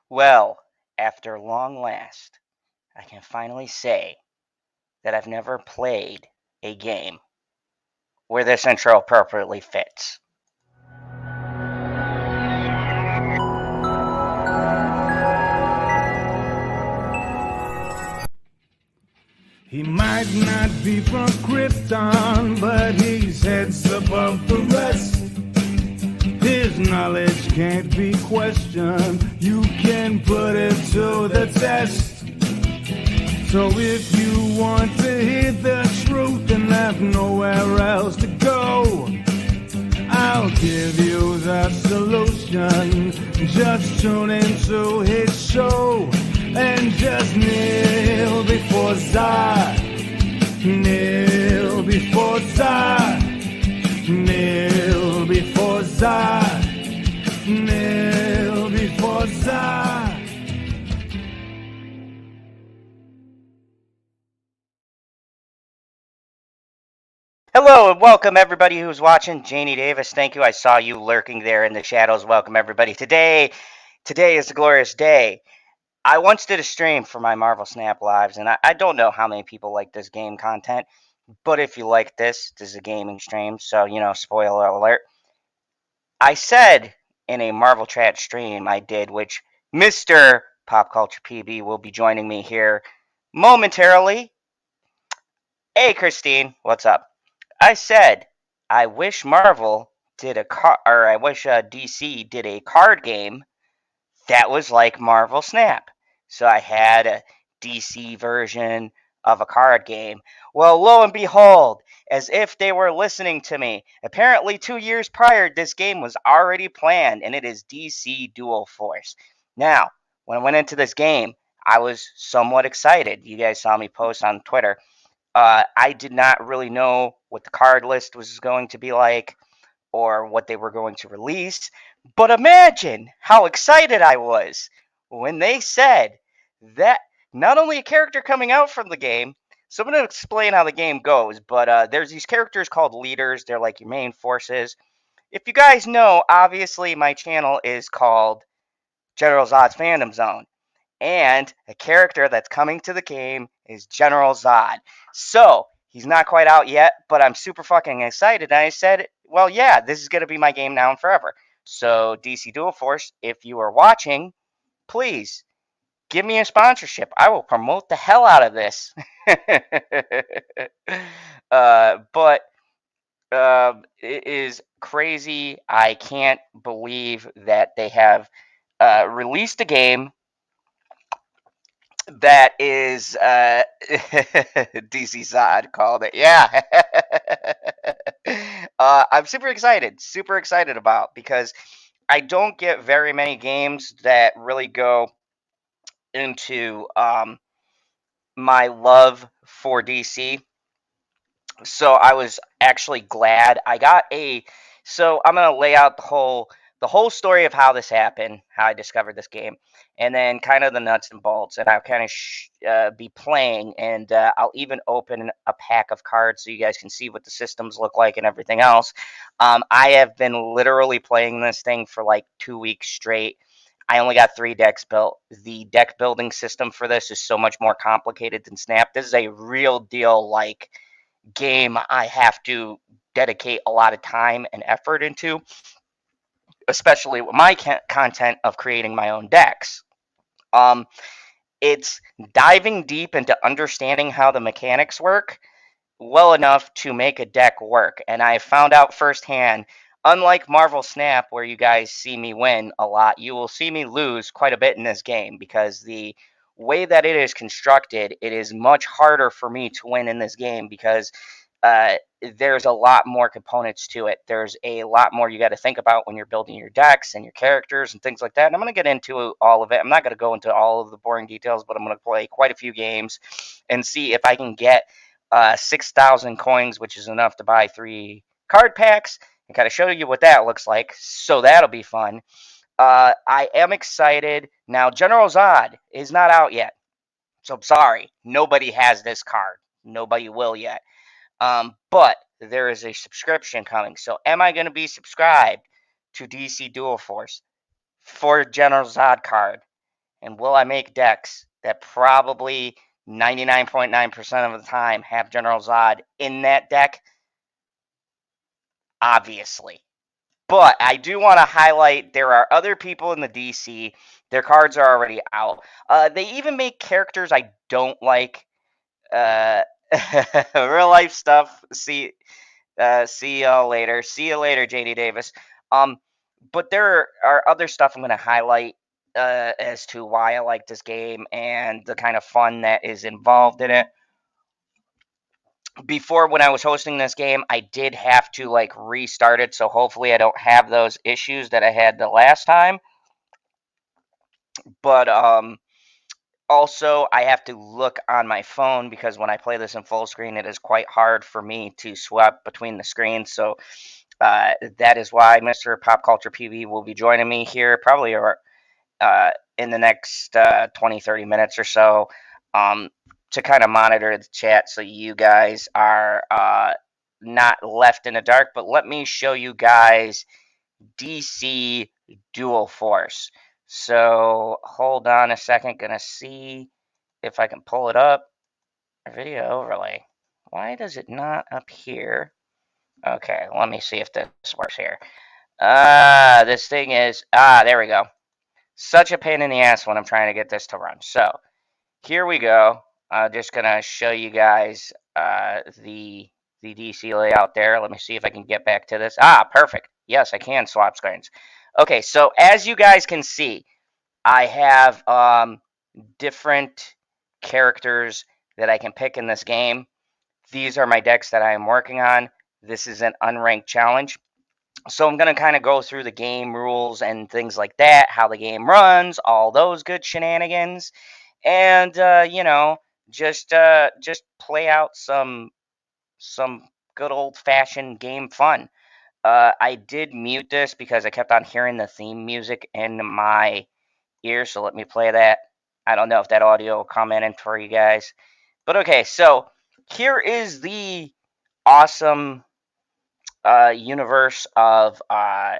Well, after long last, I can finally say that I've never played a game where this intro appropriately fits. He might not be from Krypton, but he's heads above the rest. His knowledge can't be questioned. You can put it to the test. So if you want to hear the truth and have nowhere else to go, I'll give you the solution. Just tune into his show and just kneel before Zod. Kneel before Zod. Kneel before Zod. Kneel before Zod. Hello and welcome everybody who's watching. Janie Davis, thank you. I saw you lurking there in the shadows. Welcome everybody. Today is a glorious day. I once did a stream for my Marvel Snap Lives, and I don't know how many people like this game content, but if you like this is a gaming stream, so, spoiler alert. I said in a Marvel Chat stream I did, which Mr. Pop Culture PB will be joining me here momentarily. Hey, Christine, what's up? I said I wish Marvel did I wish DC did a card game that was like Marvel Snap. So I had a DC version of a card game. Well, lo and behold, as if they were listening to me, apparently 2 years prior, this game was already planned, and it is DC Dual Force. Now, when I went into this game, I was somewhat excited. You guys saw me post on Twitter. I did not really know what the card list was going to be like or what they were going to release. But imagine how excited I was when they said that not only a character coming out from the game, so I'm going to explain how the game goes, but there's these characters called leaders. They're like your main forces. If you guys know, obviously my channel is called General Zod's Fandom Zone. And a character that's coming to the game is General Zod. So, he's not quite out yet, but I'm super fucking excited. And I said, well, yeah, this is going to be my game now and forever. So, DC Dual Force, if you are watching, please give me a sponsorship. I will promote the hell out of this. But it is crazy. I can't believe that they have released a game that is DC Zod called it. Yeah. I'm super excited about, because I don't get very many games that really go into my love for DC. So I was actually glad I got a. So I'm gonna lay out the whole story of how this happened, how I discovered this game, and then kind of the nuts and bolts. And I'll kind of be playing, and I'll even open a pack of cards so you guys can see what the systems look like and everything else. I have been literally playing this thing for like 2 weeks straight. I only got 3 decks built. The deck building system for this is so much more complicated than Snap. This is a real deal, like, game I have to dedicate a lot of time and effort into, especially with my content of creating my own decks. Um, it's diving deep into understanding how the mechanics work well enough to make a deck work. And I found out firsthand, unlike Marvel Snap, where you guys see me win a lot, you will see me lose quite a bit in this game, because the way that it is constructed, it is much harder for me to win in this game, because uh, there's a lot more components to it. There's a lot more you got to think about when you're building your decks and your characters and things like that. And I'm going to get into all of it. I'm not going to go into all of the boring details, but I'm going to play quite a few games and see if I can get 6,000 coins, which is enough to buy 3 card packs, and kind of show you what that looks like. So that'll be fun. I am excited. Now, General Zod is not out yet. So I'm sorry. Nobody has this card. Nobody will yet. But there is a subscription coming. So am I going to be subscribed to DC Dual Force for General Zod card? And will I make decks that probably 99.9% of the time have General Zod in that deck? Obviously. But I do want to highlight there are other people in the DC. Their cards are already out. They even make characters I don't like. Uh, real life stuff. See y'all later. See you later, JD Davis. Um, but there are other stuff I'm going to highlight as to why I like this game and the kind of fun that is involved in it. Before, when I was hosting this game, I did have to like restart it, so hopefully I don't have those issues that I had the last time. But also, I have to look on my phone because when I play this in full screen, it is quite hard for me to swap between the screens. So that is why Mr. Pop Culture PV will be joining me here probably in the next 20, 30 minutes or so um, to kind of monitor the chat so you guys are not left in the dark. But let me show you guys DC Dual Force. So hold on a second. Gonna see if I can pull it up. Video overlay. Why does it not appear? Okay, let me see if this works here. This thing is, there we go. Such a pain in the ass when I'm trying to get this to run. So here we go. I'm just gonna show you guys the DC layout there. Let me see if I can get back to this. Perfect. Yes, I can swap screens. Okay, so as you guys can see, I have different characters that I can pick in this game. These are my decks that I am working on. This is an unranked challenge. So I'm going to kind of go through the game rules and things like that, how the game runs, all those good shenanigans, and just play out some good old fashioned game fun. I did mute this because I kept on hearing the theme music in my ear, so let me play that. I don't know if that audio will come in for you guys, but okay. So here is the awesome universe of the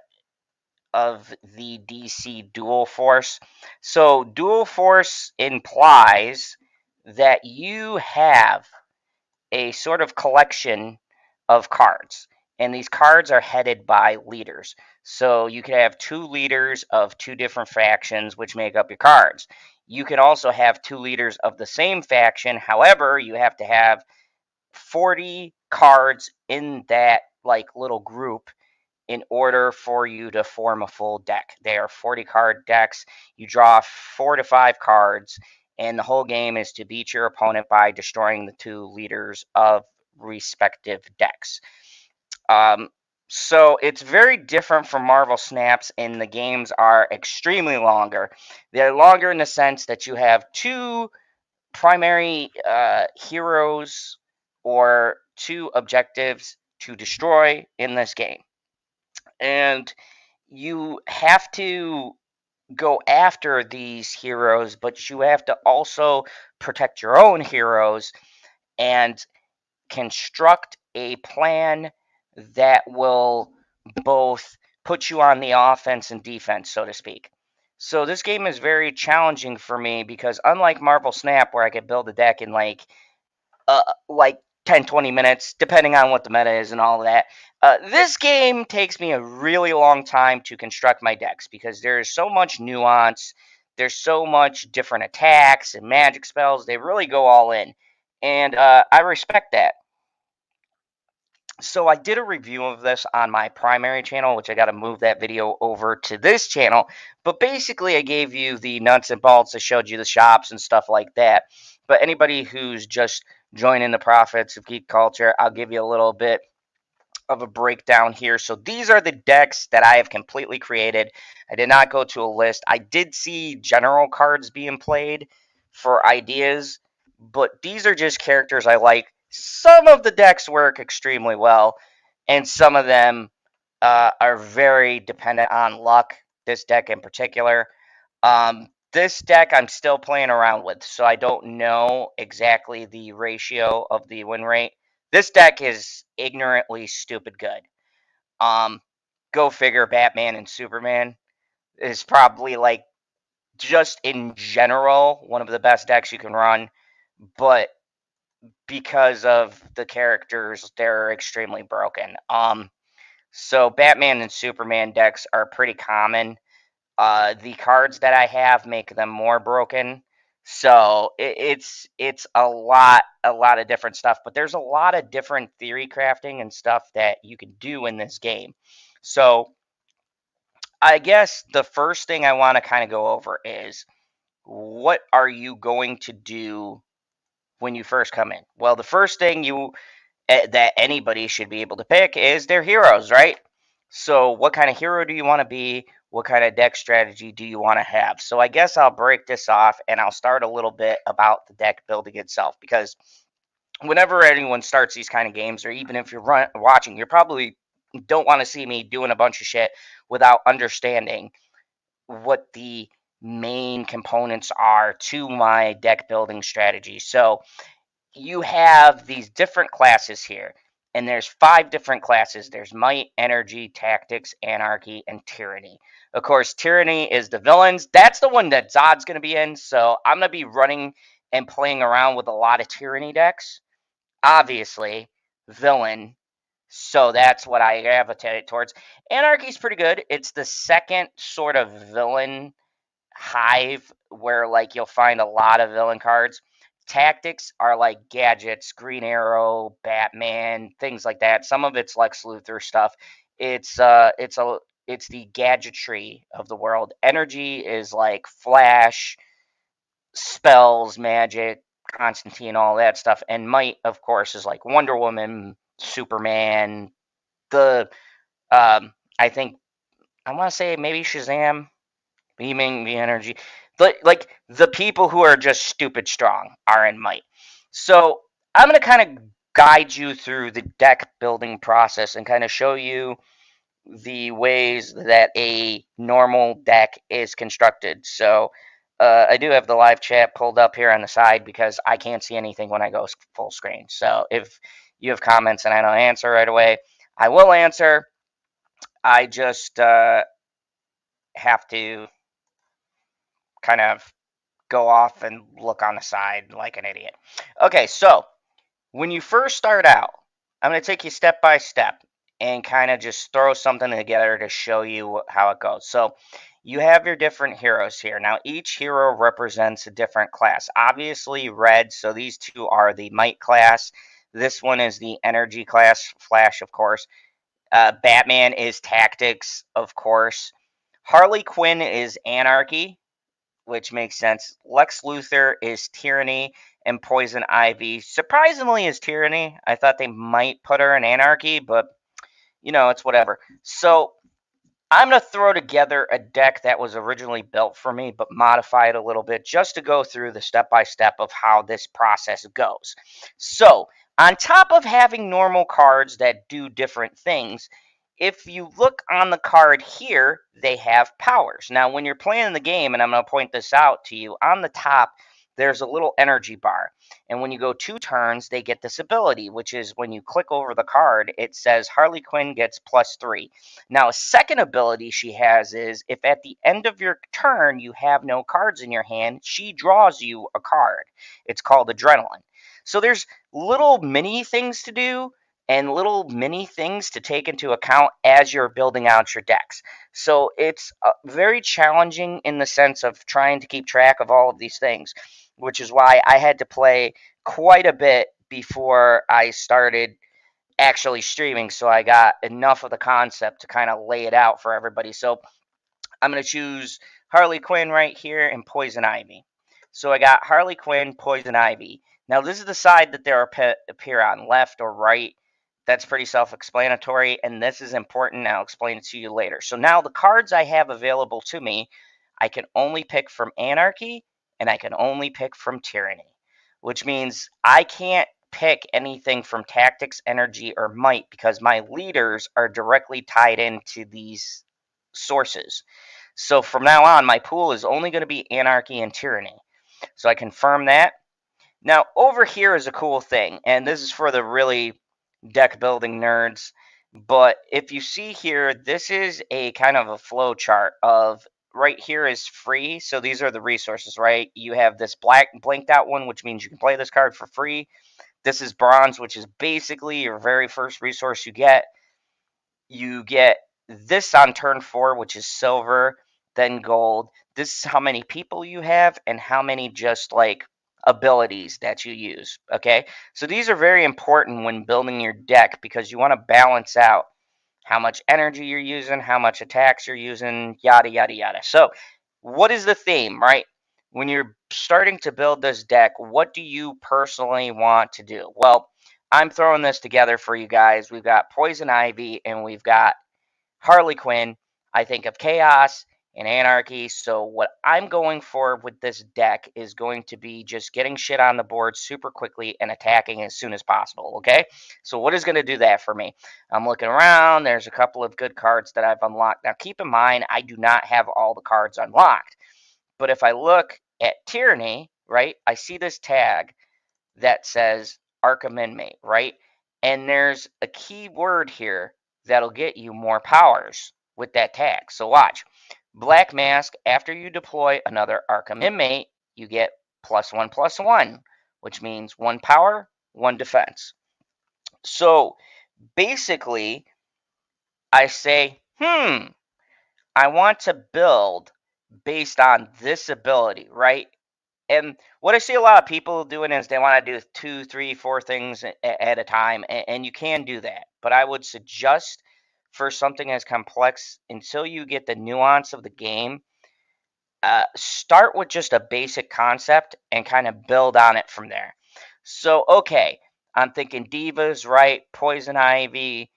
DC Dual Force. So Dual Force implies that you have a sort of collection of cards, and these cards are headed by leaders. So you could have two leaders of two different factions, which make up your cards. You can also have two leaders of the same faction. However, you have to have 40 cards in that like little group in order for you to form a full deck. They are 40 card decks. You draw 4 to 5 cards, and the whole game is to beat your opponent by destroying the two leaders of respective decks. Um, so it's very different from Marvel Snaps, and the games are extremely longer. They're longer in the sense that you have two primary heroes or two objectives to destroy in this game. And you have to go after these heroes, but you have to also protect your own heroes and construct a plan that will both put you on the offense and defense, so to speak. So this game is very challenging for me because unlike Marvel Snap, where I could build a deck in like 10, 20 minutes, depending on what the meta is and all of that. This game takes me a really long time to construct my decks because there's so much nuance. There's so much different attacks and magic spells. They really go all in. And I respect that. So I did a review of this on my primary channel, which I got to move that video over to this channel. But basically, I gave you the nuts and bolts. I showed you the shops and stuff like that. But anybody who's just joining the profits of geek culture, I'll give you a little bit of a breakdown here. So these are the decks that I have completely created. I did not go to a list. I did see general cards being played for ideas, but these are just characters I like. Some of the decks work extremely well, and some of them are very dependent on luck. This deck in particular. This deck I'm still playing around with, so I don't know exactly the ratio of the win rate. This deck is ignorantly stupid good. Um, Go figure. Batman and Superman is probably like just in general, one of the best decks you can run, but because of the characters, they're extremely broken. So Batman and Superman decks are pretty common. The cards that I have make them more broken. So it's a lot of different stuff, but there's a lot of different theory crafting and stuff that you can do in this game. So I guess the first thing I want to kind of go over is, what are you going to do when you first come in? Well, the first thing that anybody should be able to pick is their heroes, right? So, what kind of hero do you want to be? What kind of deck strategy do you want to have? So, I guess I'll break this off and I'll start a little bit about the deck building itself, because whenever anyone starts these kind of games, or even if you're watching, you probably don't want to see me doing a bunch of shit without understanding what the main components are to my deck building strategy. So, you have these different classes here, and there's 5 different classes. There's might, energy, tactics, anarchy, and tyranny. Of course, tyranny is the villains. That's the one that Zod's going to be in, so I'm going to be running and playing around with a lot of tyranny decks. Obviously, villain, so that's what I gravitate towards. Anarchy's pretty good. It's the second sort of villain hive where like you'll find a lot of villain cards. Tactics are like gadgets, Green Arrow, Batman, things like that. Some of it's Lex Luthor stuff. It's the gadgetry of the world. Energy is like Flash, spells, magic, Constantine, all that stuff. And might, of course, is like Wonder Woman, Superman, the I think I want to say maybe Shazam, beaming the energy. Like the people who are just stupid strong are in might. So I'm gonna kind of guide you through the deck building process and kind of show you the ways that a normal deck is constructed. So I do have the live chat pulled up here on the side because I can't see anything when I go full screen. So if you have comments and I don't answer right away, I will answer. I just have to kind of go off and look on the side like an idiot. Okay, so when you first start out, I'm going to take you step by step and kind of just throw something together to show you how it goes. So you have your different heroes here. Now, each hero represents a different class. Obviously, red, so these two are the might class. This one is the energy class, Flash, of course. Batman is tactics, of course. Harley Quinn is anarchy, which makes sense. Lex Luthor is tyranny, and Poison Ivy, surprisingly, is tyranny. I thought they might put her in anarchy, but it's whatever. So I'm going to throw together a deck that was originally built for me, but modified a little bit just to go through the step by step of how this process goes. So, on top of having normal cards that do different things, if you look on the card here, they have powers. Now, when you're playing the game, and I'm going to point this out to you, on the top, there's a little energy bar. And when you go 2 turns, they get this ability, which is when you click over the card, it says Harley Quinn gets +3. Now, a second ability she has is if at the end of your turn you have no cards in your hand, she draws you a card. It's called Adrenaline. So there's little mini things to do and little mini things to take into account as you're building out your decks. So it's very challenging in the sense of trying to keep track of all of these things, which is why I had to play quite a bit before I started actually streaming, so I got enough of the concept to kind of lay it out for everybody. So I'm going to choose Harley Quinn right here and Poison Ivy. So I got Harley Quinn, Poison Ivy. Now this is the side that they appear on, left or right. That's pretty self-explanatory, and this is important. I'll explain it to you later. So now the cards I have available to me, I can only pick from Anarchy, and I can only pick from Tyranny, which means I can't pick anything from Tactics, Energy, or Might because my leaders are directly tied into these sources. So from now on, my pool is only going to be Anarchy and Tyranny. So I confirm that. Now, over here is a cool thing, and this is for the really deck building nerds. But if you see here, this is a kind of a flow chart of right here is free. So these are the resources, right? You have this black blanked out one, which means you can play this card for free. This is bronze, which is basically your very first resource you get. You get this on turn 4, which is silver, then gold. This is how many people you have and how many just like abilities that you use. Okay, so these are very important when building your deck because you want to balance out how much energy you're using, how much attacks you're using, yada, yada, yada. So, what is the theme, right? When you're starting to build this deck, what do you personally want to do? Well, I'm throwing this together for you guys. We've got Poison Ivy and we've got Harley Quinn. I think of chaos and anarchy. So what I'm going for with this deck is going to be just getting shit on the board super quickly and attacking as soon as possible. Okay. So what is going to do that for me? I'm looking around. There's a couple of good cards that I've unlocked. Now keep in mind, I do not have all the cards unlocked. But if I look at Tyranny, right, I see this tag that says Arkham Inmate, right? And there's a key word here that'll get you more powers with that tag. So watch. Black Mask, after you deploy another Arkham Inmate, you get +1/+1, which means 1 power, 1 defense. So basically, I say, I want to build based on this ability, right? And what I see a lot of people doing is they want to do 2, 3, 4 things at a time, and you can do that. But I would suggest for something as complex, until you get the nuance of the game, start with just a basic concept and kind of build on it from there. So, okay, I'm thinking Divas, right? Poison Ivy,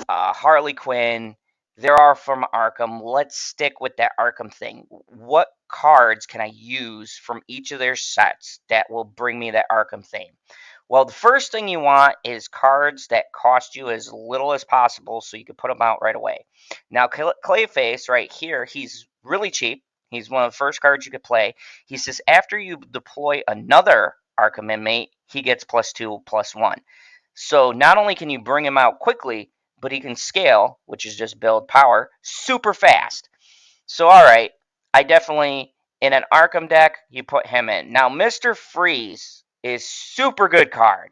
Harley Quinn. There are from Arkham. Let's stick with that Arkham thing. What cards can I use from each of their sets that will bring me that Arkham theme? Well, the first thing you want is cards that cost you as little as possible so you can put them out right away. Now, Clayface right here, he's really cheap. He's one of the first cards you could play. He says after you deploy another Arkham inmate, he gets +2/+1. So not only can you bring him out quickly, but he can scale, which is just build power, super fast. So, all right, I definitely, in an Arkham deck, you put him in. Now, Mr. Freeze is super good card.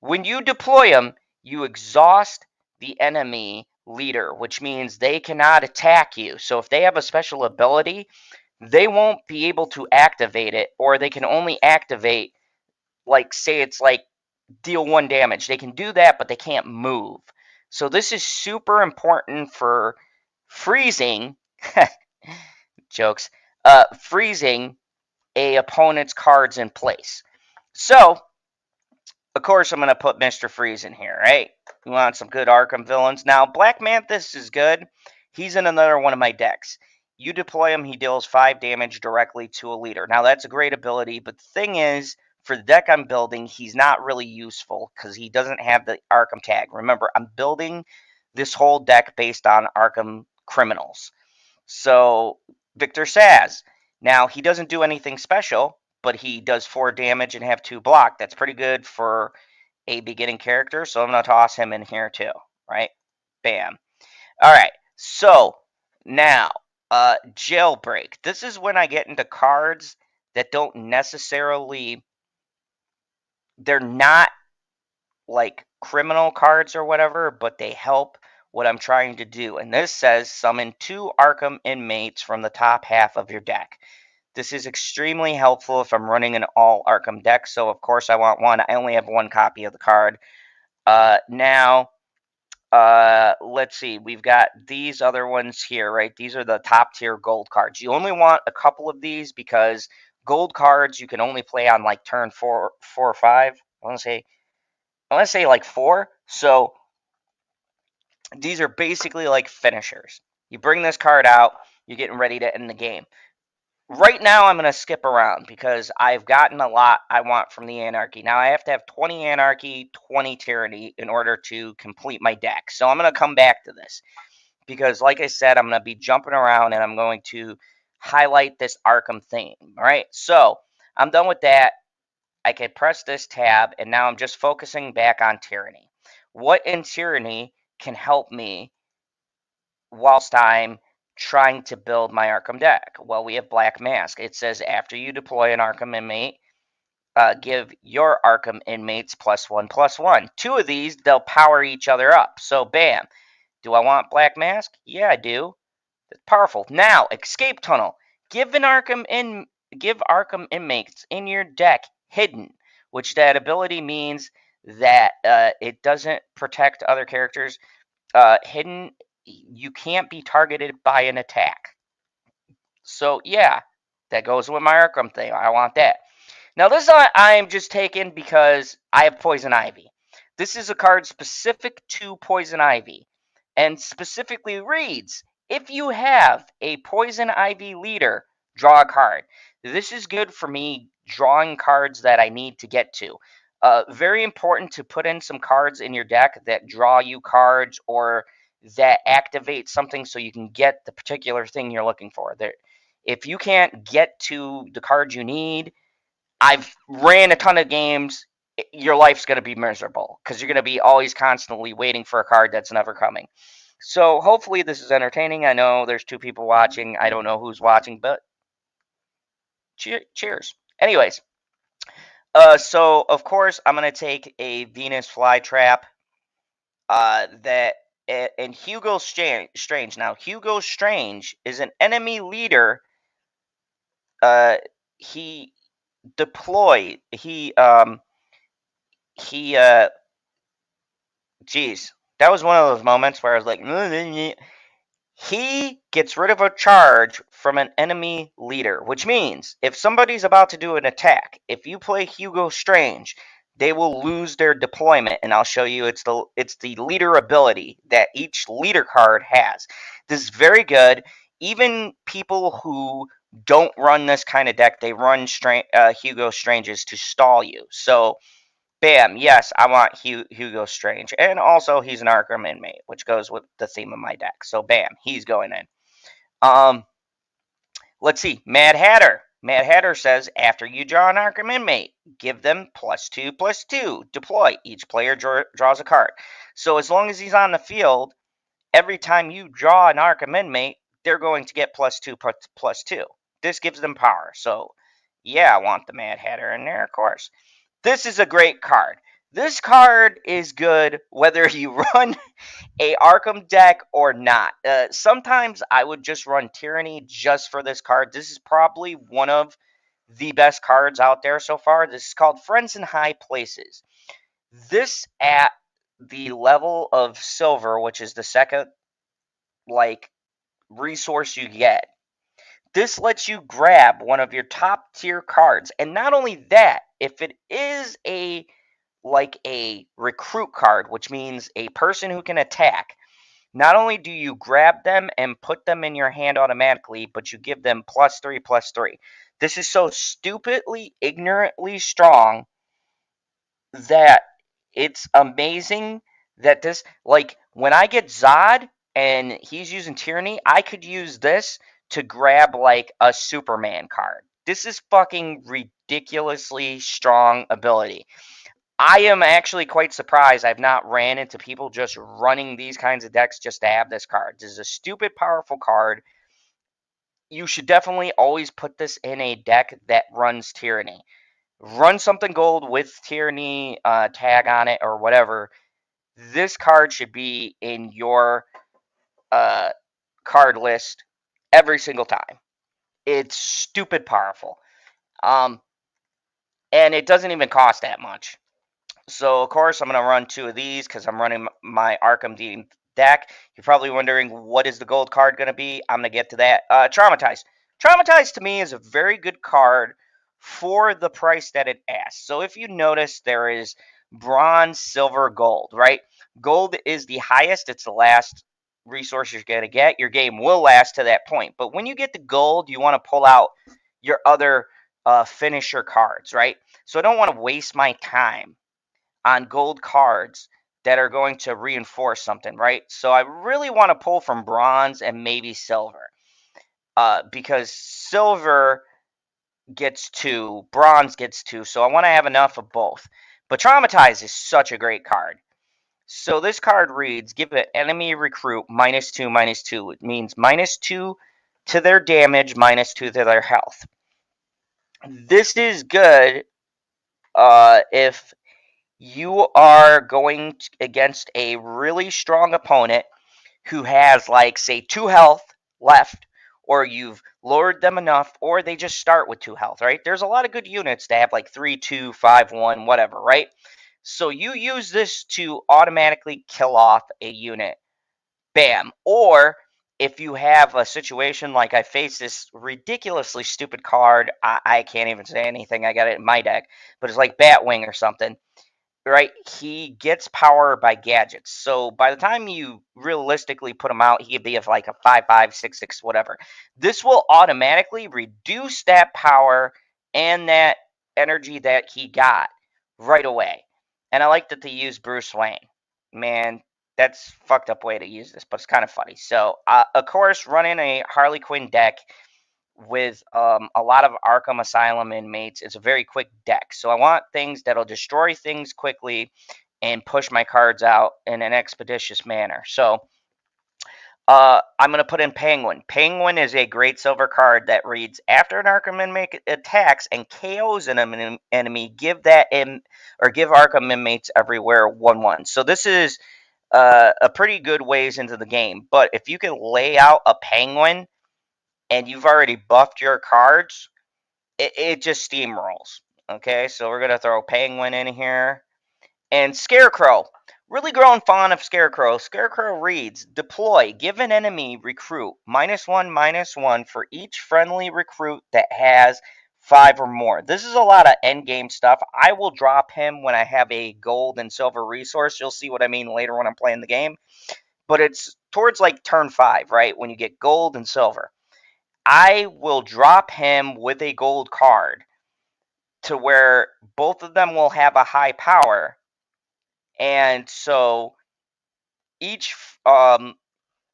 When you deploy him, you exhaust the enemy leader, which means they cannot attack you. So if they have a special ability, they won't be able to activate it, or they can only activate, like, say it's like deal 1 damage. They can do that, but they can't move. So this is super important for freezing jokes, freezing a opponent's cards in place. So, of course, I'm going to put Mr. Freeze in here, right? You want some good Arkham villains. Now, Black Mantis is good. He's in another one of my decks. You deploy him, he deals 5 damage directly to a leader. Now, that's a great ability, but the thing is, for the deck I'm building, he's not really useful because he doesn't have the Arkham tag. Remember, I'm building this whole deck based on Arkham criminals. So, Victor Saz. Now, he doesn't do anything special, but he does 4 damage and have 2 block. That's pretty good for a beginning character, so I'm going to toss him in here too, right? Bam. All right, so now, Jailbreak. This is when I get into cards that don't necessarily, they're not like criminal cards or whatever, but they help what I'm trying to do. And this says summon 2 Arkham inmates from the top half of your deck. This is extremely helpful if I'm running an all Arkham deck, so of course I want one. I only have 1 copy of the card. Now, let's see. We've got these other ones here, right? These are the top tier gold cards. You only want a couple of these because gold cards you can only play on like turn 4 or 5. I want to say like 4. So these are basically like finishers. You bring this card out, you're getting ready to end the game. Right now, I'm going to skip around because I've gotten a lot I want from the Anarchy. Now, I have to have 20 Anarchy, 20 Tyranny in order to complete my deck. So I'm going to come back to this because, like I said, I'm going to be jumping around and I'm going to highlight this Arkham theme. All right, so I'm done with that. I can press this tab, and now I'm just focusing back on Tyranny. What in Tyranny can help me whilst I'm trying to build my Arkham deck? Well, we have Black Mask. It says after you deploy an Arkham inmate, give your Arkham inmates +1/+1. Two of these, they'll power each other up. So, bam. Do I want Black Mask? Yeah, I do. That's powerful. Now, Escape Tunnel. Give Arkham inmates in your deck hidden, which that ability means that it doesn't protect other characters. Hidden, you can't be targeted by an attack. So yeah, that goes with my Arkham thing. I want that. Now this I'm just taking because I have Poison Ivy. This is a card specific to Poison Ivy, and specifically reads, if you have a Poison Ivy leader, draw a card. This is good for me drawing cards that I need to get to. Very important to put in some cards in your deck that draw you cards or that activate something so you can get the particular thing you're looking for. If you can't get to the cards you need, I've ran a ton of games. Your life's going to be miserable because you're going to be always constantly waiting for a card that's never coming. So hopefully this is entertaining. I know there's two people watching. I don't know who's watching, but cheers. Anyways, so of course I'm going to take a Venus flytrap. That and Hugo Strange. Now Hugo Strange is an enemy leader. He deployed. He Geez, that was one of those moments where I was like, he gets rid of a charge from an enemy leader, which means if somebody's about to do an attack, if you play Hugo Strange, they will lose their deployment, and I'll show you it's the leader ability that each leader card has. This is very good. Even people who don't run this kind of deck, they run Hugo Stranges to stall you. So bam, yes, I want Hugo Strange. And also, he's an Arkham inmate, which goes with the theme of my deck. So bam, he's going in. Let's see, Mad Hatter. Mad Hatter says, after you draw an Arkham inmate, give them +2/+2. Deploy. Each player draws a card. So as long as he's on the field, every time you draw an Arkham inmate, they're going to get +2/+2. This gives them power. So yeah, I want the Mad Hatter in there, of course. This is a great card. This card is good whether you run a Arkham deck or not. Sometimes I would just run Tyranny just for this card. This is probably one of the best cards out there so far. This is called Friends in High Places. This at the level of silver, which is the second resource you get. This lets you grab one of your top tier cards. And not only that, if it is a recruit card, which means a person who can attack, not only do you grab them and put them in your hand automatically, but you give them +3/+3. This is so stupidly, ignorantly strong that it's amazing that this, when I get Zod and he's using Tyranny, I could use this to grab, a Superman card. This is fucking ridiculously strong ability. I am actually quite surprised I've not ran into people just running these kinds of decks just to have this card. This is a stupid powerful card. You should definitely always put this in a deck that runs Tyranny. Run something gold with Tyranny tag on it or whatever. This card should be in your card list every single time. It's stupid powerful. And it doesn't even cost that much. So, of course, I'm going to run two of these because I'm running my Arkham themed deck. You're probably wondering, what is the gold card going to be? I'm going to get to that. Traumatized. Traumatized to me is a very good card for the price that it asks. So if you notice, there is bronze, silver, gold, right? Gold is the highest. It's the last resource you're going to get. Your game will last to that point. But when you get the gold, you want to pull out your other finisher cards, right? So I don't want to waste my time on gold cards that are going to reinforce something, right? So I really want to pull from bronze and maybe silver, because silver gets 2, bronze gets 2, so I want to have enough of both. But Traumatize is such a great card. So this card reads, give an enemy recruit -2/-2. It means -2 to their damage, -2 to their health. This is good if you are going against a really strong opponent who has, like, say, 2 health left, or you've lowered them enough, or they just start with 2 health, right? There's a lot of good units that have like 3, 2, 5, 1, whatever, right? So you use this to automatically kill off a unit. Bam. Or if you have a situation like I face this ridiculously stupid card, I can't even say anything. I got it in my deck, but it's like Batwing or something, right? He gets power by gadgets. So by the time you realistically put him out, he could be of like a 5/5, 6/6, whatever. This will automatically reduce that power and that energy that he got right away. And I like that they use Bruce Wayne. Man, that's fucked up way to use this, but it's kind of funny. So, of course, running a Harley Quinn deck with a lot of Arkham Asylum inmates. It's a very quick deck. So I want things that'll destroy things quickly and push my cards out in an expeditious manner. So I'm going to put in Penguin. Penguin is a great silver card that reads, after an Arkham inmate attacks and KOs an enemy, give that in or give Arkham inmates everywhere 1/1. So this is a pretty good ways into the game. But if you can lay out a Penguin and you've already buffed your cards, it just steamrolls. Okay, so we're gonna throw Penguin in here and Scarecrow. Really grown fond of Scarecrow. Scarecrow reads, deploy, give an enemy recruit -1/-1 for each friendly recruit that has 5 or more. This is a lot of end game stuff. I will drop him when I have a gold and silver resource. You'll see what I mean later when I'm playing the game. But it's towards like turn 5, right? When you get gold and silver. I will drop him with a gold card to where both of them will have a high power, and so each um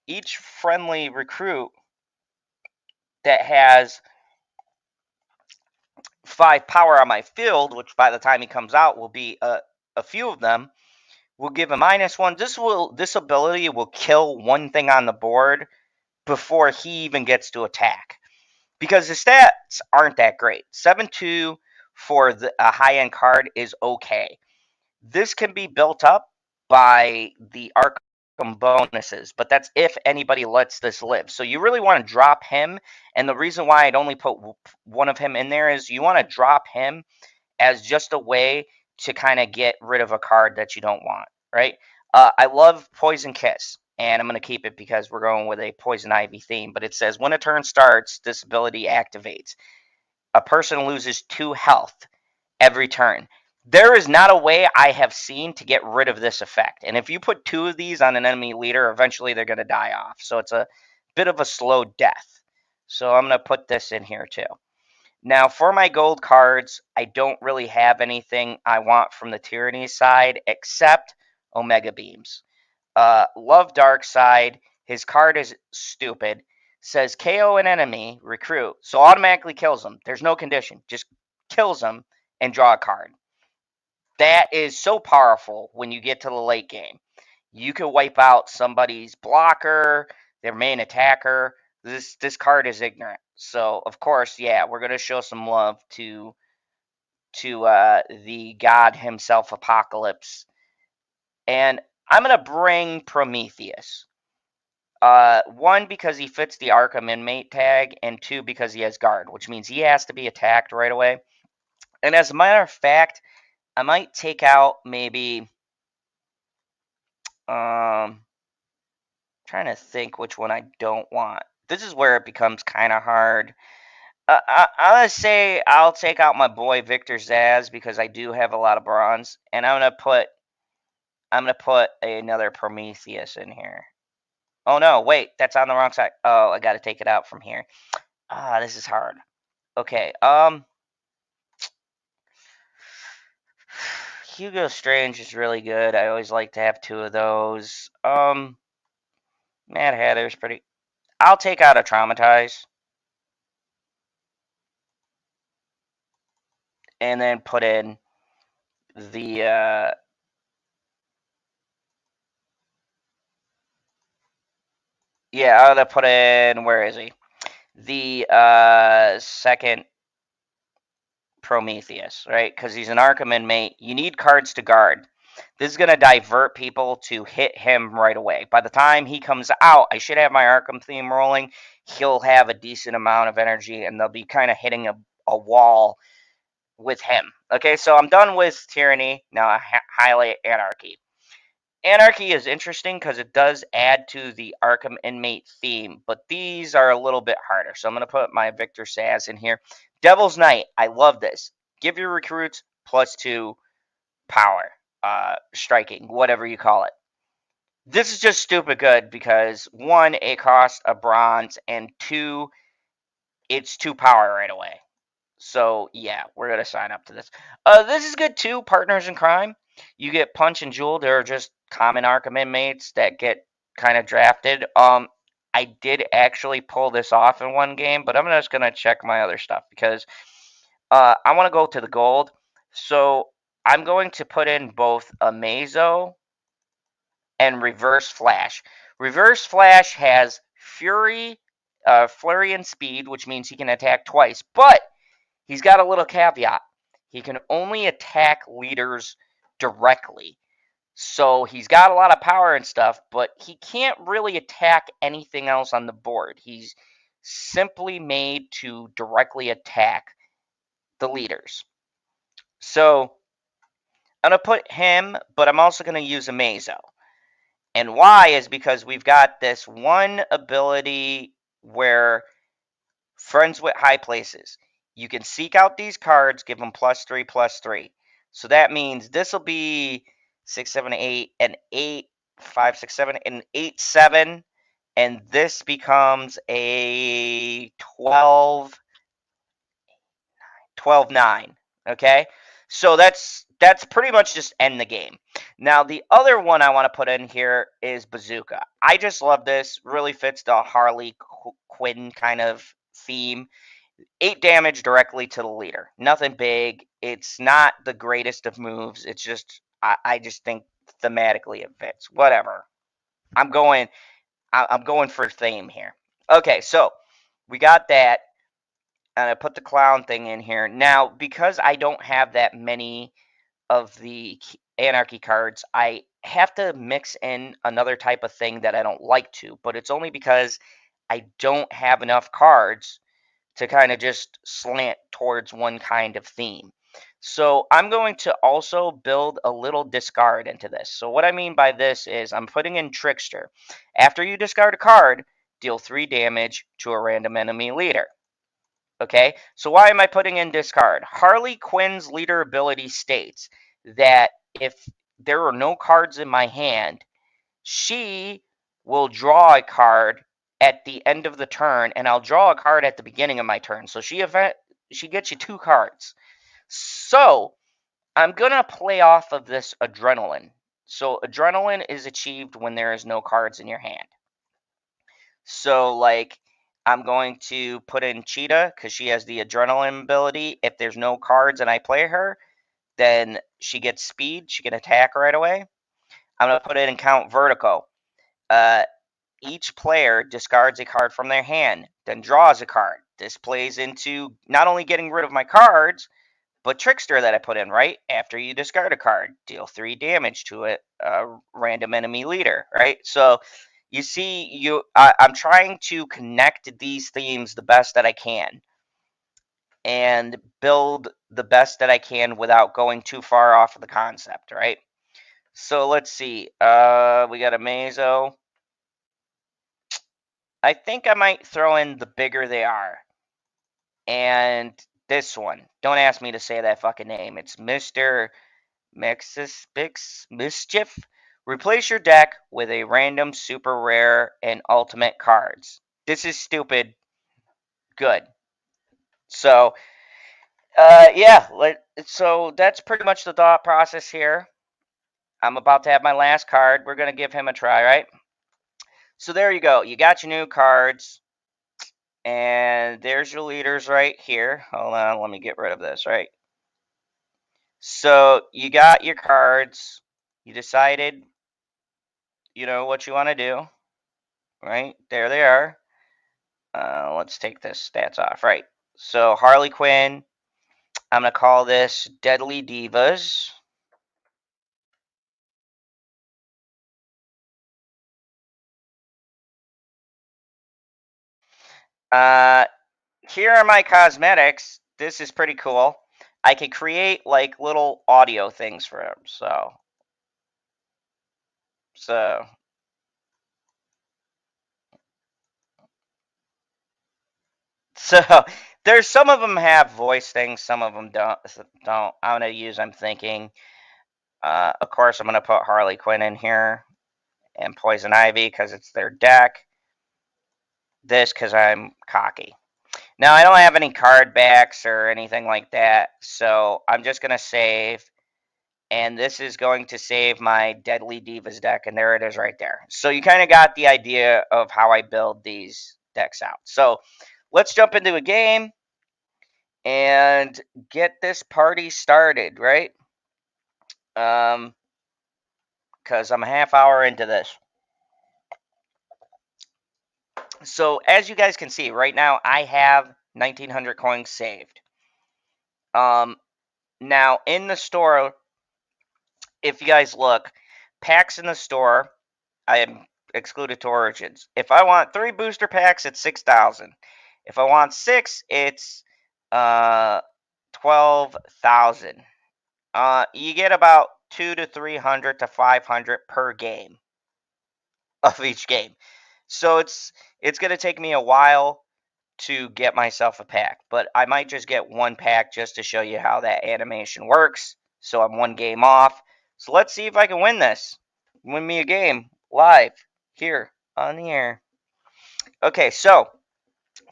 each friendly recruit that has 5 power on my field, which by the time he comes out will be a few of them, will give him -1. This ability will kill one thing on the board before he even gets to attack, because the stats aren't that great. 7/2 for a high end card is okay. This can be built up by the Arkham bonuses, but that's if anybody lets this live. So you really want to drop him, and the reason why I'd only put one of him in there is you want to drop him as just a way to kind of get rid of a card that you don't want, right? I love Poison Kiss, and I'm going to keep it because we're going with a Poison Ivy theme, but it says when a turn starts, this ability activates. A person loses 2 health every turn. There is not a way I have seen to get rid of this effect. And if you put 2 of these on an enemy leader, eventually they're going to die off. So it's a bit of a slow death. So I'm going to put this in here too. Now, for my gold cards, I don't really have anything I want from the Tyranny side except Omega Beams. Love Dark Side. His card is stupid. Says KO an enemy, recruit. So automatically kills him. There's no condition. Just kills him and draw a card. That is so powerful when you get to the late game. You can wipe out somebody's blocker, their main attacker. This card is ignorant. So of course, yeah, we're gonna show some love to the god himself, Apocalypse, and I'm gonna bring Prometheus. One, because he fits the Arkham inmate tag, and two, because he has guard, which means he has to be attacked right away. And as a matter of fact, I might take out maybe trying to think which one I don't want. This is where it becomes kind of hard. I'm gonna say I'll take out my boy Victor Zaz because I do have a lot of bronze, and I'm gonna put another Prometheus in here. Oh no, wait, that's on the wrong side. Oh, I gotta take it out from here. This is hard. Okay, Hugo Strange is really good. I always like to have 2 of those. Mad Hatter's pretty. I'll take out a Traumatize and then put in the Yeah, I would have put in, where is he? The second Prometheus, right? Because he's an Arkham inmate. You need cards to guard. This is going to divert people to hit him right away. By the time he comes out, I should have my Arkham theme rolling. He'll have a decent amount of energy, and they'll be kind of hitting a wall with him. Okay, so I'm done with Tyranny. Now I highlight Anarchy. Anarchy is interesting because it does add to the Arkham inmate theme, but these are a little bit harder. So I'm going to put my Victor Saz in here. Devil's Night. I love this. Give your recruits +2 power, striking, whatever you call it. This is just stupid good because one, it costs a bronze, and two, it's 2 power right away. So yeah, we're gonna sign up to this. This is good too. Partners in Crime. You get Punch and Jewel. They're just common Arkham inmates that get kind of drafted. I did actually pull this off in one game, but I'm just gonna check my other stuff because I want to go to the gold. So I'm going to put in both Amazo and Reverse Flash. Reverse Flash has Fury, Flurry, and Speed, which means he can attack twice, but he's got a little caveat. He can only attack leaders directly. So he's got a lot of power and stuff, but he can't really attack anything else on the board. He's simply made to directly attack the leaders. So I'm going to put him, but I'm also going to use Amazo. And why is because we've got this one ability where Friends with High Places. You can seek out these cards, give them +3/+3. So that means this will be 6, 7, 8, and 8, 5, 6, 7, and 8, 7. And this becomes a 12, 12, 9. Okay? So that's pretty much just end the game. Now the other one I want to put in here is Bazooka. I just love this. Really fits the Harley Quinn kind of theme. 8 damage directly to the leader. Nothing big. It's not the greatest of moves. It's just I just think thematically it fits. Whatever. I'm going I'm going for theme here. Okay, so we got that, and I put the clown thing in here. Now, because I don't have that many of the anarchy cards, I have to mix in another type of thing that I don't like to, but it's only because I don't have enough cards to kind of just slant towards one kind of theme. So I'm going to also build a little discard into this. So what I mean by this is I'm putting in Trickster. After you discard a card, deal 3 damage to a random enemy leader. Okay, so why am I putting in discard? Harley Quinn's leader ability states that if there are no cards in my hand, she will draw a card at the end of the turn, and I'll draw a card at the beginning of my turn. So she gets you 2 cards. So I'm gonna play off of this adrenaline. So adrenaline is achieved when there is no cards in your hand. So like I'm going to put in Cheetah because she has the adrenaline ability. If there's no cards and I play her, then she gets speed. She can attack right away. I'm gonna put it in Count Vertigo. Uh, each player discards a card from their hand, then draws a card. This plays into not only getting rid of my cards, but Trickster that I put in, right? After you discard a card, deal 3 damage to a random enemy leader, right? So you see, I'm trying to connect these themes the best that I can and build the best that I can without going too far off of the concept, right? So let's see. We got a Mazo. I think I might throw in the bigger they are. And this one. Don't ask me to say that fucking name. It's Mr. Mischief. Replace your deck with a random super rare and ultimate cards. This is stupid. Good. So, yeah. So that's pretty much the thought process here. I'm about to have my last card. We're gonna give him a try, right? So there you go. You got your new cards. And there's your leaders right here. Hold on, let me get rid of this, right? So you got your cards. You decided, what you want to do. right? There they are. Let's take this stats off. Right. So Harley Quinn. I'm gonna call this Deadly Divas. Uh, Here are my cosmetics. This is pretty cool. I can create like little audio things for him. So so there's some of them have voice things, some of them don't. I'm gonna use. I'm thinking. Of course, I'm gonna put Harley Quinn in here and Poison Ivy because it's their deck. This because I'm cocky. Now I don't have any card backs or anything like that, so I'm just gonna save. And this is going to save my Deadly Divas deck, and there it is right there. So you kind of got the idea of how I build these decks out. So let's jump into a game and get this party started, right? Because I'm a half hour into this. So as you guys can see, right now I have 1,900 coins saved. Now in the store, if you guys look, packs in the store, I am excluded to Origins. If I want 3 booster packs, it's 6,000. If I want 6, it's 12,000. You get about 2 to 300 to 500 per game of each game. So it's going to take me a while to get myself a pack, but I might just get one pack just to show you how that animation works. So I'm one game off. So let's see if I can win this. Win me a game live here on the air. Okay, so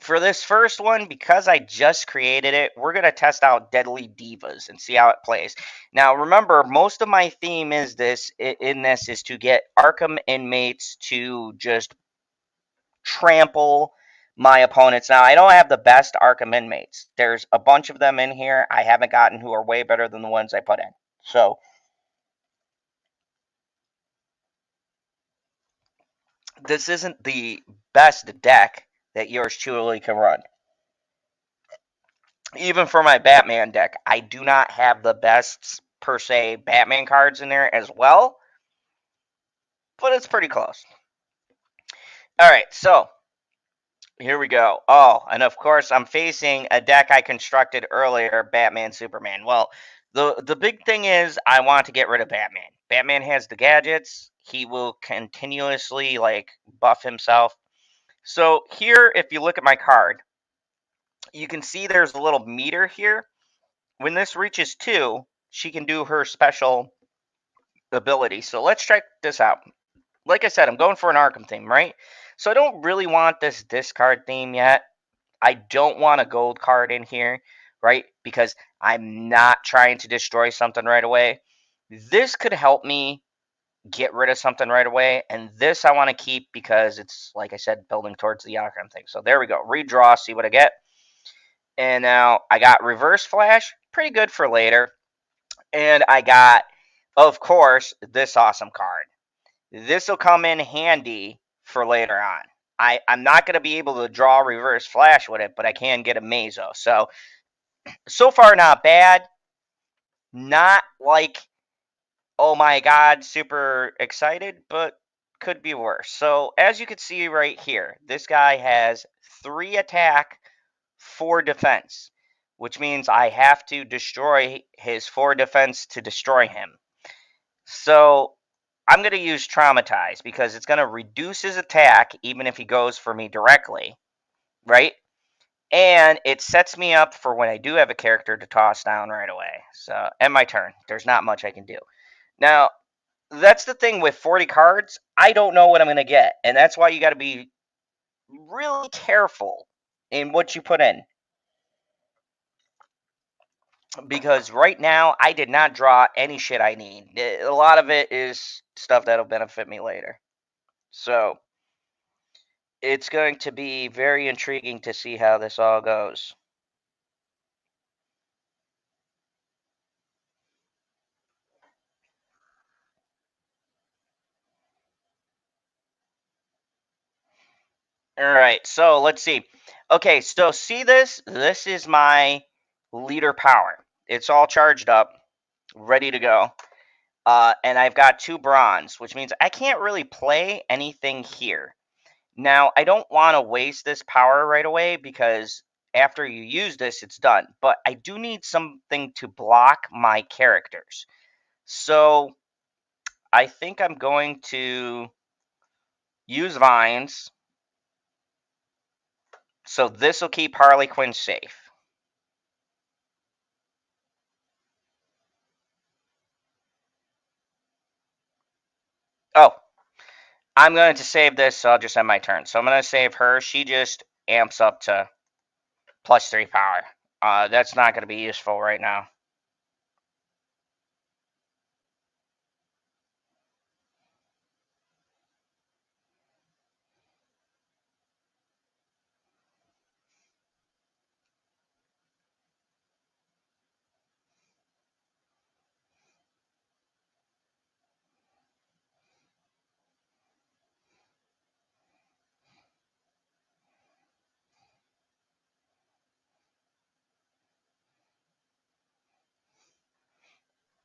for this first one, because I just created it, we're going to test out Deadly Divas and see how it plays. Now, remember, most of my theme is to get Arkham inmates to just trample my opponents. Now, I don't have the best Arkham inmates. There's a bunch of them in here I haven't gotten who are way better than the ones I put in. So, this isn't the best deck that yours truly can run. Even for my Batman deck, I do not have the best, per se, Batman cards in there as well, but it's pretty close. Alright, so here we go. Oh, and of course, I'm facing a deck I constructed earlier, Batman Superman. Well, the big thing is I want to get rid of Batman. Batman has the gadgets. He will continuously like buff himself. So here, if you look at my card, you can see there's a little meter here. When this reaches 2, she can do her special ability. So let's check this out. Like I said, I'm going for an Arkham theme, right? So I don't really want this discard theme yet. I don't want a gold card in here, right? Because I'm not trying to destroy something right away. This could help me get rid of something right away. And this I want to keep because it's, like I said, building towards the Arkham thing. So there we go. Redraw, see what I get. And now I got Reverse Flash. Pretty good for later. And I got, of course, this awesome card. This will come in handy for later on. I'm not going to be able to draw Reverse Flash with it, but I can get a Mazo. So far, not bad. Not like, oh my god, super excited, but could be worse. So, as you can see right here, this guy has 3 attack, 4 defense, which means I have to destroy his 4 defense to destroy him. So I'm going to use Traumatize because it's going to reduce his attack even if he goes for me directly, right? And it sets me up for when I do have a character to toss down right away. So, end my turn. There's not much I can do. Now, that's the thing with 40 cards. I don't know what I'm going to get. And that's why you got to be really careful in what you put in. Because right now, I did not draw any shit I need. A lot of it is stuff that'll benefit me later. So, it's going to be very intriguing to see how this all goes. All right, so let's see. Okay, so see this? This is my leader power. It's all charged up, ready to go. And I've got 2 bronze, which means I can't really play anything here. Now, I don't want to waste this power right away because after you use this, it's done. But I do need something to block my characters. So I think I'm going to use vines. So this will keep Harley Quinn safe. Oh, I'm going to save this, so I'll just end my turn. So I'm going to save her. She just amps up to +3 power. That's not going to be useful right now.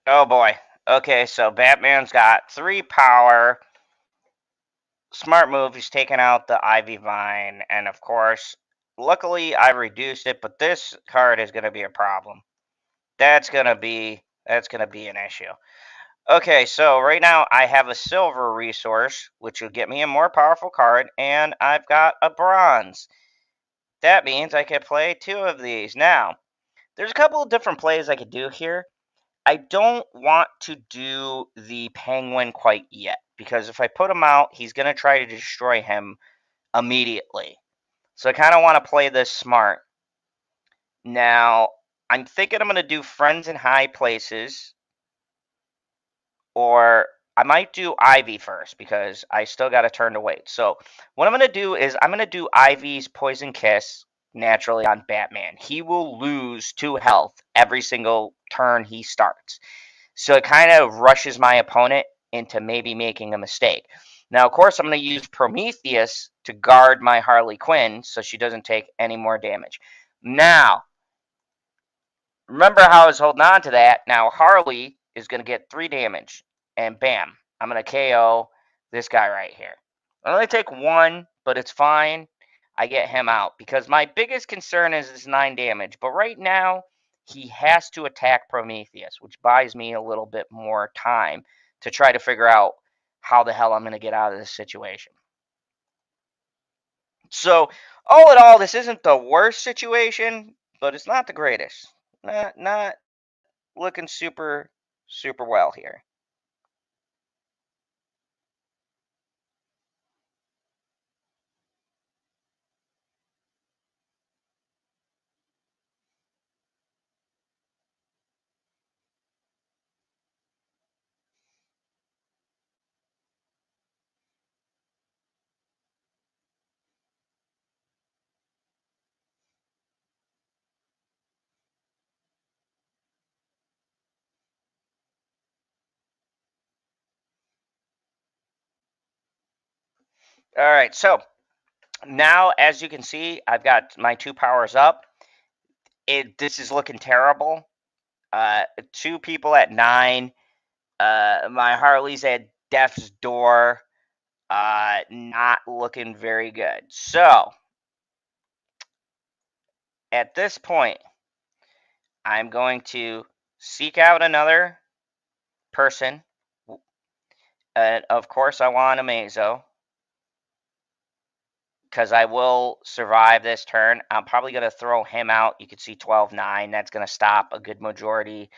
Oh boy. Okay, so Batman's got 3 power. Smart move. He's taken out the Ivy Vine, and of course, luckily I reduced it. But this card is going to be a problem. That's gonna be an issue. Okay, so right now I have a silver resource, which will get me a more powerful card, and I've got a bronze. That means I can play 2 of these. Now, there's a couple of different plays I could do here. I don't want to do the penguin quite yet, because if I put him out, he's going to try to destroy him immediately. So I kind of want to play this smart. Now, I'm thinking I'm going to do friends in high places, or I might do Ivy first because I still got a turn to wait. So what I'm going to do is I'm going to do Ivy's Poison Kiss naturally on Batman. He will lose 2 health every single turn he starts. So it kind of rushes my opponent into maybe making a mistake. Now, of course, I'm going to use Prometheus to guard my Harley Quinn so she doesn't take any more damage. Now, remember how I was holding on to that. Now, Harley is going to get 3 damage. And bam, I'm going to KO this guy right here. I only take 1, but it's fine. I get him out because my biggest concern is this 9 damage. But right now, he has to attack Prometheus, which buys me a little bit more time to try to figure out how the hell I'm going to get out of this situation. So, all in all, this isn't the worst situation, but it's not the greatest. Not looking super well here. All right, so now as you can see, I've got my 2 powers up. This is looking terrible. 2 people at 9. My Harley's at death's door. Not looking very good. So at this point, I'm going to seek out another person. Of course, I want a Mazo because I will survive this turn. I'm probably going to throw him out. You can see 12-9. That's going to stop a good majority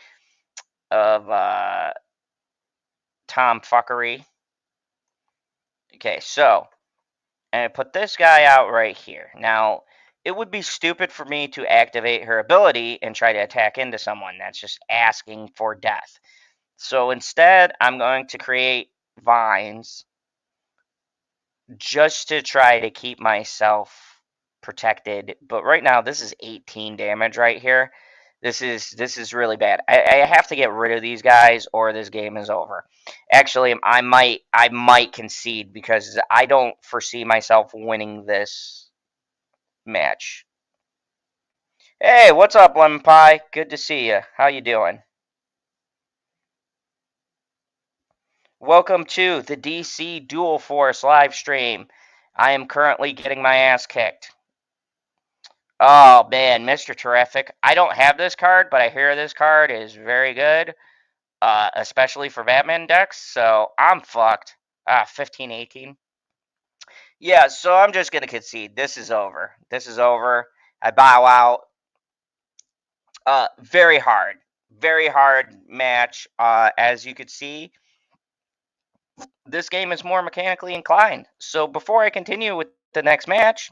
of tomfuckery. Okay, so, and I put this guy out right here. Now, it would be stupid for me to activate her ability and try to attack into someone. That's just asking for death. So instead, I'm going to create vines just to try to keep myself protected. But right now, this is 18 damage right here. This is really bad. I have to get rid of these guys or this game is over. Actually, I might concede because I don't foresee myself winning this match. Hey, what's up, Lemon Pie? Good to see you. How you doing? Welcome to the DC Dual Force live stream. I am currently getting my ass kicked. Oh man, Mr. Terrific. I don't have this card, but I hear this card is very good, especially for Batman decks, so I'm fucked. 15, 18. Yeah, so I'm just going to concede. This is over. This is over. I bow out. Very hard. Very hard match. As you could see, this game is more mechanically inclined. So before I continue with the next match,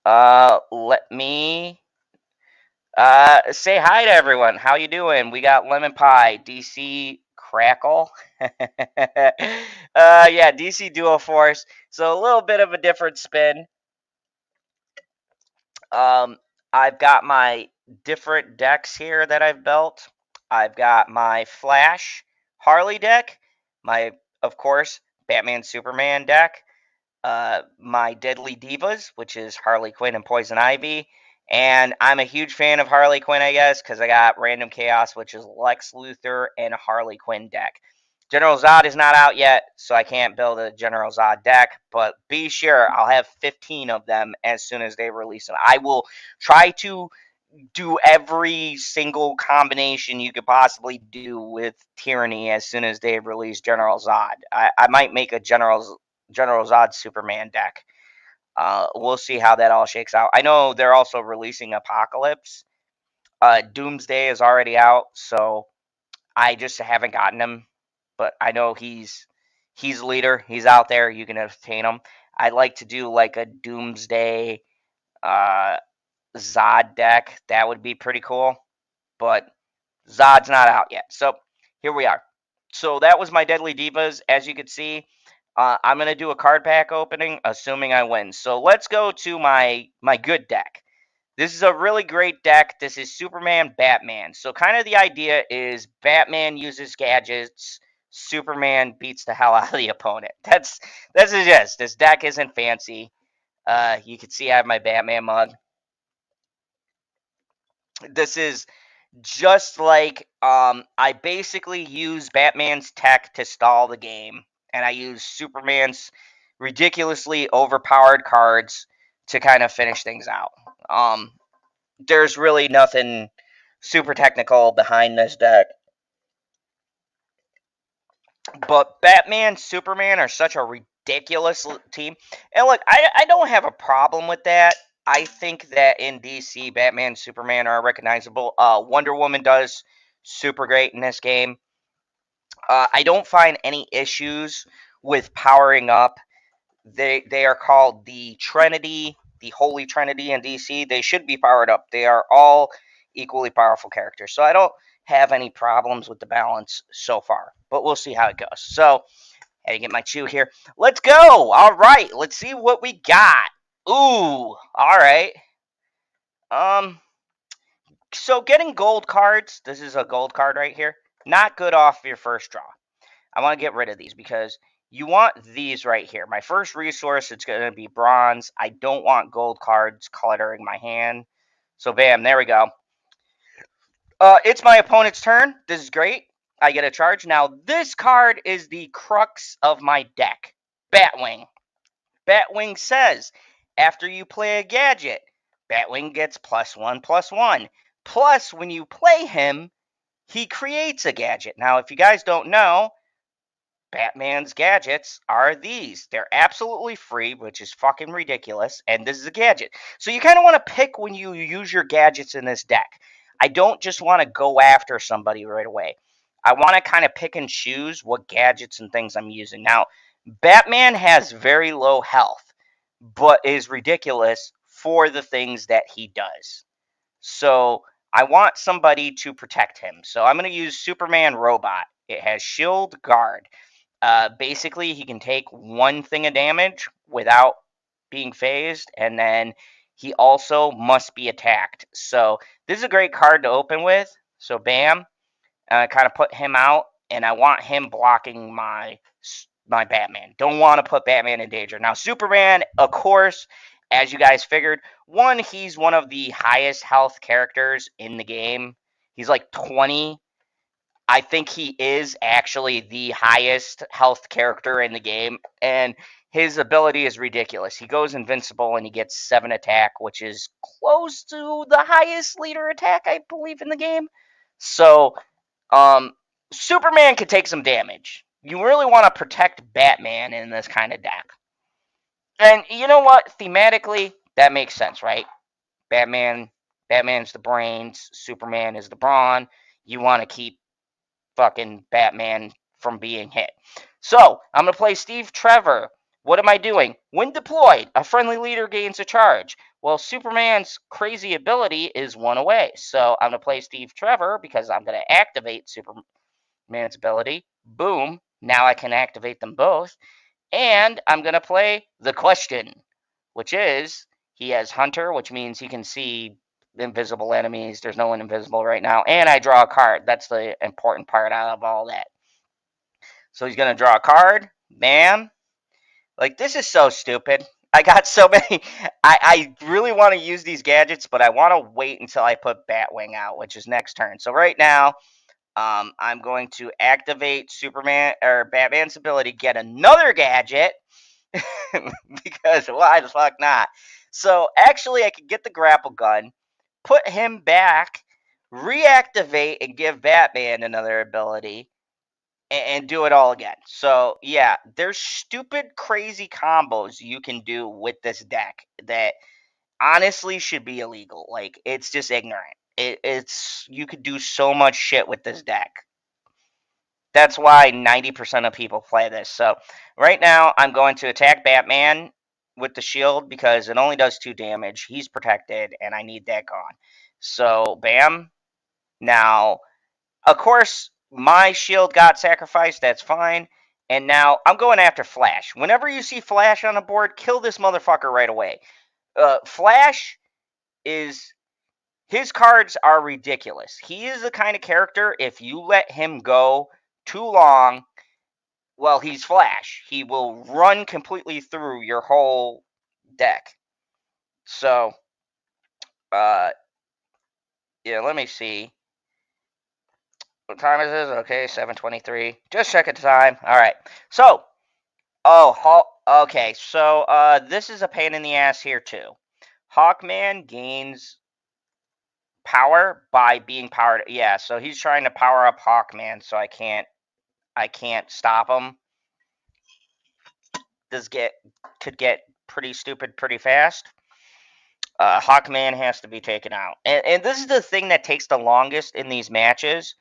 let me say hi to everyone. How you doing? We got Lemon Pie, DC Crackle. Yeah, DC Dual Force. So a little bit of a different spin. Um, I've got my different decks here that I've built. I've got my Flash Harley deck, my, of course, Batman Superman deck, my Deadly Divas, which is Harley Quinn and Poison Ivy. And I'm a huge fan of Harley Quinn, I guess, because I got Random Chaos, which is Lex Luthor and a Harley Quinn deck. General Zod is not out yet, so I can't build a General Zod deck, but be sure I'll have 15 of them as soon as they release them. I will try to do every single combination you could possibly do with Tyranny as soon as they release General Zod. I might make a General Zod Superman deck. We'll see how that all shakes out. I know they're also releasing Apocalypse. Doomsday is already out, so I just haven't gotten him. But I know he's a leader. He's out there. You can obtain him. I'd like to do like a Doomsday uh, Zod deck. That would be pretty cool. But Zod's not out yet. So here we are. So that was my Deadly Divas. As you can see, I'm gonna do a card pack opening, assuming I win. So let's go to my good deck. This is a really great deck. This is Superman, Batman. So kind of the idea is Batman uses gadgets, Superman beats the hell out of the opponent. That's the gist. This deck isn't fancy. You can see I have my Batman mug. This is just like I basically use Batman's tech to stall the game, and I use Superman's ridiculously overpowered cards to kind of finish things out. There's really nothing super technical behind this deck. But Batman, Superman are such a ridiculous team. And look, I don't have a problem with that. I think that in DC, Batman and Superman are recognizable. Wonder Woman does super great in this game. I don't find any issues with powering up. They are called the Trinity, the Holy Trinity in DC. They should be powered up. They are all equally powerful characters. So I don't have any problems with the balance so far. But we'll see how it goes. So, I had to get my chew here. Let's go. All right. Let's see what we got. Ooh. All right. Um. So getting gold cards. This is a gold card right here. Not good off your first draw. I want to get rid of these because you want these right here. My first resource, it's going to be bronze. I don't want gold cards cluttering my hand. So bam, there we go. It's my opponent's turn. This is great. I get a charge. Now, this card is the crux of my deck. Batwing. Batwing says, after you play a gadget, Batwing gets +1/+1. Plus, when you play him, he creates a gadget. Now, if you guys don't know, Batman's gadgets are these. They're absolutely free, which is fucking ridiculous, and this is a gadget. So you kind of want to pick when you use your gadgets in this deck. I don't just want to go after somebody right away. I want to kind of pick and choose what gadgets and things I'm using. Now, Batman has very low health, but is ridiculous for the things that he does. So I want somebody to protect him. So I'm going to use Superman Robot. It has Shield Guard. Basically, he can take one thing of damage without being phased, and then he also must be attacked. So this is a great card to open with. So bam, kind of put him out, and I want him blocking my Batman. Don't want to put Batman in danger. Now Superman, of course, as you guys figured, he's one of the highest health characters in the game. He's like 20. I think he is actually the highest health character in the game, and his ability is ridiculous. He goes invincible and he gets 7 attack, which is close to the highest leader attack, I believe, in the game. So, um, Superman could take some damage. You really want to protect Batman in this kind of deck. And you know what? Thematically, that makes sense, right? Batman's the brains, Superman is the brawn. You want to keep fucking Batman from being hit. So, I'm going to play Steve Trevor. What am I doing? When deployed, a friendly leader gains a charge. Well, Superman's crazy ability is 1 away. So, I'm going to play Steve Trevor because I'm going to activate Superman's ability. Boom. Now I can activate them both. And I'm going to play the question, which is he has Hunter, which means he can see invisible enemies. There's no one invisible right now. And I draw a card. That's the important part out of all that. So he's going to draw a card. Bam. Like, this is so stupid. I got so many. I really want to use these gadgets, but I want to wait until I put Batwing out, which is next turn. So right now, I'm going to activate Superman or Batman's ability, get another gadget, because why the fuck not? So actually, I could get the grapple gun, put him back, reactivate, and give Batman another ability, and do it all again. So yeah, there's stupid, crazy combos you can do with this deck that honestly should be illegal. Like, it's just ignorant. It's you could do so much shit with this deck. That's why 90% of people play this. So right now, I'm going to attack Batman with the shield because it only does 2 damage. He's protected, and I need that gone. So bam. Now, of course, my shield got sacrificed. That's fine. And now I'm going after Flash. Whenever you see Flash on the board, kill this motherfucker right away. Flash is his cards are ridiculous. He is the kind of character, if you let him go too long, well, he's Flash. He will run completely through your whole deck. So, yeah, let me see. What time is this? Okay, 7:23. Just checking the time. All right. So, okay. So, this is a pain in the ass here too. Hawkman gains power by being powered. Yeah, so he's trying to power up Hawkman, so I can't stop him. This could get pretty stupid pretty fast. Hawkman has to be taken out, and this is the thing that takes the longest in these matches,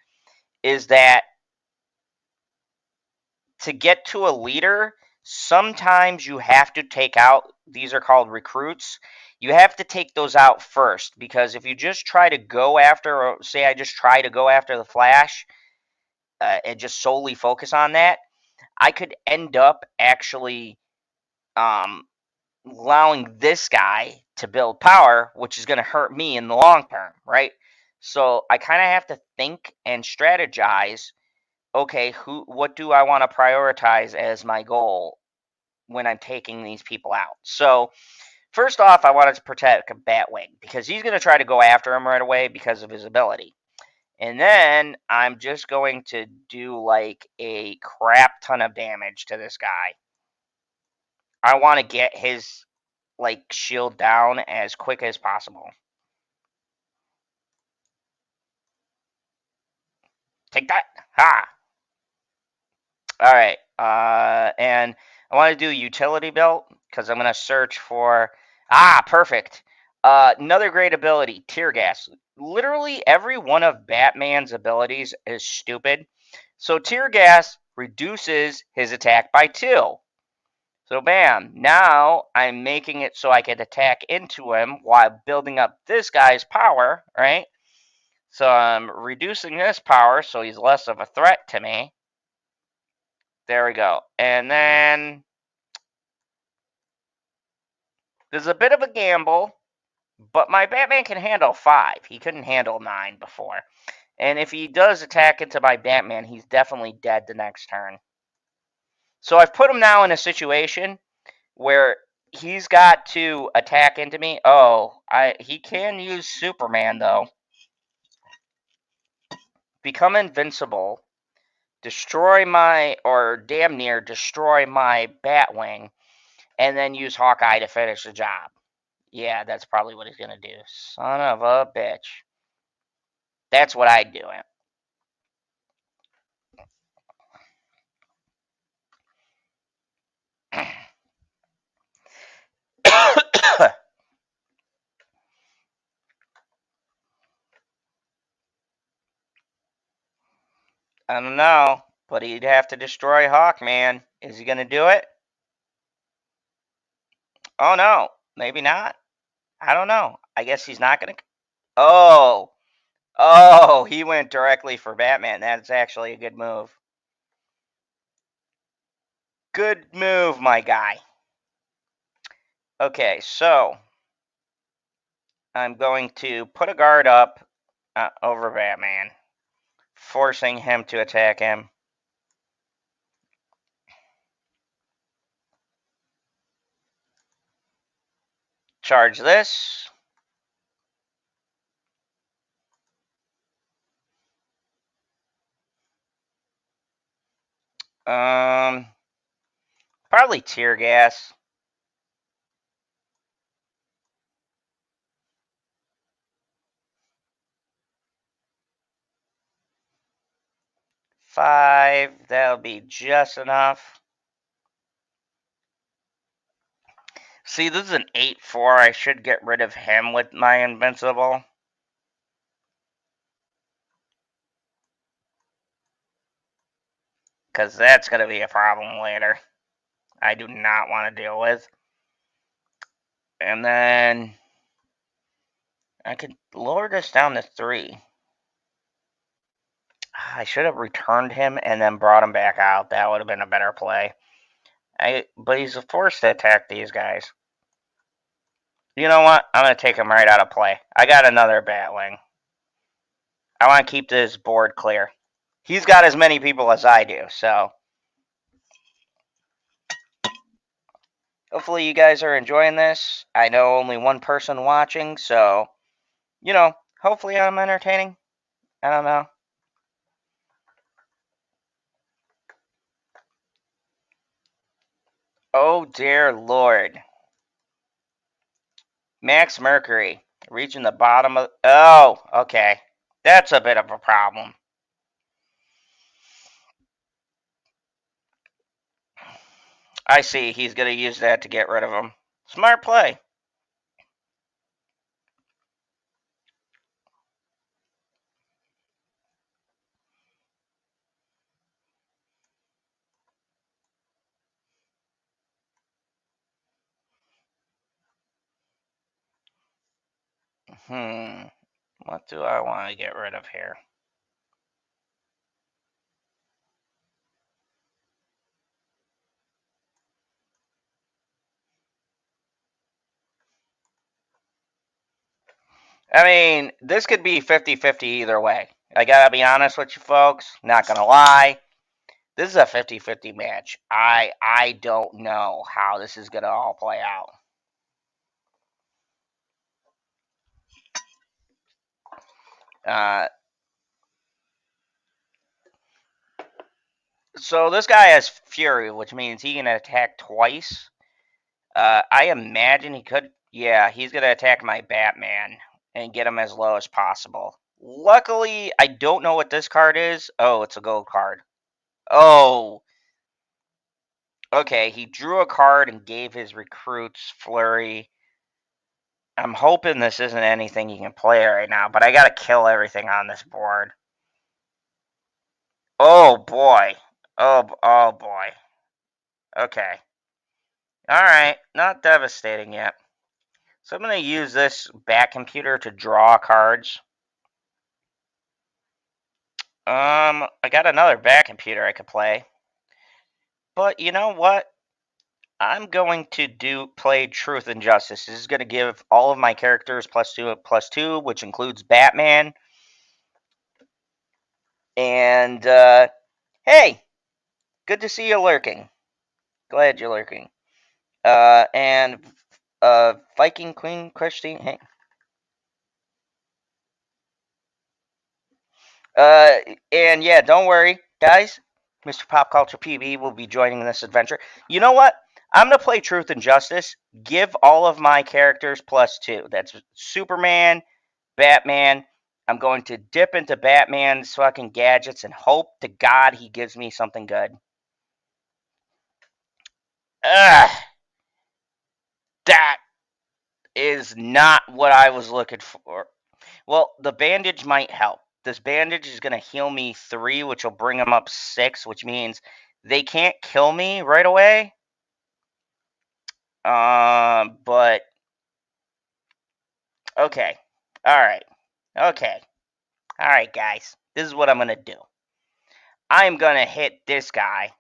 is that to get to a leader, sometimes you have to take out. These are called recruits. You have to take those out first, because if you just try to go after, or say I just try to go after the Flash, and just solely focus on that, I could end up actually allowing this guy to build power, which is going to hurt me in the long term, right? So I kind of have to think and strategize. Okay, what do I want to prioritize as my goal when I'm taking these people out? So first off, I wanted to protect Batwing because he's going to try to go after him right away because of his ability. And then I'm just going to do like a crap ton of damage to this guy. I want to get his like shield down as quick as possible. Take that. Ha. All right. And I want to do utility belt because I'm going to search for. Perfect. Another great ability, tear gas. Literally every one of Batman's abilities is stupid. So tear gas reduces his attack by 2. So bam, now I'm making it so I can attack into him while building up this guy's power, right? So I'm reducing this power so he's less of a threat to me. There we go. And then there's a bit of a gamble But my Batman can handle 5. He couldn't handle 9 before. And if he does attack into my Batman, he's definitely dead the next turn. So I've put him now in a situation where he's got to attack into me. Oh, he can use Superman, though. Become invincible. Destroy my, or damn near destroy my Batwing. And then use Hawkeye to finish the job. Yeah, that's probably what he's going to do. Son of a bitch. That's what I'd do it. I don't know, but he'd have to destroy Hawkman. Is he going to do it? Oh no, maybe not. I don't know. I guess he's not going to. Oh, he went directly for Batman. That's actually a good move. Good move, my guy. Okay, so I'm going to put a guard up over Batman, forcing him to attack him. Charge this. Probably tear gas. Five. That'll be just enough. See, this is an 8-4. I should get rid of him with my invincible. Because that's going to be a problem later. I do not want to deal with. And then I could lower this down to 3. I should have returned him and then brought him back out. That would have been a better play. But he's forced to attack these guys. You know what? I'm going to take him right out of play. I got another Batwing. I want to keep this board clear. He's got as many people as I do, so hopefully you guys are enjoying this. I know only one person watching, so, hopefully I'm entertaining. I don't know. Oh, dear Lord. Max Mercury. Reaching the bottom of... Oh, okay. That's a bit of a problem. I see. He's going to use that to get rid of him. Smart play. What do I want to get rid of here? I mean, this could be 50-50 either way. I gotta be honest with you folks. Not gonna lie. This is a 50-50 match. I don't know how this is gonna all play out. So this guy has Fury, which means he can attack twice. I imagine he could. Yeah, he's gonna attack my Batman and get him as low as possible. Luckily, I don't know what this card is. Oh, it's a gold card. Oh, okay. He drew a card and gave his recruits Flurry. I'm hoping this isn't anything he can play right now, but I gotta kill everything on this board. Oh boy. Oh boy. Okay. Alright, not devastating yet. So I'm gonna use this back computer to draw cards. I got another back computer I could play. But you know what? I'm going to play Truth and Justice. This is going to give all of my characters +2, which includes Batman. And hey, good to see you lurking. Glad you're lurking. And Viking Queen Christine. Hey. And yeah, don't worry, guys. Mr. Pop Culture PB will be joining this adventure. You know what? I'm gonna play Truth and Justice. Give all of my characters +2. That's Superman, Batman. I'm going to dip into Batman's fucking gadgets and hope to God he gives me something good. Ugh, that is not what I was looking for. Well, the bandage might help. This bandage is going to heal me 3, which will bring them up 6, which means they can't kill me right away. But okay. All right. Okay. All right, guys. This is what I'm going to do. I'm going to hit this guy.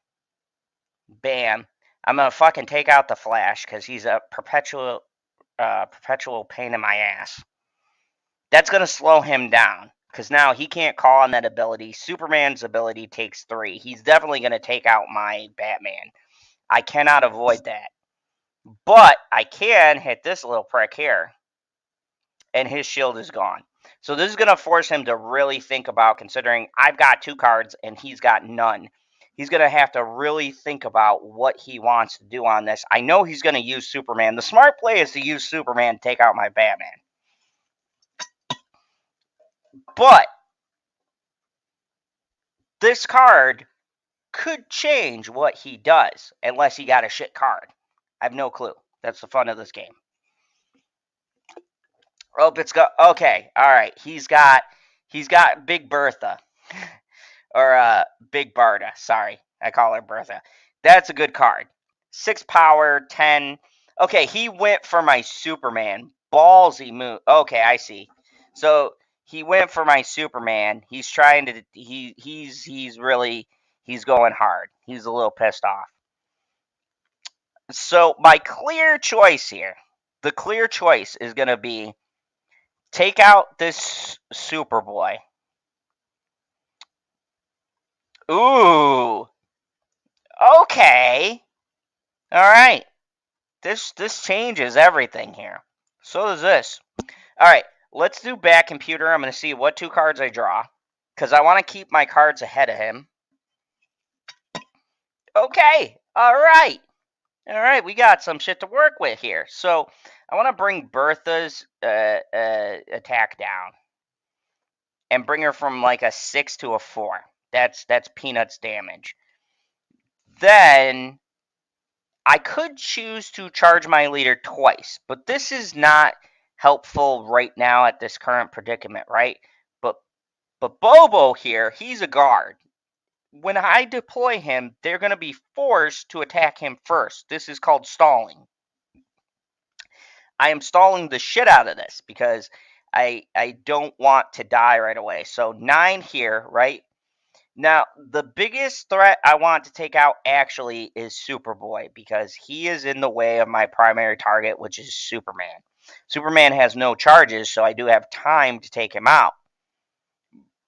Bam. I'm going to fucking take out the Flash because he's a perpetual pain in my ass. That's going to slow him down because now he can't call on that ability. Superman's ability takes 3. He's definitely going to take out my Batman. I cannot avoid that. But I can hit this little prick here, and his shield is gone. So this is going to force him to really think about, considering I've got 2 cards and he's got none. He's going to have to really think about what he wants to do on this. I know he's going to use Superman. The smart play is to use Superman to take out my Batman. But this card could change what he does, unless he got a shit card. I have no clue. That's the fun of this game. Oh, it's got okay. All right. He's got Big Bertha, or Big Barda. Sorry, I call her Bertha. That's a good card. 6 power, 10. Okay, he went for my Superman. Ballsy move. Okay, I see. So he went for my Superman. He's trying to. He's really going hard. He's a little pissed off. So my clear choice here, the clear choice is going to be take out this Superboy. Ooh. Okay. All right. This changes everything here. So does this. All right. Let's do back computer. I'm going to see what 2 cards I draw because I want to keep my cards ahead of him. Okay. All right. All right. We got some shit to work with here. So I want to bring Bertha's attack down and bring her from like a 6 to a 4. That's peanuts damage. Then I could choose to charge my leader twice, but this is not helpful right now at this current predicament, right? But Bobo here, he's a guard. When I deploy him, they're going to be forced to attack him first. This is called stalling. I am stalling the shit out of this because I don't want to die right away. So 9 here, right? Now, the biggest threat I want to take out actually is Superboy because he is in the way of my primary target, which is Superman. Superman has no charges, so I do have time to take him out.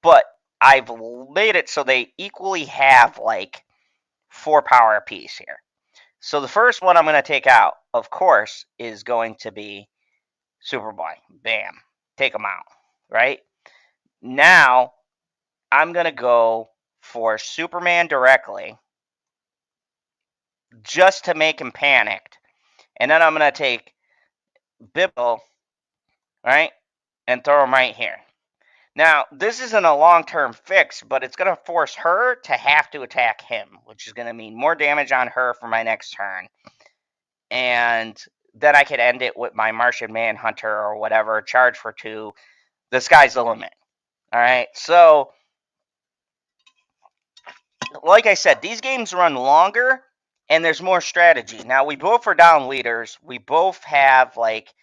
But I've made it so they equally have like 4 power apiece here. So the first one I'm going to take out, of course, is going to be Superboy. Bam. Take him out, right? Now, I'm going to go for Superman directly just to make him panicked. And then I'm going to take Bibble, right, and throw him right here. Now, this isn't a long-term fix, but it's going to force her to have to attack him, which is going to mean more damage on her for my next turn. And then I could end it with my Martian Manhunter or whatever, charge for 2. The sky's the limit. All right, so like I said, these games run longer and there's more strategy. Now, we both are down leaders. We both have like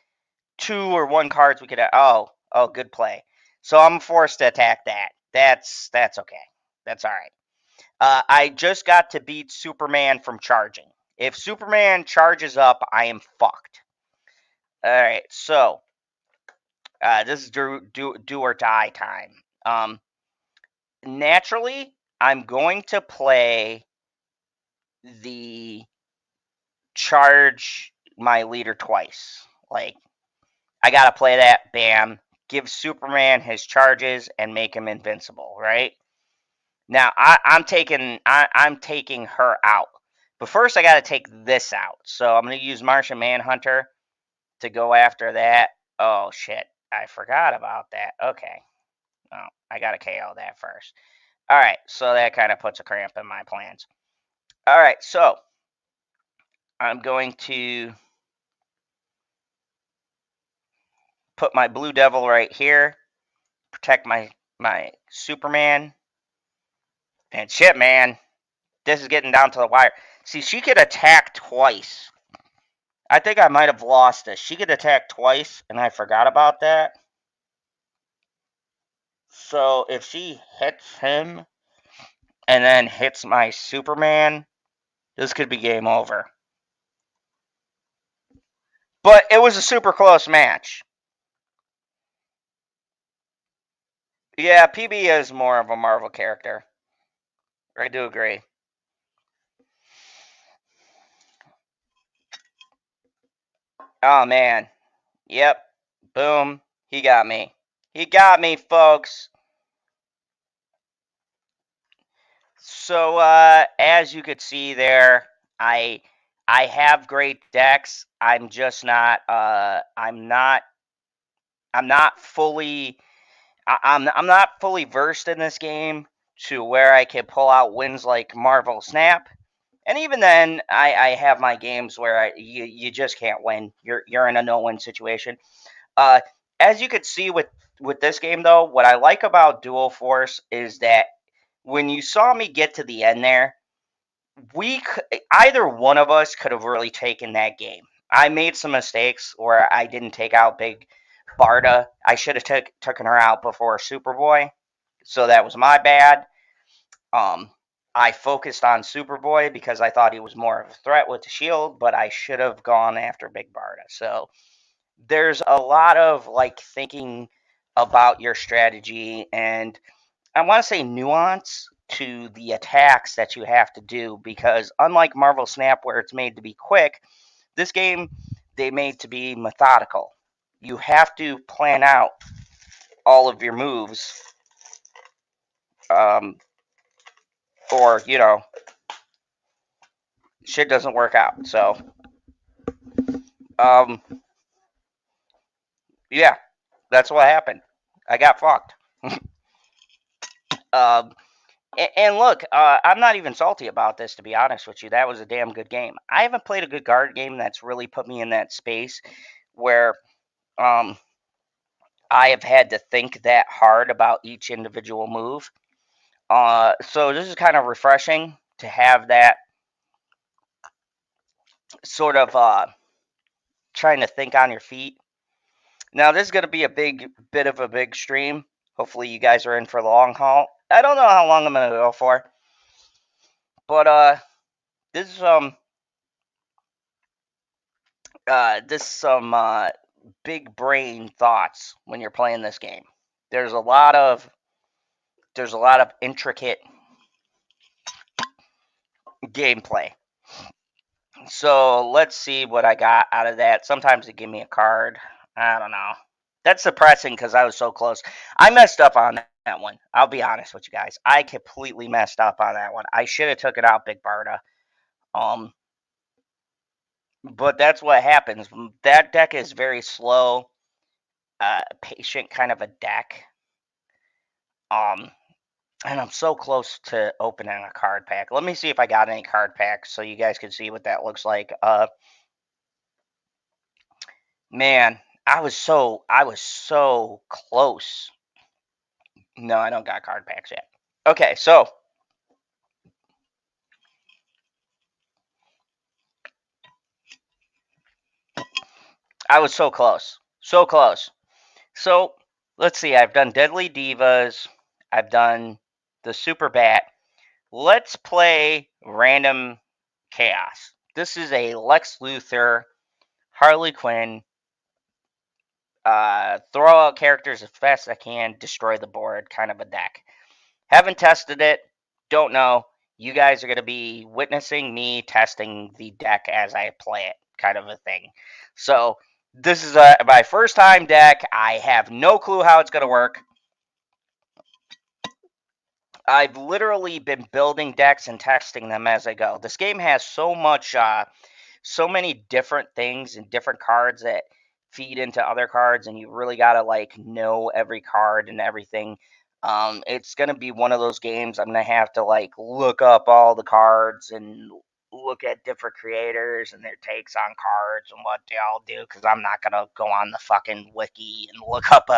2 or 1 cards we could have. Oh, good play. So I'm forced to attack that. That's okay. That's all right. I just got to beat Superman from charging. If Superman charges up, I am fucked. Alright, so this is do or die time. Naturally, I'm going to play the charge my leader twice. Like, I gotta play that, bam, give Superman his charges and make him invincible, right? Now I'm taking her out. But first I gotta take this out. So I'm gonna use Martian Manhunter to go after that. Oh shit. I forgot about that. Okay. Oh, I gotta KO that first. Alright, so that kind of puts a cramp in my plans. Alright, so I'm going to put my Blue Devil right here. Protect my Superman. And shit, man. This is getting down to the wire. See, she could attack twice. I think I might have lost this. She could attack twice, and I forgot about that. So if she hits him and then hits my Superman, this could be game over. But it was a super close match. Yeah, PB is more of a Marvel character. I do agree. Oh, man. Yep. Boom. He got me. He got me, folks. So, as you could see there, I have great decks. I'm just not. I'm not fully. I'm not fully versed in this game to where I can pull out wins like Marvel Snap. And even then, I have my games where you just can't win. You're in a no-win situation. Uh, as you could see with this game, though, what I like about Dual Force is that when you saw me get to the end there, either one of us could have really taken that game. I made some mistakes where I didn't take out Big Barda. I should have taken her out before Superboy, so that was my bad. Um, I focused on Superboy because I thought he was more of a threat with the shield, but I should have gone after Big Barda. So there's a lot of like thinking about your strategy, and I want to say nuance to the attacks that you have to do, because unlike Marvel Snap where it's made to be quick, this game they made to be methodical. You have to plan out all of your moves, um, or shit doesn't work out. So um, yeah, that's what happened. I got fucked. Um, and look, I'm not even salty about this, to be honest with you. That was a damn good game. I haven't played a good guard game that's really put me in that space where um, I have had to think that hard about each individual move. So this is kind of refreshing to have that sort of trying to think on your feet. Now, this is going to be a bit of a big stream. Hopefully, you guys are in for the long haul. I don't know how long I'm going to go for, but this is some big brain thoughts when you're playing this game. There's a lot of intricate gameplay. So let's see what I got out of that. Sometimes they give me a card. I don't know. That's depressing because I was so close. I messed up on that one. I'll be honest with you guys. I completely messed up on that one. I should have took it out Big Barda. Um, but that's what happens. That deck is very slow, patient kind of a deck. Um, and I'm so close to opening a card pack. Let me see if I got any card packs so you guys can see what that looks like. Man, I was so close. No, I don't got card packs yet. Okay, so I was so close. So close. So let's see, I've done Deadly Divas. I've done the Super Bat. Let's play Random Chaos. This is a Lex Luthor, Harley Quinn, throw out characters as fast as I can, destroy the board kind of a deck. Haven't tested it, don't know. You guys are going to be witnessing me testing the deck as I play it, kind of a thing. So, this is my first time deck. I have no clue how it's going to work. I've literally been building decks and testing them as I go. This game has so much, so many different things and different cards that feed into other cards, and you really gotta like know every card and everything. It's gonna be one of those games I'm gonna have to like look up all the cards and look at different creators and their takes on cards and what they all do, because I'm not gonna go on the fucking wiki and look up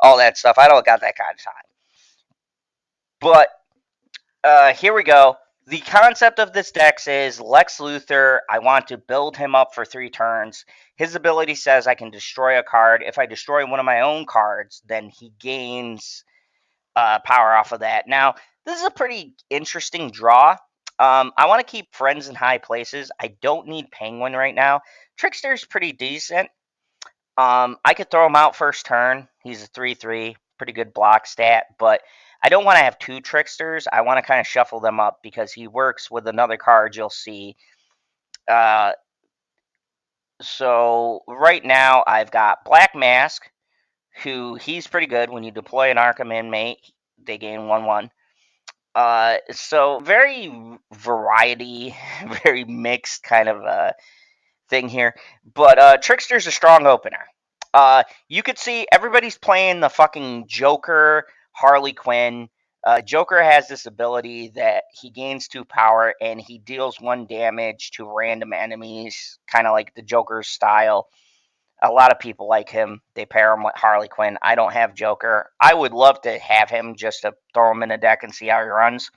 all that stuff. I don't got that kind of time. But here we go. The concept of this deck is Lex Luthor. I want to build him up for 3 turns. His ability says I can destroy a card. If I destroy one of my own cards, then he gains power off of that. Now, this is a pretty interesting draw. I want to keep friends in high places. I don't need Penguin right now. Trickster's pretty decent. I could throw him out first turn. He's a 3/3, pretty good block stat, but I don't want to have 2 tricksters. I want to kind of shuffle them up because he works with another card you'll see. So right now I've got Black Mask, who he's pretty good. When you deploy an Arkham inmate, they gain 1/1. So very variety, very mixed kind of thing here. But Trickster's a strong opener. You could see everybody's playing the fucking Joker, Harley Quinn. Joker has this ability that he gains 2 power and he deals 1 damage to random enemies, kind of like the Joker's style. A lot of people like him. They pair him with Harley Quinn. I don't have Joker. I would love to have him just to throw him in a deck and see how he runs.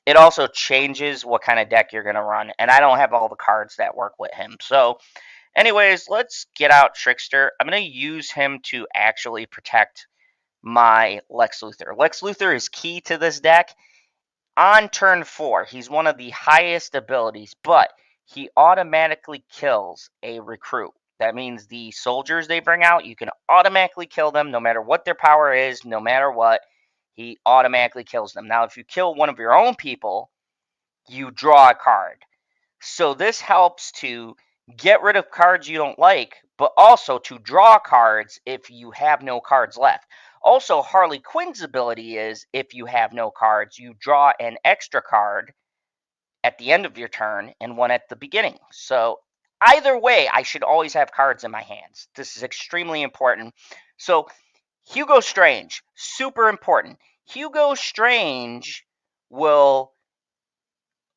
It also changes what kind of deck you're going to run, and I don't have all the cards that work with him. So, anyways, let's get out Trickster. I'm going to use him to actually protect my Lex Luthor. Lex Luthor is key to this deck. On turn 4, he's one of the highest abilities, but he automatically kills a recruit. That means the soldiers they bring out, you can automatically kill them no matter what their power is, no matter what. He automatically kills them. Now, if you kill one of your own people, you draw a card. So this helps to get rid of cards you don't like, but also to draw cards if you have no cards left. Also, Harley Quinn's ability is if you have no cards, you draw an extra card at the end of your turn and one at the beginning. So either way, I should always have cards in my hands. This is extremely important. So Hugo Strange, super important. Hugo Strange will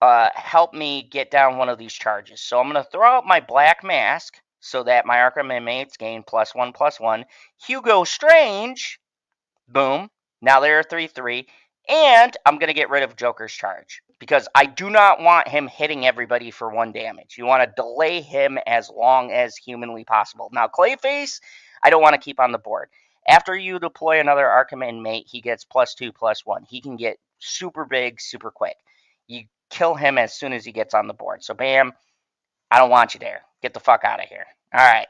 help me get down one of these charges. So I'm going to throw out my Black Mask so that my Arkham inmates gain +1/+1. Hugo Strange, boom. Now they're 3/3. And I'm going to get rid of Joker's charge because I do not want him hitting everybody for 1 damage. You want to delay him as long as humanly possible. Now, Clayface, I don't want to keep on the board. After you deploy another Arkham inmate, he gets +2/+1. He can get super big, super quick. You kill him as soon as he gets on the board. So, bam, I don't want you there. Get the fuck out of here. All right.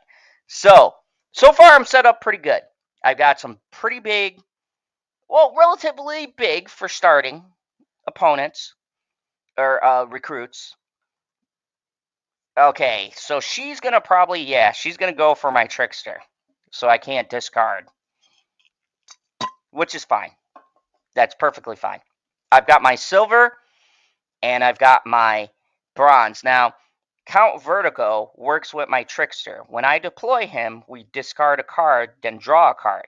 So far I'm set up pretty good. I've got some pretty big, well, relatively big for starting opponents or recruits. Okay, so she's going to probably, she's going to go for my Trickster. So I can't discard, which is fine. That's perfectly fine. I've got my silver and I've got my bronze. Now, Count Vertigo works with my Trickster. When I deploy him, we discard a card, then draw a card.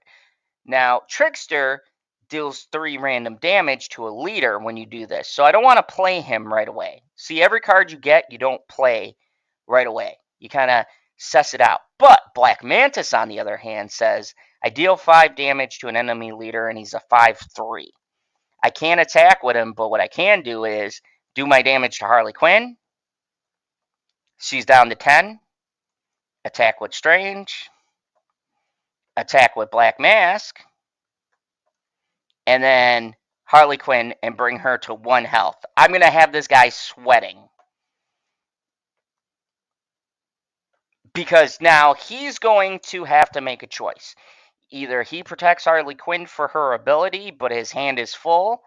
Now, Trickster deals 3 random damage to a leader when you do this. So I don't want to play him right away. See, every card you get, you don't play right away. You kind of suss it out. But Black Mantis, on the other hand, says, I deal 5 damage to an enemy leader, and he's a 5/3. I can't attack with him, but what I can do is do my damage to Harley Quinn. She's down to 10. Attack with Strange. Attack with Black Mask. And then Harley Quinn and bring her to 1 health. I'm going to have this guy sweating. because now he's going to have to make a choice. Either he protects Harley Quinn for her ability, but his hand is full,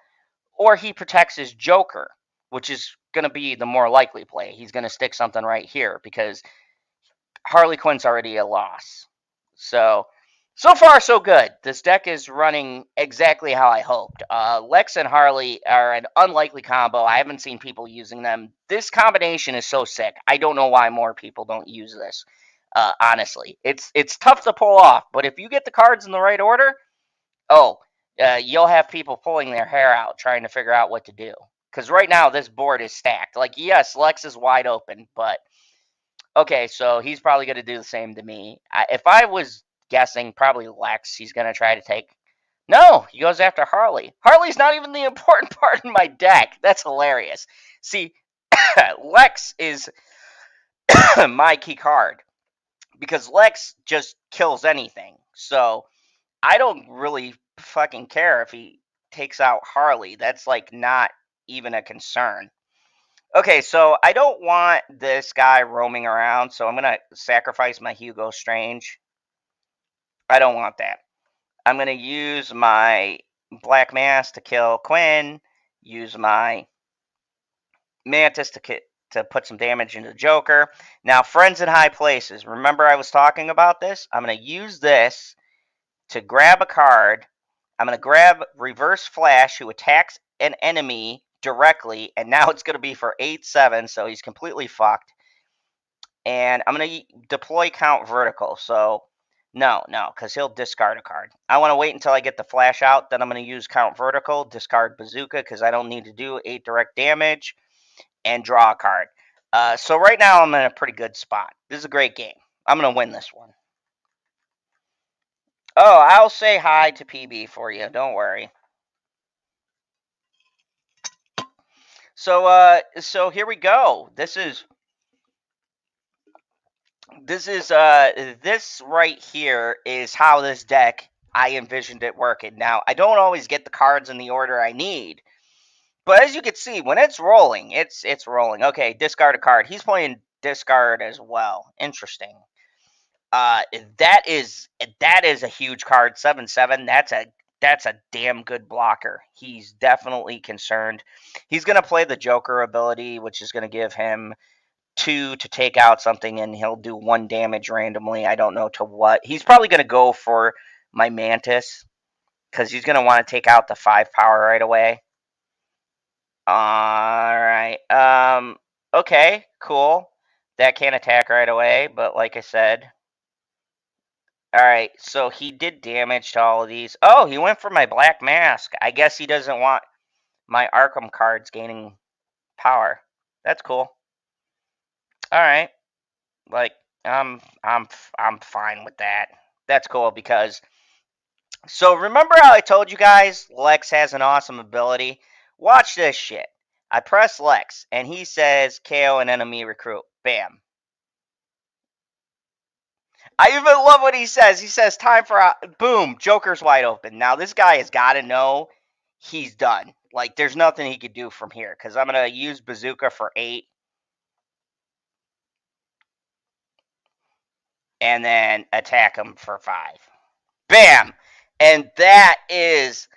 or he protects his Joker, which is going to be the more likely play. He's going to stick something right here because Harley Quinn's already a loss. So far, so good. This deck is running exactly how I hoped. Lex and Harley are an unlikely combo. I haven't seen people using them. This combination is so sick. I don't know why more people don't use this. Honestly, it's tough to pull off, but if you get the cards in the right order, oh, you'll have people pulling their hair out trying to figure out what to do. Because right now this board is stacked. Like, yes, Lex is wide open, but okay, so he's probably going to do the same to me. If I was guessing, probably Lex, he's going to try to take. No, he goes after Harley. Harley's not even the important part in my deck. That's hilarious. See, Lex is my key card because Lex just kills anything. So I don't really fucking care if he takes out Harley. That's like not even a concern. Okay, so I don't want this guy roaming around, so I'm going to sacrifice my Hugo Strange. I don't want that. I'm going to use my Black Mass to kill Quinn, use my Mantis to put some damage into the Joker. Now, Friends in High Places. Remember I was talking about this? I'm going to use this to grab a card. I'm going to grab Reverse Flash, who attacks an enemy directly, and now it's going to be for 8/7, so he's completely fucked. And I'm going to deploy Count Vertical, so no, because he'll discard a card. I want to wait until I get the Flash out, then I'm going to use Count Vertical, discard Bazooka, because I don't need to do 8 direct damage, and draw a card. So right now I'm in a pretty good spot. This is a great game. I'm going to win this one. Oh, I'll say hi to PB for you. Don't worry. So here we go. This right here is how this deck I envisioned it working. Now I don't always get the cards in the order I need, but as you can see, when it's rolling, it's rolling. Okay, discard a card. He's playing discard as well. Interesting. That is a huge card. 7/7. That's a damn good blocker. He's definitely concerned. He's gonna play the Joker ability, which is gonna give him 2 to take out something, and he'll do 1 damage randomly. I don't know to what. He's probably gonna go for my Mantis because he's gonna want to take out the 5 power right away. All right. Okay. Cool. That can't attack right away, but like I said, alright, so he did damage to all of these. Oh, he went for my Black Mask. I guess he doesn't want my Arkham cards gaining power. That's cool. Alright. Like, I'm fine with that. That's cool because... So remember how I told you guys Lex has an awesome ability? Watch this shit. I press Lex, and he says KO an enemy recruit. Bam. I even love what he says. He says, time for a boom, Joker's wide open. Now, this guy has got to know he's done. Like, there's nothing he could do from here because I'm going to use Bazooka for 8. And then attack him for 5. Bam! And that is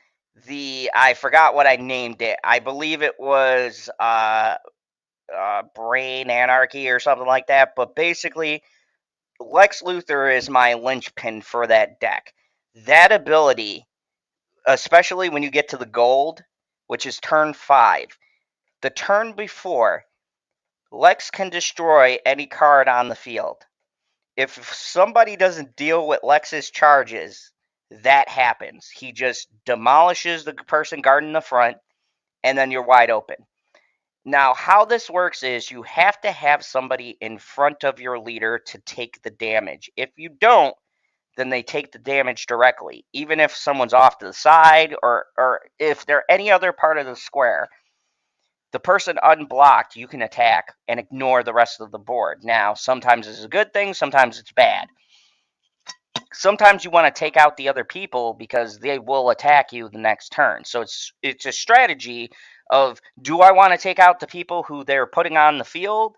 I forgot what I named it. I believe it was Brain Anarchy or something like that. But basically, Lex Luthor is my linchpin for that deck. That ability, especially when you get to the gold, which is turn 5. The turn before, Lex can destroy any card on the field. If somebody doesn't deal with Lex's charges, that happens. He just demolishes the person guarding the front, and then you're wide open. Now, how this works is you have to have somebody in front of your leader to take the damage. If you don't, then they take the damage directly, even if someone's off to the side or if they're any other part of the square. The person unblocked, you can attack and ignore the rest of the board. Now, sometimes it's a good thing, sometimes it's bad. Sometimes you want to take out the other people because they will attack you the next turn. So it's a strategy of, do I want to take out the people who they're putting on the field,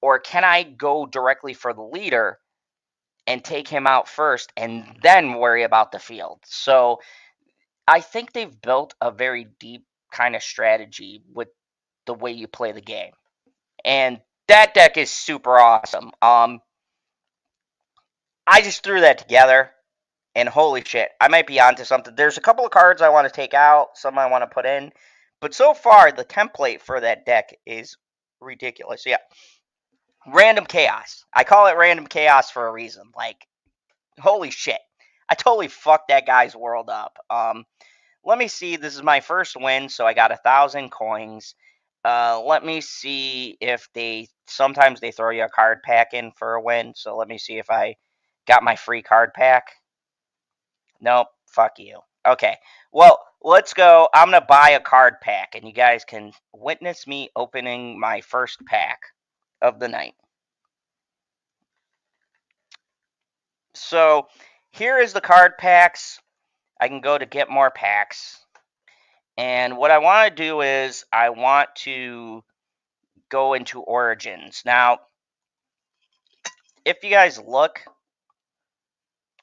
or can I go directly for the leader and take him out first and then worry about the field? So I think they've built a very deep kind of strategy with the way you play the game. And that deck is super awesome. I just threw that together, and holy shit, I might be onto something. There's a couple of cards I want to take out, some I want to put in, but so far the template for that deck is ridiculous. Yeah, random chaos. I call it random chaos for a reason. Like, holy shit, I totally fucked that guy's world up. Let me see. This is my first win, so I got 1,000 coins. Let me see if sometimes they throw you a card pack in for a win. So let me see if I got my free card pack. Nope. Fuck you. Okay. Well, let's go. I'm going to buy a card pack, and you guys can witness me opening my first pack of the night. So here is the card packs. I can go to get more packs. And what I want to do is I want to go into Origins. Now, if you guys look,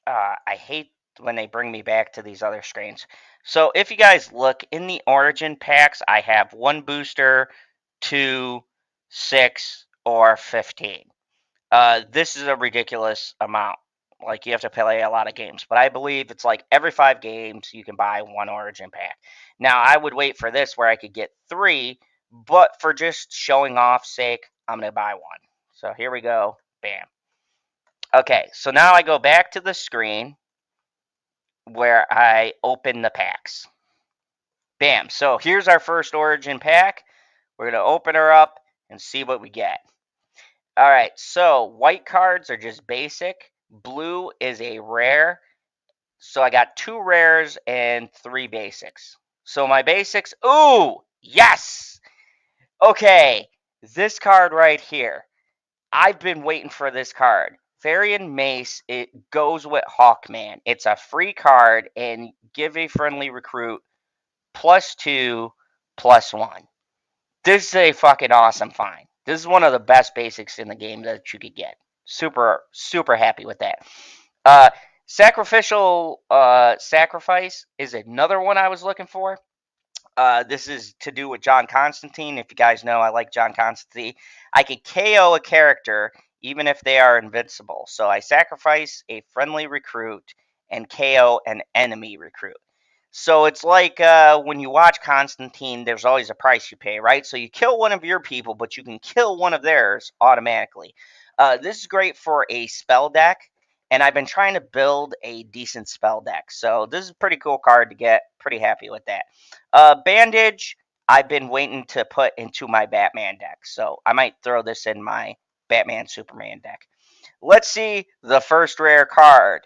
I hate when they bring me back to these other screens. So if you guys look in the Origin packs, I have 1 booster, 2, 6, or 15. This is a ridiculous amount. Like, you have to play a lot of games. But I believe it's like every 5 games you can buy 1 Origin pack. Now, I would wait for this where I could get 3, but for just showing off sake, I'm going to buy 1. So here we go. Bam. Okay, so now I go back to the screen where I open the packs. Bam. So here's our first Origin pack. We're going to open her up and see what we get. All right, so white cards are just basic. Blue is a rare. So I got 2 rares and 3 basics. So my basics, ooh, yes. Okay, this card right here. I've been waiting for this card. Varian Mace, it goes with Hawkman. It's a free card, and give a friendly recruit +2, +1. This is a fucking awesome find. This is one of the best basics in the game that you could get. Super, super happy with that. Sacrificial Sacrifice is another one I was looking for. This is to do with John Constantine. If you guys know, I like John Constantine. I could KO a character even if they are invincible. So I sacrifice a friendly recruit and KO an enemy recruit. So it's like when you watch Constantine, there's always a price you pay, right? So you kill one of your people, but you can kill one of theirs automatically. This is great for a spell deck, and I've been trying to build a decent spell deck. So this is a pretty cool card to get. Pretty happy with that. Bandage, I've been waiting to put into my Batman deck. So I might throw this in my Batman Superman deck. Let's see the first rare card.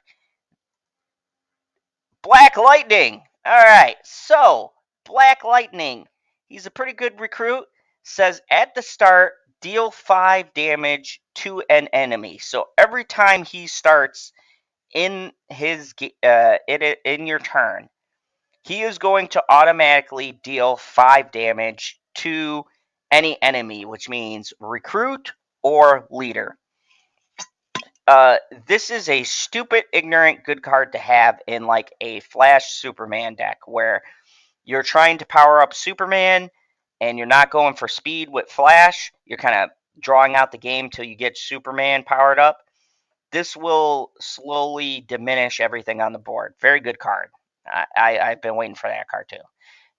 Black Lightning. All right, so Black Lightning. He's a pretty good recruit. Says at the start, deal 5 damage to an enemy. So every time he starts in his in your turn, he is going to automatically deal 5 damage to any enemy, which means recruit or leader. This is a stupid, ignorant, good card to have in like a Flash Superman deck where you're trying to power up Superman and you're not going for speed with Flash. You're kind of drawing out the game till you get Superman powered up. This will slowly diminish everything on the board. Very good card. I've been waiting for that card too.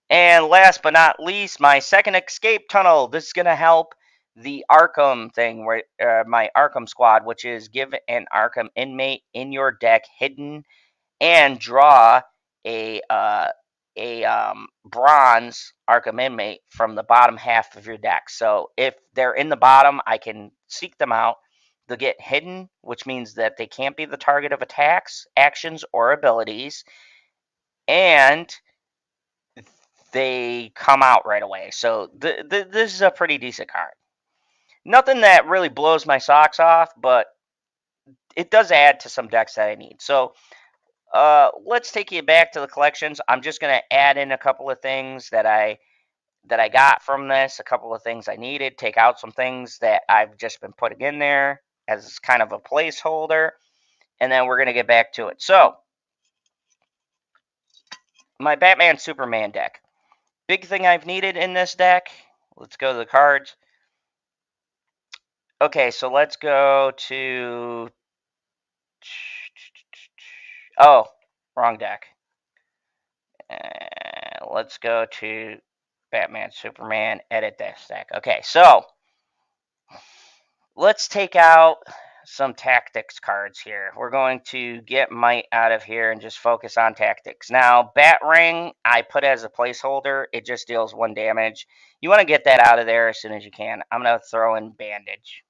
And last but not least, my second escape tunnel. This is going to help the Arkham thing, where my Arkham squad, which is give an Arkham inmate in your deck hidden and draw a bronze Arkham inmate from the bottom half of your deck. So if they're in the bottom, I can seek them out. They'll get hidden, which means that they can't be the target of attacks, actions, or abilities. And they come out right away. So this is a pretty decent card. Nothing that really blows my socks off, but it does add to some decks that I need. So let's take you back to the collections. I'm just going to add in a couple of things that I that I got from this, a couple of things I needed, take out some things that I've just been putting in there as kind of a placeholder, and then we're going to get back to it. So, my Batman Superman deck. Big thing I've needed in this deck. Let's go to the cards. Okay, so let's go to. Oh, wrong deck. Let's go to Batman Superman, edit this deck. Okay, so let's take out some tactics cards here. We're going to get Might out of here and just focus on tactics. Now, Bat Ring, I put as a placeholder. It just deals 1 damage. You want to get that out of there as soon as you can. I'm going to throw in Bandage.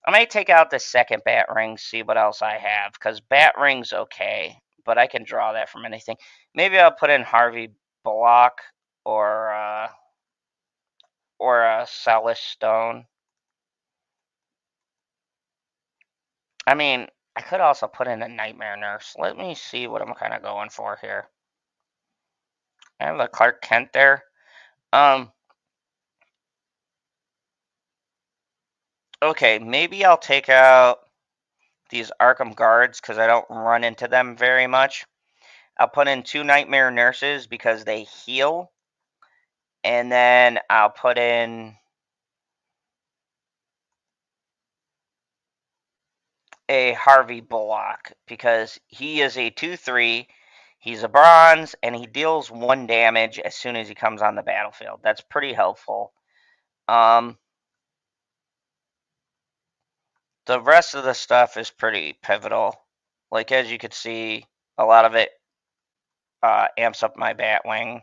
I may take out the second Bat Ring, see what else I have, because Bat Ring's okay, but I can draw that from anything. Maybe I'll put in Harvey Block or a Celis Stone. I mean, I could also put in a Nightmare Nurse. Let me see what I'm kind of going for here. I have a Clark Kent there. Okay, maybe I'll take out these Arkham Guards because I don't run into them very much. I'll put in 2 Nightmare Nurses because they heal. And then I'll put in a Harvey Bullock because he is a 2/3. He's a bronze and he deals 1 damage as soon as he comes on the battlefield. That's pretty helpful. The rest of the stuff is pretty pivotal. Like, as you could see, a lot of it amps up my Batwing.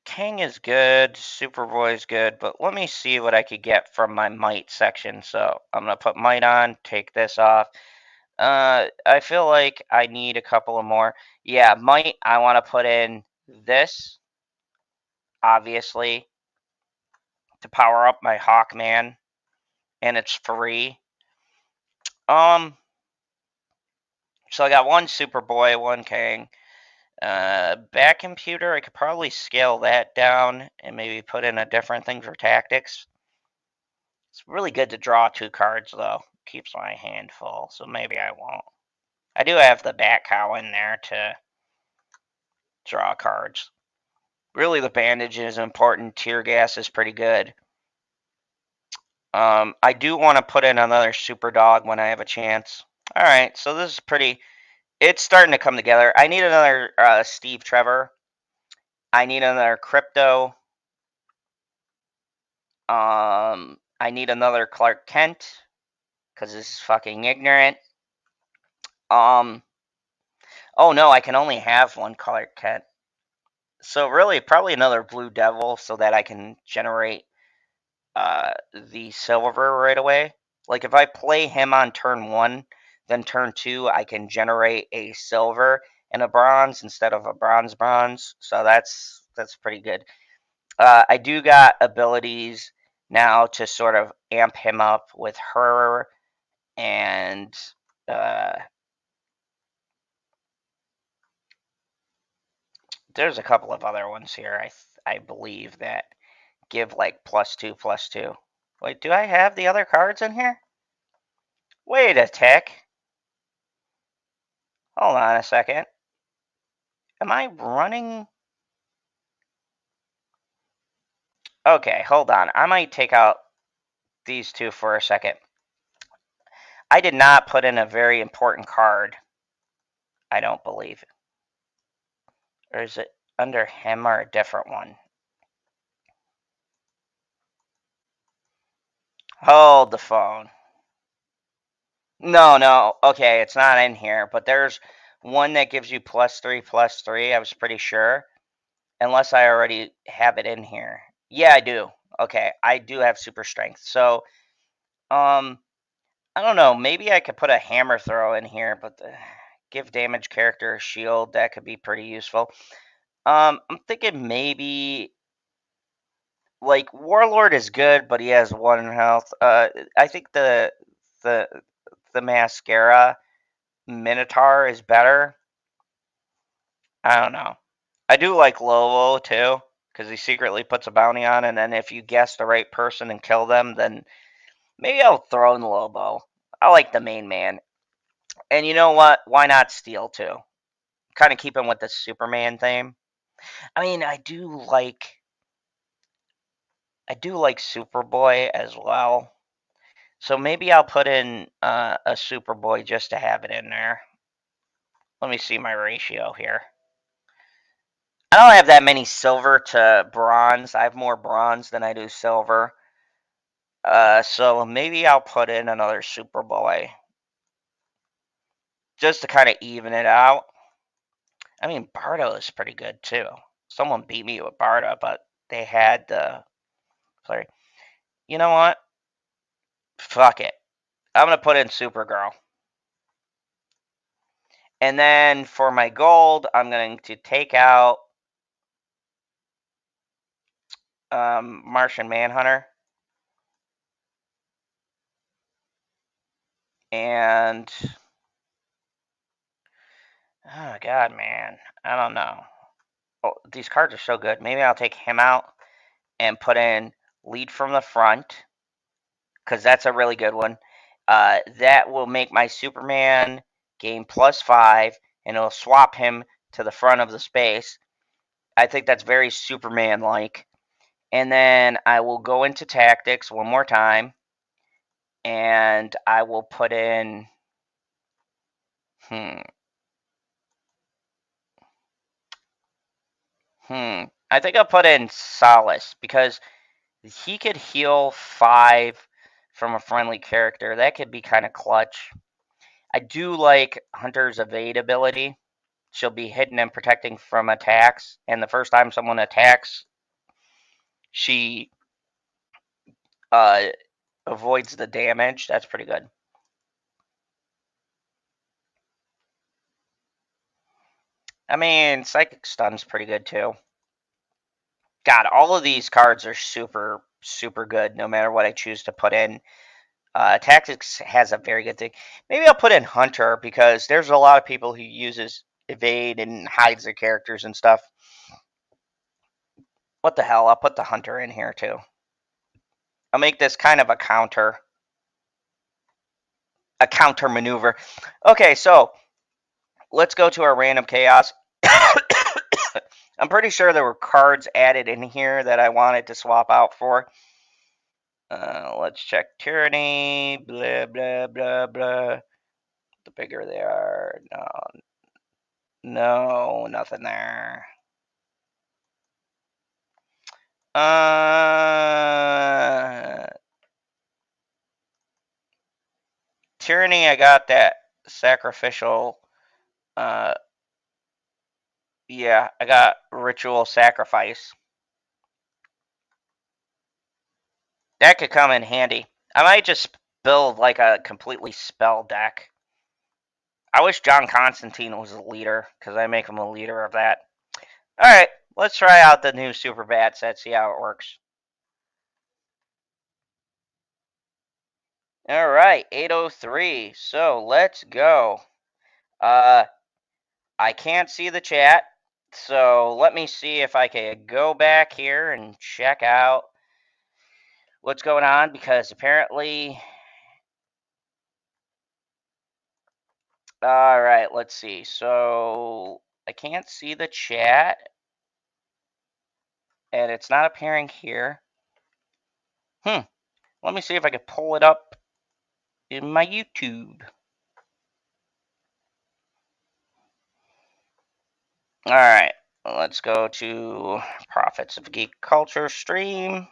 King is good, Superboy's good, but let me see what I could get from my Might section. So I'm going to put Might on, take this off. I feel like I need a couple of more. Yeah, Might, I want to put in this, obviously, to power up my Hawkman, and it's free. So I got 1 Superboy, 1 King. Back computer, I could probably scale that down and maybe put in a different thing for tactics. It's really good to draw 2 cards, though. Keeps my hand full, so maybe I won't. I do have the Bat Cow in there to draw cards. Really, the Bandage is important. Tear Gas is pretty good. I do want to put in another Super Dog when I have a chance. Alright, so this is pretty... It's starting to come together. I need another Steve Trevor. I need another Crypto. I need another Clark Kent, because this is fucking ignorant. Oh no, I can only have 1 Clark Kent. So really, probably another Blue Devil so that I can generate the silver right away. Like, if I play him on turn 1, then turn 2, I can generate a silver and a bronze instead of a bronze. So that's pretty good. I do got abilities now to sort of amp him up with her and there's a couple of other ones here I believe that give like +2/+2. Wait, do I have the other cards in here? Wait a tick. Hold on a second. Am I running? Okay, hold on. I might take out these 2 for a second. I did not put in a very important card. I don't believe. Or is it under him or a different one? Hold the phone. No. Okay, it's not in here, but there's one that gives you +3/+3. I was pretty sure. Unless I already have it in here. Yeah, I do. Okay, I do have super strength. So, I don't know. Maybe I could put a hammer throw in here, but give damage character a shield. That could be pretty useful. I'm thinking maybe like Warlord is good, but he has 1 health. I think the mascara Minotaur is better. I don't know. I do like Lobo too, because he secretly puts a bounty on, and then if you guess the right person and kill them, then maybe I'll throw in Lobo. I like the main man. And you know what? Why not Steel too? Kind of keep him with the Superman theme. I mean, I do like Superboy as well. So maybe I'll put in a Superboy just to have it in there. Let me see my ratio here. I don't have that many silver to bronze. I have more bronze than I do silver. So maybe I'll put in another Superboy just to kind of even it out. I mean, Bardo is pretty good too. Someone beat me with Bardo, but they had the. Sorry. You know what? Fuck it. I'm gonna put in Supergirl. And then for my gold, I'm going to take out Martian Manhunter. And oh god, man, I don't know. Oh, these cards are so good. Maybe I'll take him out and put in Lead from the Front, because that's a really good one. That will make my Superman gain +5, and it'll swap him to the front of the space. I think that's very Superman-like. And then I will go into Tactics one more time, and I will put in. I think I'll put in Solace, because he could heal 5 from a friendly character. That could be kind of clutch. I do like Hunter's evade ability. She'll be hidden and protecting from attacks, and the first time someone attacks, she avoids the damage. That's pretty good. I mean, Psychic Stun's pretty good too. God, all of these cards are super, super good, no matter what I choose to put in. Tactics has a very good thing. Maybe I'll put in Hunter, because there's a lot of people who uses evade and hides their characters and stuff. What the hell? I'll put the Hunter in here too. I'll make this kind of a counter maneuver. Okay, so let's go to our random chaos. I'm pretty sure there were cards added in here that I wanted to swap out for. Let's check Tyranny, blah, blah, blah, blah. The bigger they are. No, nothing there. Tyranny, I got that sacrificial. Yeah, I got ritual sacrifice. That could come in handy. I might just build like a completely spell deck. I wish John Constantine was a leader, because I make him a leader of that. Alright, let's try out the new Super Bat set, see how it works. Alright, 803. So let's go. I can't see the chat, so let me see if I can go back here and check out what's going on, because apparently. Alright, let's see. So I can't see the chat, and it's not appearing here. Let me see if I can pull it up in my YouTube. Alright, let's go to Prophets of Geek Culture stream.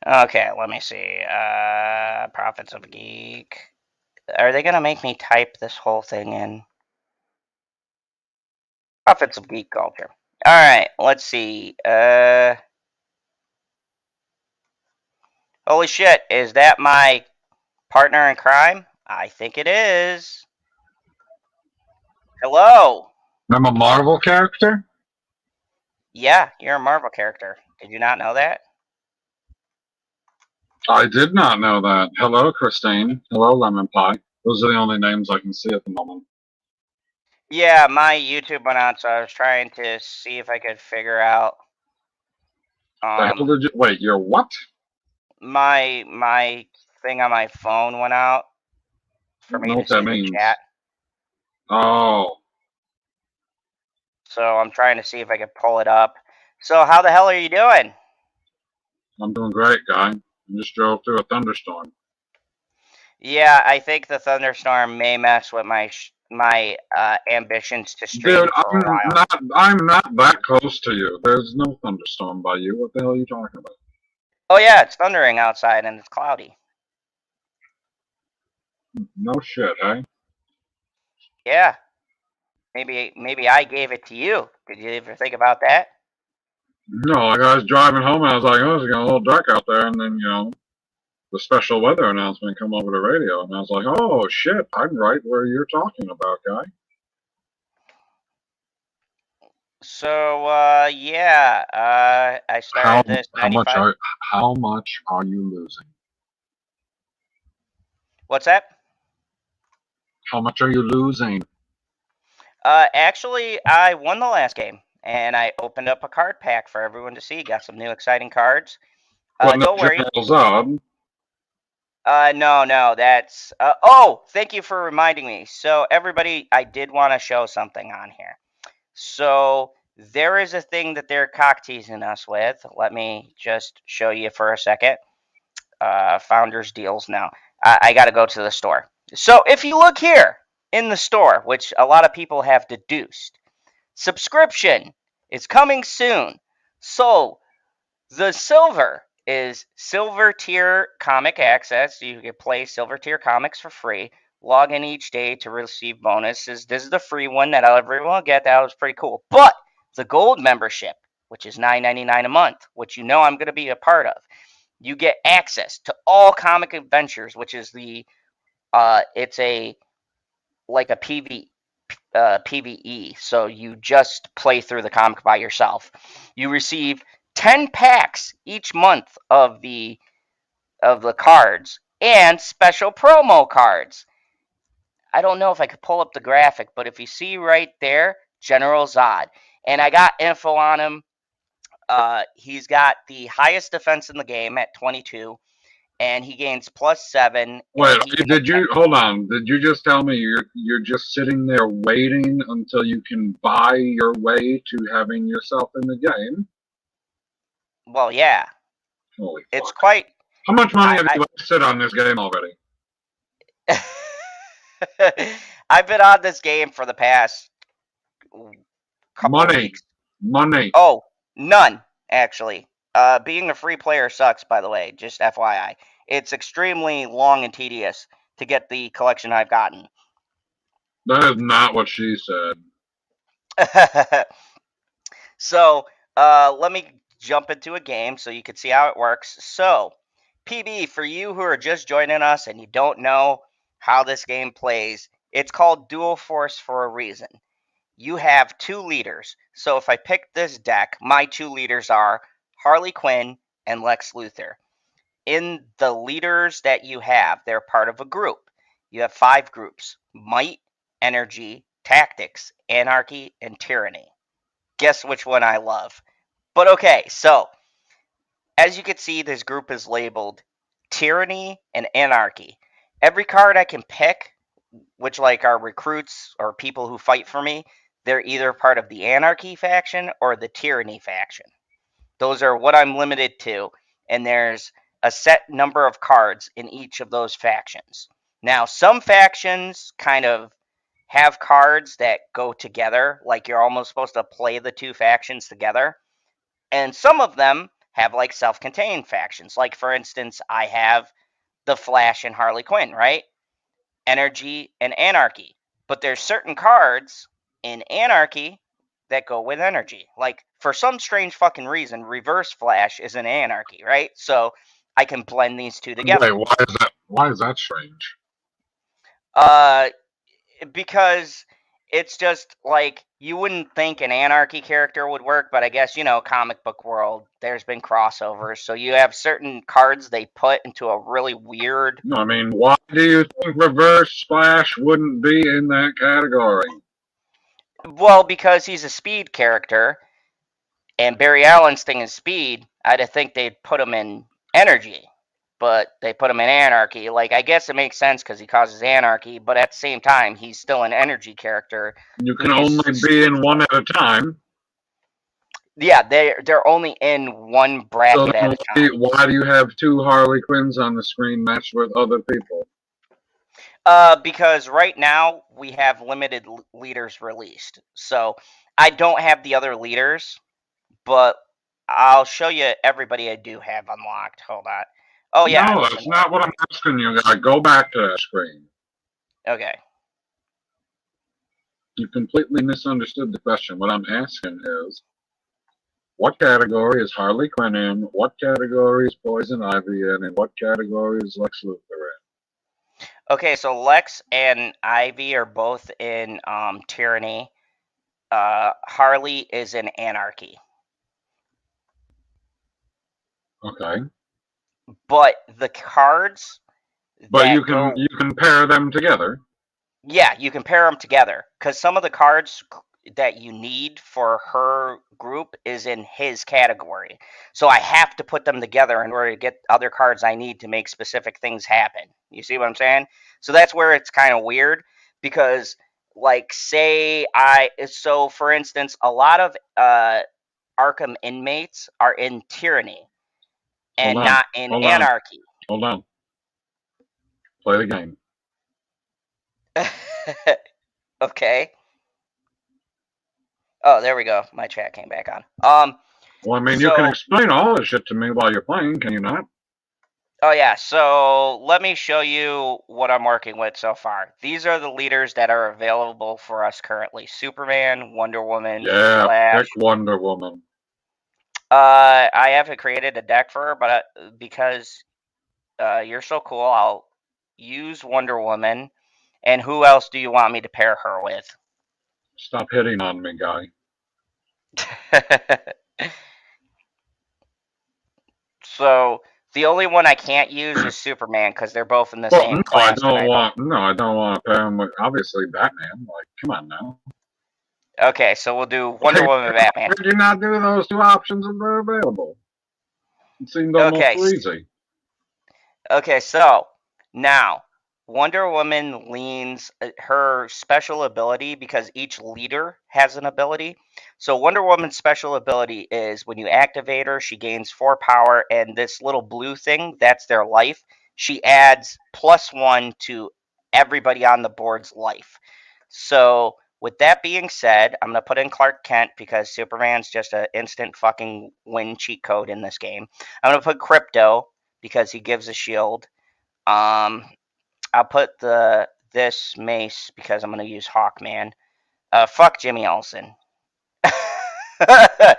Okay, let me see. Prophets of Geek. Are they gonna make me type this whole thing in? Prophets of Geek Culture. Alright, let's see. Holy shit, is that my partner in crime? I think it is. Hello. I'm a Marvel character? Yeah, you're a Marvel character. Did you not know that? I did not know that. Hello, Christine. Hello, Lemon Pie. Those are the only names I can see at the moment. Yeah, my YouTube went out, so I was trying to see if I could figure out The hell did you. Wait, you're what? my thing on my phone went out I for don't me know to what that see the chat. means. Oh, So I'm trying to see if I could pull it up. So how the hell are you doing? I'm doing great, guy. I just drove through a thunderstorm. Yeah, I think the thunderstorm may mess with my ambitions to Dude, stream for a while. I'm not that close to you. There's no thunderstorm by you. What the hell are you talking about? Oh yeah, it's thundering outside and it's cloudy. No shit, hey? Yeah, maybe I gave it to you. Did you ever think about that? No, like I was driving home and I was like, oh, it's getting a little dark out there, and then the special weather announcement come over the radio, and I was like, oh shit, I'm right where you're talking about, guy. So yeah, I How started this how much 95. are how much are you losing? What's that? How much are you losing? Actually, I won the last game, and I opened up a card pack for everyone to see. Got some new exciting cards. But no Don't worry. General Zod. No, that's. Oh, thank you for reminding me. So, everybody, I did want to show something on here. So, there is a thing that they're cock teasing us with. Let me just show you for a second. Founders deals now. I got to go to the store. So, if you look here in the store, which a lot of people have deduced, subscription is coming soon. So, the silver is silver tier comic access. You can play silver tier comics for free. Log in each day to receive bonuses. This is the free one that everyone will get. That was pretty cool. But the gold membership, which is $9.99 a month, which you know I'm going to be a part of, you get access to all comic adventures, which is it's a like a PVE, so you just play through the comic by yourself. You receive 10 packs each month of the cards and special promo cards. I don't know if I could pull up the graphic, but if you see right there, General Zod, and I got info on him. He's got the highest defense in the game at 22, and he gains +7, Wait, and he can did attack. you hold on? Did you just tell me you're just sitting there waiting until you can buy your way to having yourself in the game? Well, yeah, Holy it's fuck! quite. How much money have I, you wasted on this game already? I've been on this game for the past couple Money, weeks. money. Oh, none actually. Being a free player sucks, by the way. Just FYI, it's extremely long and tedious to get the collection I've gotten. That is not what she said. So, let me jump into a game so you can see how it works. So, PB, for you who are just joining us and you don't know how this game plays, it's called Dual Force for a reason. You have two leaders. So if I pick this deck, my two leaders are Harley Quinn and Lex Luthor. In the leaders that you have, they're part of a group. You have 5 groups: Might, Energy, Tactics, Anarchy, and Tyranny. Guess which one I love. But okay, so as you can see, this group is labeled Tyranny and Anarchy. Every card I can pick, which like are recruits or people who fight for me, they're either part of the Anarchy faction or the Tyranny faction. Those are what I'm limited to, and there's a set number of cards in each of those factions. Now, some factions kind of have cards that go together, like you're almost supposed to play the two factions together, and some of them have like self-contained factions. Like for instance, I have the Flash and Harley Quinn, right? Energy and Anarchy. But there's certain cards in Anarchy that go with Energy. Like for some strange fucking reason, Reverse Flash is in Anarchy, right? So I can blend these two Wait, together. why is that? Why is that strange? Uh, because it's just like you wouldn't think an anarchy character would work, but I guess comic book world. There's been crossovers, so you have certain cards they put into a really weird. No, I mean, why do you think Reverse Splash wouldn't be in that category? Well, because he's a speed character, and Barry Allen's thing is speed. I'd think they'd put him in energy, but they put him in anarchy. Like, I guess it makes sense because he causes anarchy, but at the same time, he's still an energy character You who can uses only his be speed. in one at a time. Yeah, they're only in one So bracket then at a time. why do you have two Harley Quinns on the screen matched with other people? Because right now we have limited leaders released, so I don't have the other leaders, but I'll show you everybody I do have unlocked. Hold on. Oh yeah, No, that's not what I'm asking you. Go back to that screen. Okay. You completely misunderstood the question. What I'm asking is, what category is Harley Quinn in? What category is Poison Ivy in? And what category is Lex Luthor in? Okay, so Lex and Ivy are both in Tyranny. Harley is in Anarchy. Okay. But the cards But that you can pair them together. Yeah, you can pair them together because some of the cards that you need for her group is in his category. So I have to put them together in order to get other cards I need to make specific things happen. You see what I'm saying? So that's where it's kind of weird because, like, so for instance, a lot of Arkham inmates are in Tyranny Hold and on. not in Hold on. Anarchy. Hold on. Play the game. Okay. Oh, there we go. My chat came back on. Well, I mean, you can So, explain all this shit to me while you're playing, can you not? oh yeah, so let me show you what I'm working with so far. These are the leaders that are available for us currently. Superman, Wonder Woman, Yeah, Flash. pick Wonder Woman. I haven't created a deck for her, but because you're so cool, I'll use Wonder Woman. And who else do you want me to pair her with? Stop hitting on me, guy. So the only one I can't use is Superman because they're both in the Well, same no, class. I don't want to pair him with obviously Batman. Like, come on now. Okay, so we'll do Wonder Woman, Batman. Why did you not do those two options if they're available? It seemed almost too easy. Okay, so now Wonder Woman leans her special ability because each leader has an ability. So Wonder Woman's special ability is when you activate her, she gains 4 power, and this little blue thing, that's their life. She adds +1 to everybody on the board's life. So with that being said, I'm gonna put in Clark Kent because Superman's just an instant fucking win cheat code in this game. I'm gonna put Crypto because he gives a shield. I'll put this mace because I'm gonna use Hawkman. Fuck Jimmy Olsen. I'm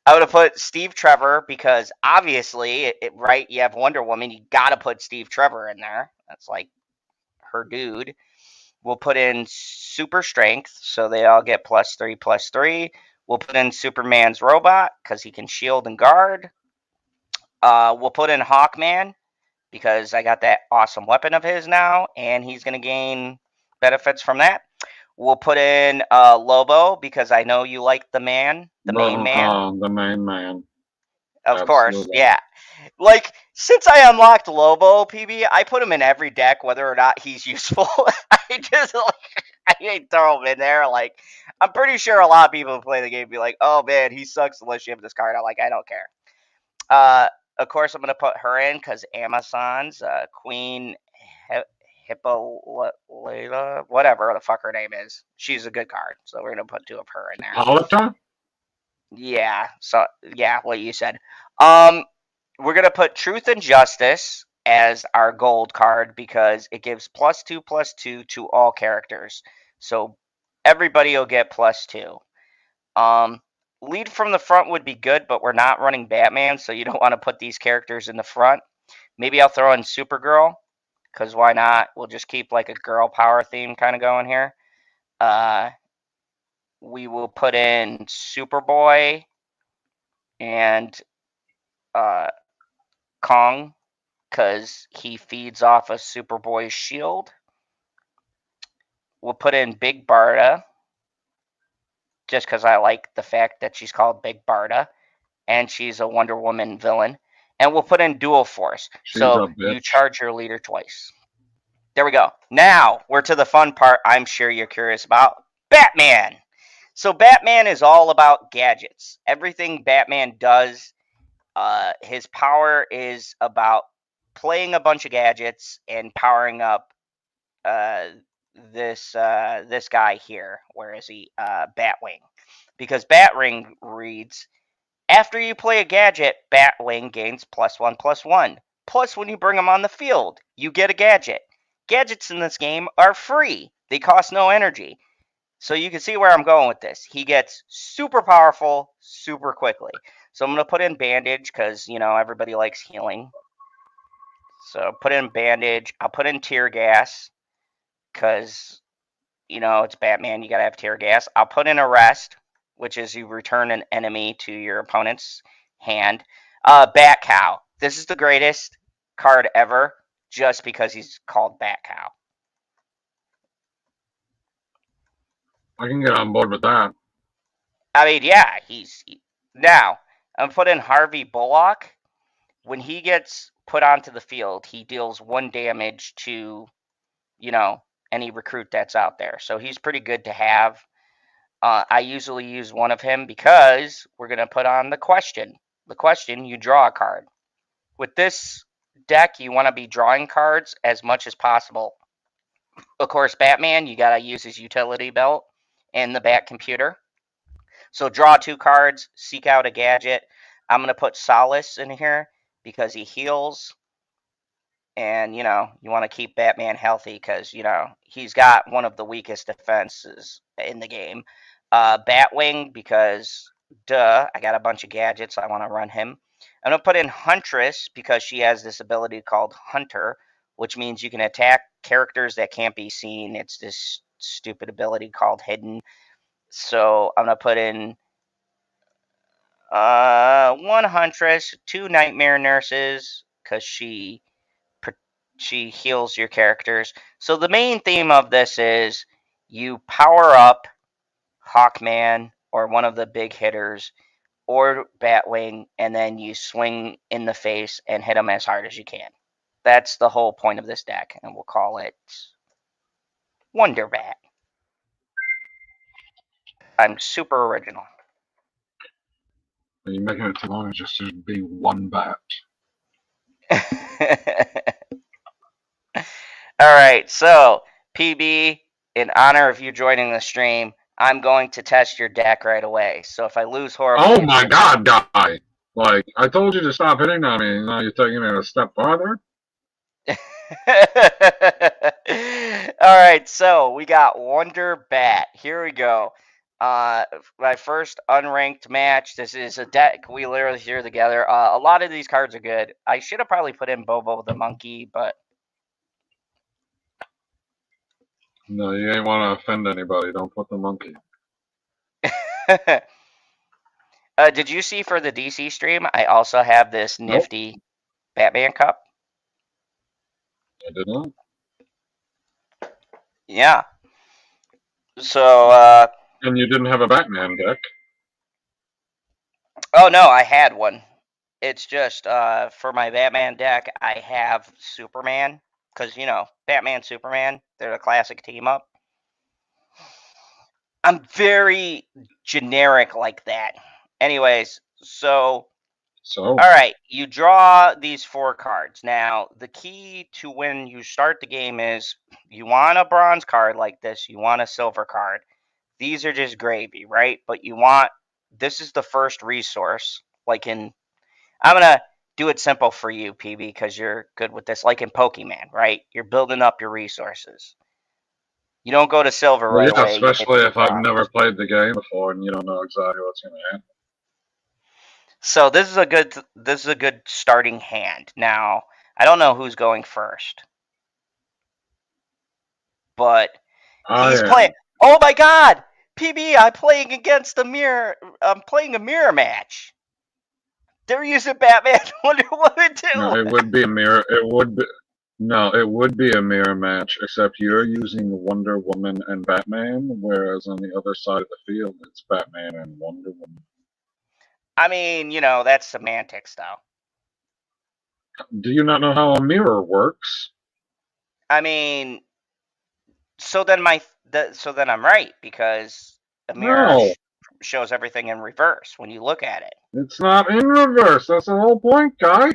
gonna put Steve Trevor because obviously, right? You have Wonder Woman, you gotta put Steve Trevor in there. That's like her dude. We'll put in Super Strength, so they all get +3/+3. We'll put in Superman's robot because he can shield and guard. We'll put in Hawkman because I got that awesome weapon of his now, and he's going to gain benefits from that. We'll put in Lobo because I know you like the main man. The main man. Of course, Absolutely. yeah. Like, since I unlocked Lobo, PB, I put him in every deck, whether or not he's useful. I just, I throw him in there. Like, I'm pretty sure a lot of people who play the game be like, oh man, he sucks unless you have this card. I'm like, I don't care. Of course, I'm going to put her in because Amazon's Queen Hippolyta, whatever the fuck her name is. She's a good card, so we're going to put 2 of her in there. Hippolyta? Yeah, so, yeah, what you said. We're going to put Truth and Justice as our gold card because it gives +2/+2 to all characters. So everybody will get +2. Lead from the front would be good, but we're not running Batman, so you don't want to put these characters in the front. Maybe I'll throw in Supergirl because why not? We'll just keep like a girl power theme kind of going here. We will put in Superboy and Kong, because he feeds off of Superboy's shield. We'll put in Big Barda, just because I like the fact that she's called Big Barda, and she's a Wonder Woman villain. And we'll put in Dual Force, so you charge your leader twice. There we go. Now, we're to the fun part I'm sure you're curious about. Batman! So Batman is all about gadgets. Everything Batman does, his power is about playing a bunch of gadgets and powering up this guy here. Where is he? Batwing. Because Batwing reads, after you play a gadget, Batwing gains +1/+1. Plus, when you bring him on the field, you get a gadget. Gadgets in this game are free. They cost no energy. So you can see where I'm going with this. He gets super powerful super quickly. So I'm going to put in Bandage because, everybody likes healing. So put in Bandage. I'll put in Tear Gas because, it's Batman. You got to have Tear Gas. I'll put in Arrest, which is you return an enemy to your opponent's hand. Bat Cow. This is the greatest card ever just because he's called Bat Cow. I can get on board with that. I mean, yeah, now, I'm put in Harvey Bullock. When he gets put onto the field, he deals 1 damage to, any recruit that's out there. So he's pretty good to have. I usually use one of him because we're going to put on the question. The question, you draw a card. With this deck, you want to be drawing cards as much as possible. Of course, Batman, you got to use his utility belt and the Bat computer. So draw 2 cards, seek out a gadget. I'm going to put Solace in here because he heals. And, you want to keep Batman healthy because, he's got one of the weakest defenses in the game. Batwing because, I got a bunch of gadgets. I want to run him. I'm going to put in Huntress because she has this ability called Hunter, which means you can attack characters that can't be seen. It's this stupid ability called Hidden. So I'm going to put in 1 Huntress, 2 Nightmare Nurses, because she heals your characters. So the main theme of this is you power up Hawkman or one of the big hitters or Batwing, and then you swing in the face and hit them as hard as you can. That's the whole point of this deck, and we'll call it Wonder Bat. I'm super original. Are you making it too long? It just should be 1 bat. All right, so PB, in honor of you joining the stream, I'm going to test your deck right away. So if I lose horribly... Oh my god, guy! Like, I told you to stop hitting on me, and now you're taking it a step farther? Alright, so we got Wonder Bat. Here we go. My first unranked match. This is a deck we literally threw together. A lot of these cards are good. I should have probably put in Bobo the Monkey, but... No, you ain't want to offend anybody. Don't put the monkey. Did you see for the DC stream, I also have this nifty Batman cup? I did not. Yeah. So, And you didn't have a Batman deck? Oh, no, I had one. It's just, for my Batman deck, I have Superman. Because, Batman, Superman, they're a classic team-up. I'm very generic like that. Anyways, so... Alright, you draw these 4 cards. Now, the key to when you start the game is you want a bronze card like this. You want a silver card. These are just gravy, right? But this is the first resource. I'm going to do it simple for you, PB, because you're good with this. Like in Pokemon, right? You're building up your resources. You don't go to silver right away. Especially if I've never played the game before and you don't know exactly what's going to happen. So this is a good starting hand. Now, I don't know who's going first. but I he's playing. am. Oh my God, PB! I'm playing against a mirror. I'm playing a mirror match. They're using Batman and Wonder Woman No, too. it would be a mirror. It would be. No, it would be a mirror match, except you're using Wonder Woman and Batman, whereas on the other side of the field, it's Batman and Wonder Woman. I mean, that's semantics, though. Do you not know how a mirror works? I mean, so then I'm right because a mirror No, shows everything in reverse when you look at it. it's not in reverse. That's the whole point, guy.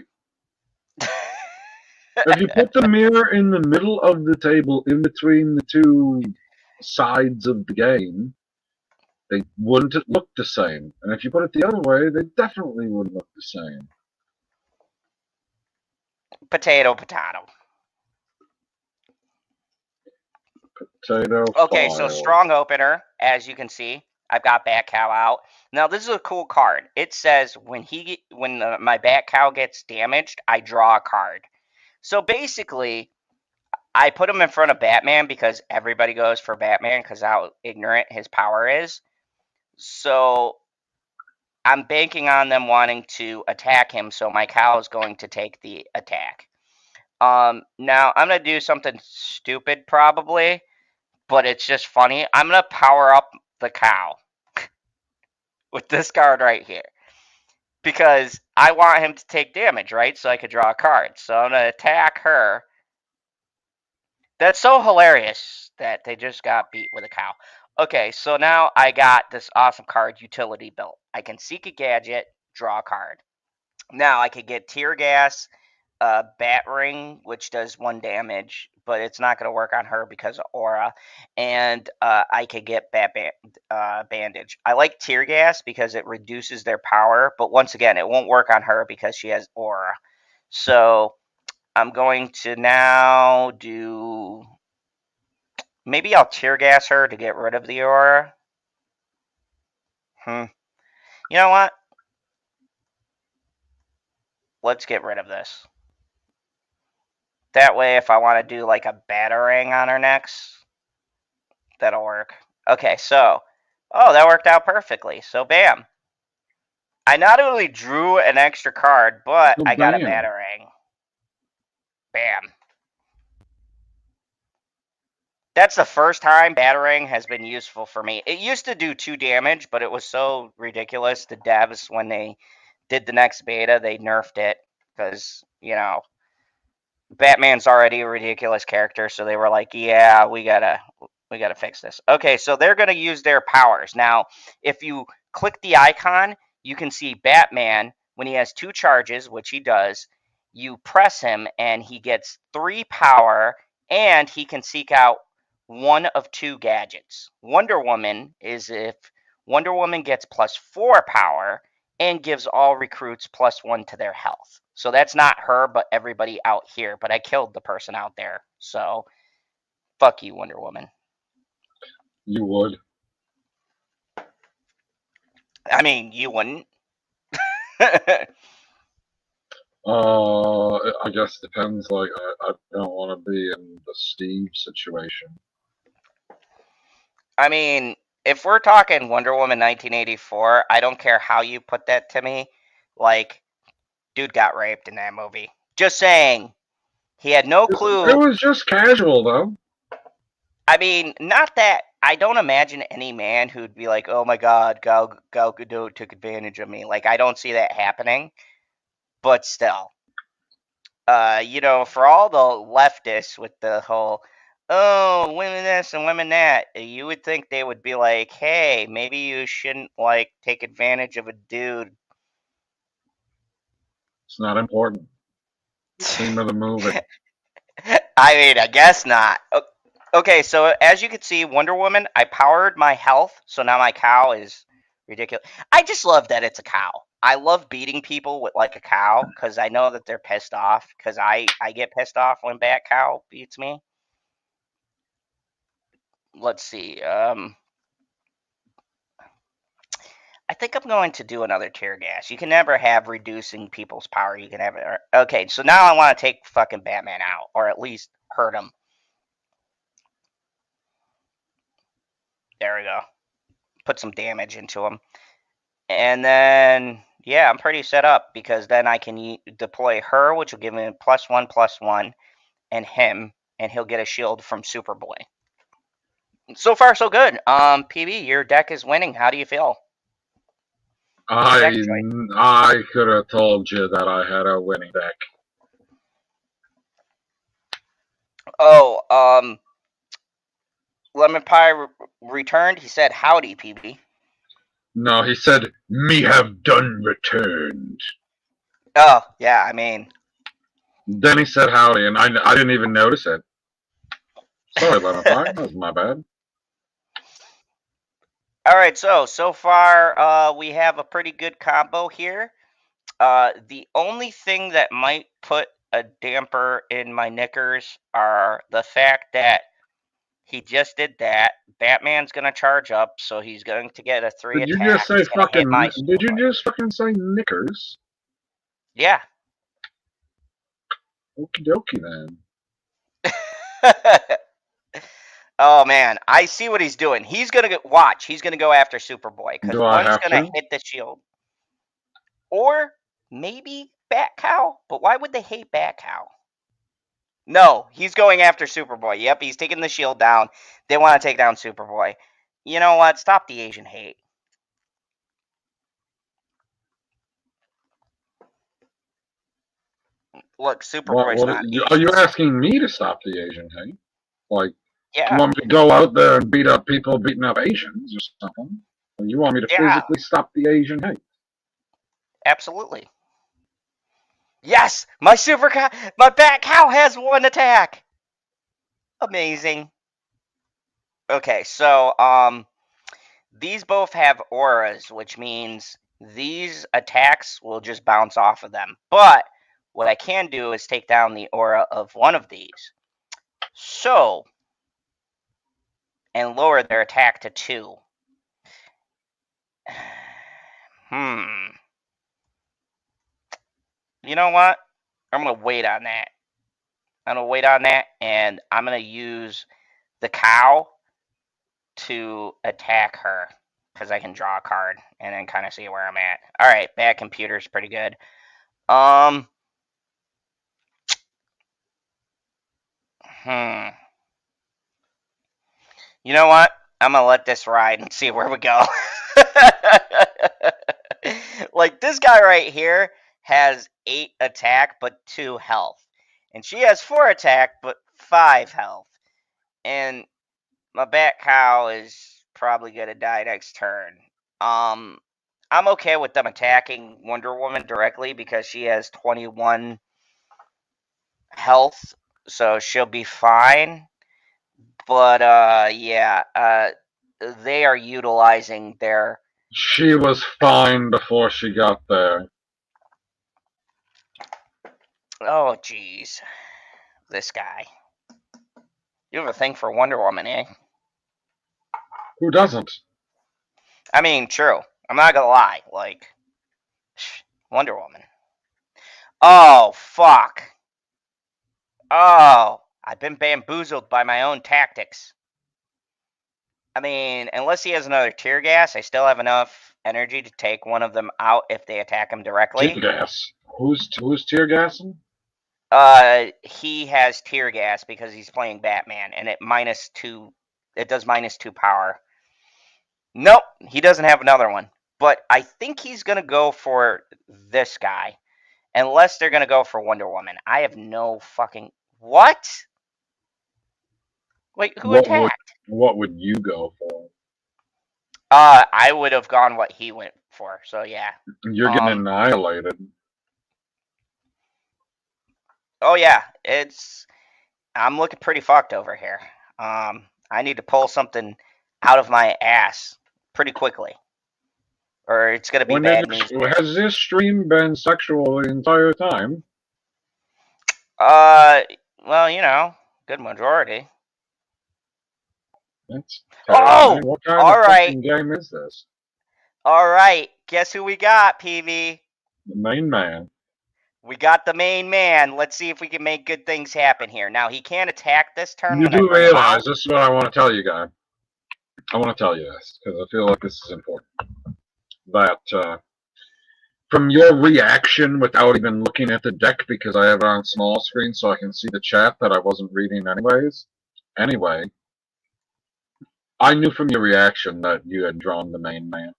If you put the mirror in the middle of the table, in between the two sides of the game, they wouldn't look the same. And if you put it the other way, they definitely wouldn't look the same. Potato, potato. Potato Okay, so file. strong opener, as you can see. I've got Bat Cow out. Now this is a cool card. It says when my Bat Cow gets damaged, I draw a card. So basically, I put him in front of Batman because everybody goes for Batman because how ignorant his power is. So I'm banking on them wanting to attack him, so my cow is going to take the attack. Now I'm gonna do something stupid probably, but it's just funny. I'm gonna power up the cow with this card right here because I want him to take damage, right? So I could draw a card. So I'm gonna attack her. That's so hilarious that they just got beat with a cow. Okay, so now I got this awesome card, Utility Belt. I can seek a gadget, draw a card. Now I could get Tear Gas, Bat Ring, which does 1 damage, but it's not going to work on her because of Aura. And I could get Bandage. I like Tear Gas because it reduces their power, but once again, it won't work on her because she has Aura. So I'm going to now do. Maybe I'll Tear Gas her to get rid of the Aura. You know what? Let's get rid of this. That way, if I want to do like a Batarang on her next, that'll work. Okay, so, that worked out perfectly. So, bam. I not only drew an extra card, but So I got a bam. Batarang. Bam. That's the first time Batarang has been useful for me. It used to do 2 damage, but it was so ridiculous. The devs, when they did the next beta, they nerfed it because, Batman's already a ridiculous character, so they were like, yeah, we gotta fix this. Okay, so they're gonna use their powers. Now, if you click the icon, you can see Batman when he has 2 charges, which he does. You press him and he gets 3 power, and he can seek out 1 of 2 gadgets. Wonder Woman is if Wonder Woman gets +4 power and gives all recruits +1 to their health. So that's not her, but everybody out here. But I killed the person out there. So fuck you, Wonder Woman. You would. I mean, you wouldn't. I guess it depends. Like, I don't want to be in the Steve situation. I mean, if we're talking Wonder Woman 1984, I don't care how you put that to me. Like, dude got raped in that movie. Just saying. He had no It clue. was just casual, though. I mean, not that. I don't imagine any man who'd be like, "Oh my God, Gal Gadot took advantage of me." Like, I don't see that happening. But still, for all the leftists with the whole, "Oh, women this and women that," you would think they would be like, "Hey, maybe you shouldn't like take advantage of a dude." It's not important. Theme of the movie. I mean, I guess not. Okay, so as you can see, Wonder Woman, I powered my health, so now my cow is ridiculous. I just love that it's a cow. I love beating people with like a cow because I know that they're pissed off because I get pissed off when Bat Cow beats me. Let's see. I think I'm going to do another tear gas. You can never have reducing people's power. You can have it. Okay, so now I want to take fucking Batman out, or at least hurt him. There we go. Put some damage into him. And then, yeah, I'm pretty set up because then I can deploy her, which will give me +1/+1, and him, and he'll get a shield from Superboy. So far, so good. PB, your deck is winning. How do you feel? I could have told you that I had a winning deck. Oh, Lemon Pie returned. He said, "Howdy, PB." No, he said, "Me have done returned." Oh, yeah. I mean, Then he said howdy, and I didn't even notice it. Sorry, Lemon Pie. That was my bad. all right. So far, we have a pretty good combo here. The only thing that might put a damper in my knickers are the fact that he just did that. Batman's gonna charge up, so he's going to get a 3 Did you attack. just say He's gonna hit fucking? my Did you Superboy. just fucking say knickers? Yeah. Okie dokie then. Oh man, I see what he's doing. He's gonna watch. He's gonna go after Superboy because Do I one's have gonna to? hit the shield, or maybe Bat Cow. But why would they hate Bat Cow? No, he's going after Superboy. Yep, he's taking the shield down. They want to take down Superboy. You know what? Stop the Asian hate. Look, Superboy's not Are Asian. you asking me to stop the Asian hate? Like, Yeah, you want me to go out there and beat up people beating up Asians or something? Or you want me to yeah, physically stop the Asian hate? absolutely. Yes, my Bat Cow has 1 attack. Amazing. Okay, so these both have auras, which means these attacks will just bounce off of them. But what I can do is take down the aura of one of these. So, and lower their attack to 2. You know what? I'm going to wait on that. And I'm going to use the cow to attack her because I can draw a card and then kind of see where I'm at. All right, bad computer's pretty good. You know what? I'm gonna let this ride and see where we go. Like this guy right here has 8 attack but 2 health, and she has 4 attack but 5 health, and my Bat Cow is probably gonna die next turn. I'm okay with them attacking Wonder Woman directly because she has 21 health, so she'll be fine. But yeah, they are utilizing their. She was fine before she got there. Oh, jeez, this guy. You have a thing for Wonder Woman, eh? Who doesn't? I mean, true. I'm not gonna lie. Like, Wonder Woman. Oh, fuck. Oh, I've been bamboozled by my own tactics. I mean, unless he has another tear gas, I still have enough energy to take one of them out if they attack him directly. Tear gas. Who's tear gassing? He has tear gas because he's playing Batman, and it -2. It does -2 power. Nope, he doesn't have another one. But I think he's gonna go for this guy, unless they're gonna go for Wonder Woman. I have no fucking what? Wait, who attacked? What would you go for? I would have gone what he went for. So yeah. You're getting annihilated. Oh yeah, I'm looking pretty fucked over here. I need to pull something out of my ass pretty quickly, or it's gonna be bad news. Has this stream been sexual the entire time? Well, you know, good majority. That's Oh, what kind all of right. fucking game is this? All right, guess who we got, PV? The main man. We got the main man. Let's see if we can make good things happen here. Now he can't attack this turn. You do realize this is what I want to tell you, guy. I want to tell you this because I feel like this is important. That from your reaction without even looking at the deck, because I have it on small screen so I can see the chat that I wasn't reading anyways. Anyway, I knew from your reaction that you had drawn the main man.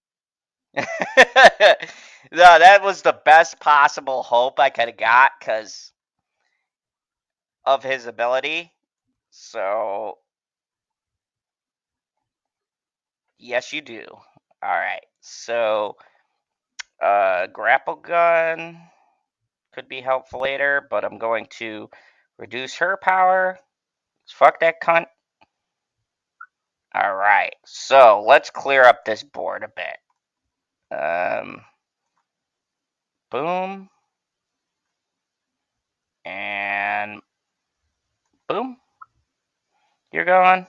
No, that was the best possible hope I could have got because of his ability. So, yes, you do. All right. So, grapple gun could be helpful later, but I'm going to reduce her power. Fuck that cunt. All right. So, let's clear up this board a bit. Boom. And boom. You're gone.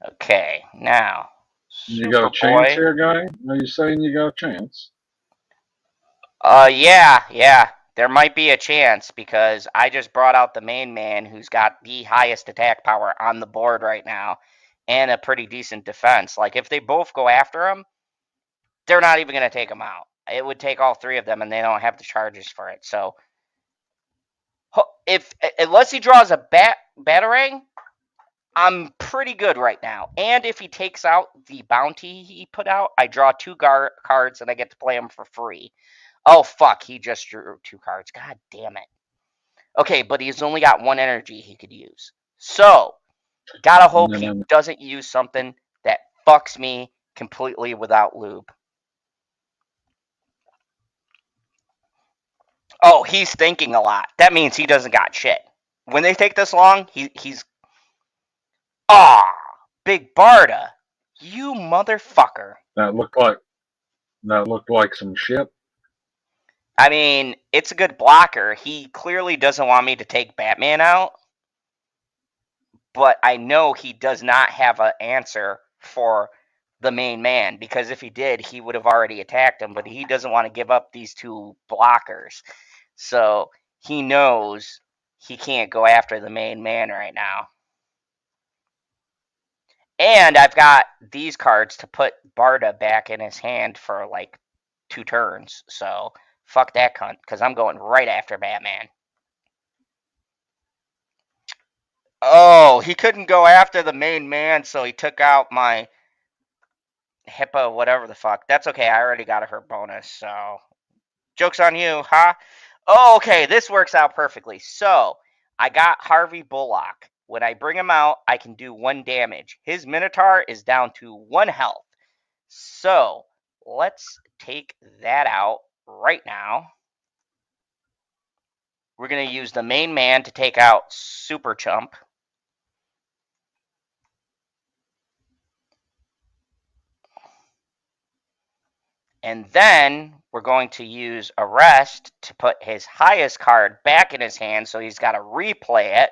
Okay, now, You got a chance here, guy? Are you saying you got a chance? Yeah. There might be a chance because I just brought out the main man who's got the highest attack power on the board right now and a pretty decent defense. Like, if they both go after him, they're not even going to take him out. It would take all three of them, and they don't have the charges for it. So, unless he draws a batarang, I'm pretty good right now. And if he takes out the bounty he put out, I draw two cards and I get to play them for free. Oh, fuck. He just drew two cards. God damn it. Okay, but he's only got one energy he could use. So, gotta hope he doesn't use something that fucks me completely without lube. Oh, he's thinking a lot. That means he doesn't got shit. When they take this long, he's... Ah, Big Barda. You motherfucker. That looked like some shit. I mean, it's a good blocker. He clearly doesn't want me to take Batman out, but I know he does not have an answer for the main man, because if he did, he would have already attacked him, but he doesn't want to give up these two blockers. So he knows he can't go after the main man right now. And I've got these cards to put Barda back in his hand for like 2 turns. So fuck that cunt, because I'm going right after Batman. Oh, he couldn't go after the main man, so he took out my Hippo, whatever the fuck. That's okay, I already got her bonus, so... Joke's on you, huh? Oh, okay, this works out perfectly. So, I got Harvey Bullock. When I bring him out, I can do 1 damage. His Minotaur is down to 1 health. So, let's take that out right now. We're going to use the main man to take out Super Chump. And then we're going to use Arrest to put his highest card back in his hand, so he's got to replay it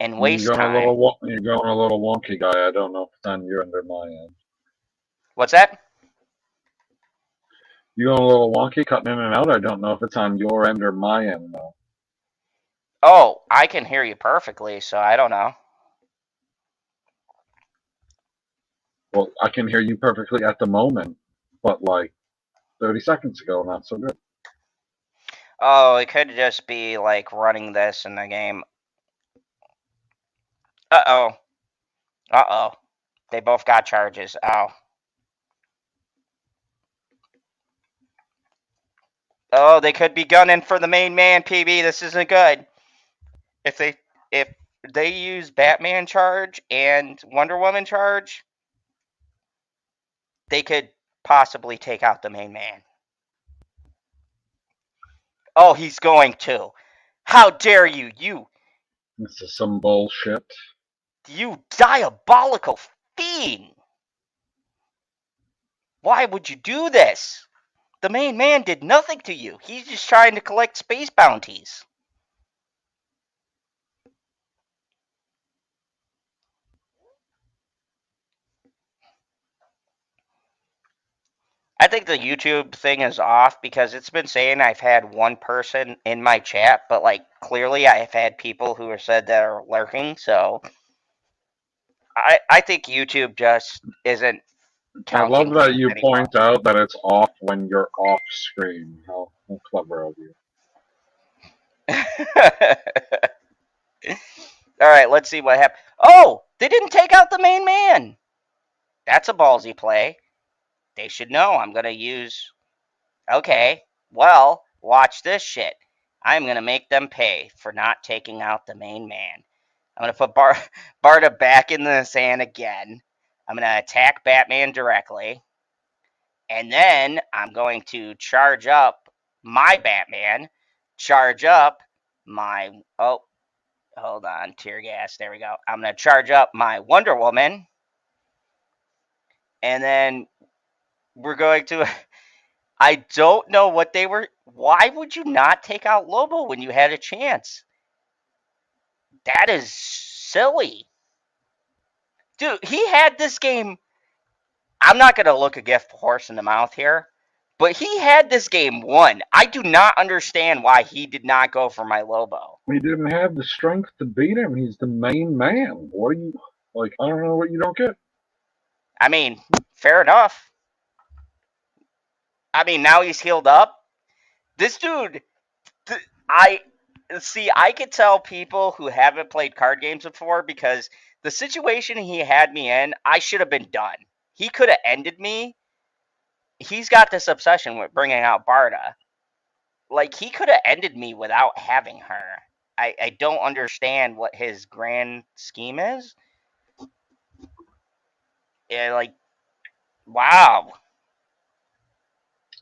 and waste time. You're going a little wonky, guy. I don't know if it's on your end or my end. What's that? You're going a little wonky, cutting in and out. I don't know if it's on your end or my end, though. Oh, I can hear you perfectly, so I don't know. Well, I can hear you perfectly at the moment, but like 30 seconds ago, not so good. Oh, it could just be like running this in the game. Uh-oh. Uh-oh. They both got charges. Ow. Oh, they could be gunning for the main man, PB. This isn't good. If they use Batman charge and Wonder Woman charge, they could possibly take out the main man. Oh, he's going to. How dare you, This is some bullshit. You diabolical fiend! Why would you do this? The main man did nothing to you. He's just trying to collect space bounties. I think the YouTube thing is off because it's been saying I've had one person in my chat, but like clearly I've had people who have said that are lurking, so I think YouTube just isn't I love counting that things you anymore. point out that it's off when you're off screen. How clever of you. All right, let's see what happened. Oh, they didn't take out the main man. That's a ballsy play. They should know I'm going to use. Okay, well, watch this shit. I'm going to make them pay for not taking out the main man. I'm going to put Barta back in the sand again. I'm going to attack Batman directly. And then I'm going to charge up my Batman, charge up my. Oh, hold on, tear gas. There we go. I'm going to charge up my Wonder Woman. And then we're going to. I don't know what they were. Why would you not take out Lobo when you had a chance? That is silly. Dude, he had this game. I'm not going to look a gift horse in the mouth here, but he had this game won. I do not understand why he did not go for my Lobo. He didn't have the strength to beat him. He's the main man. What are you like? I don't know what you don't get. I mean, fair enough. I mean, now he's healed up. This dude, I see. I could tell people who haven't played card games before because the situation he had me in, I should have been done. He could have ended me. He's got this obsession with bringing out Barda. Like, he could have ended me without having her. I don't understand what his grand scheme is. Yeah, like, wow.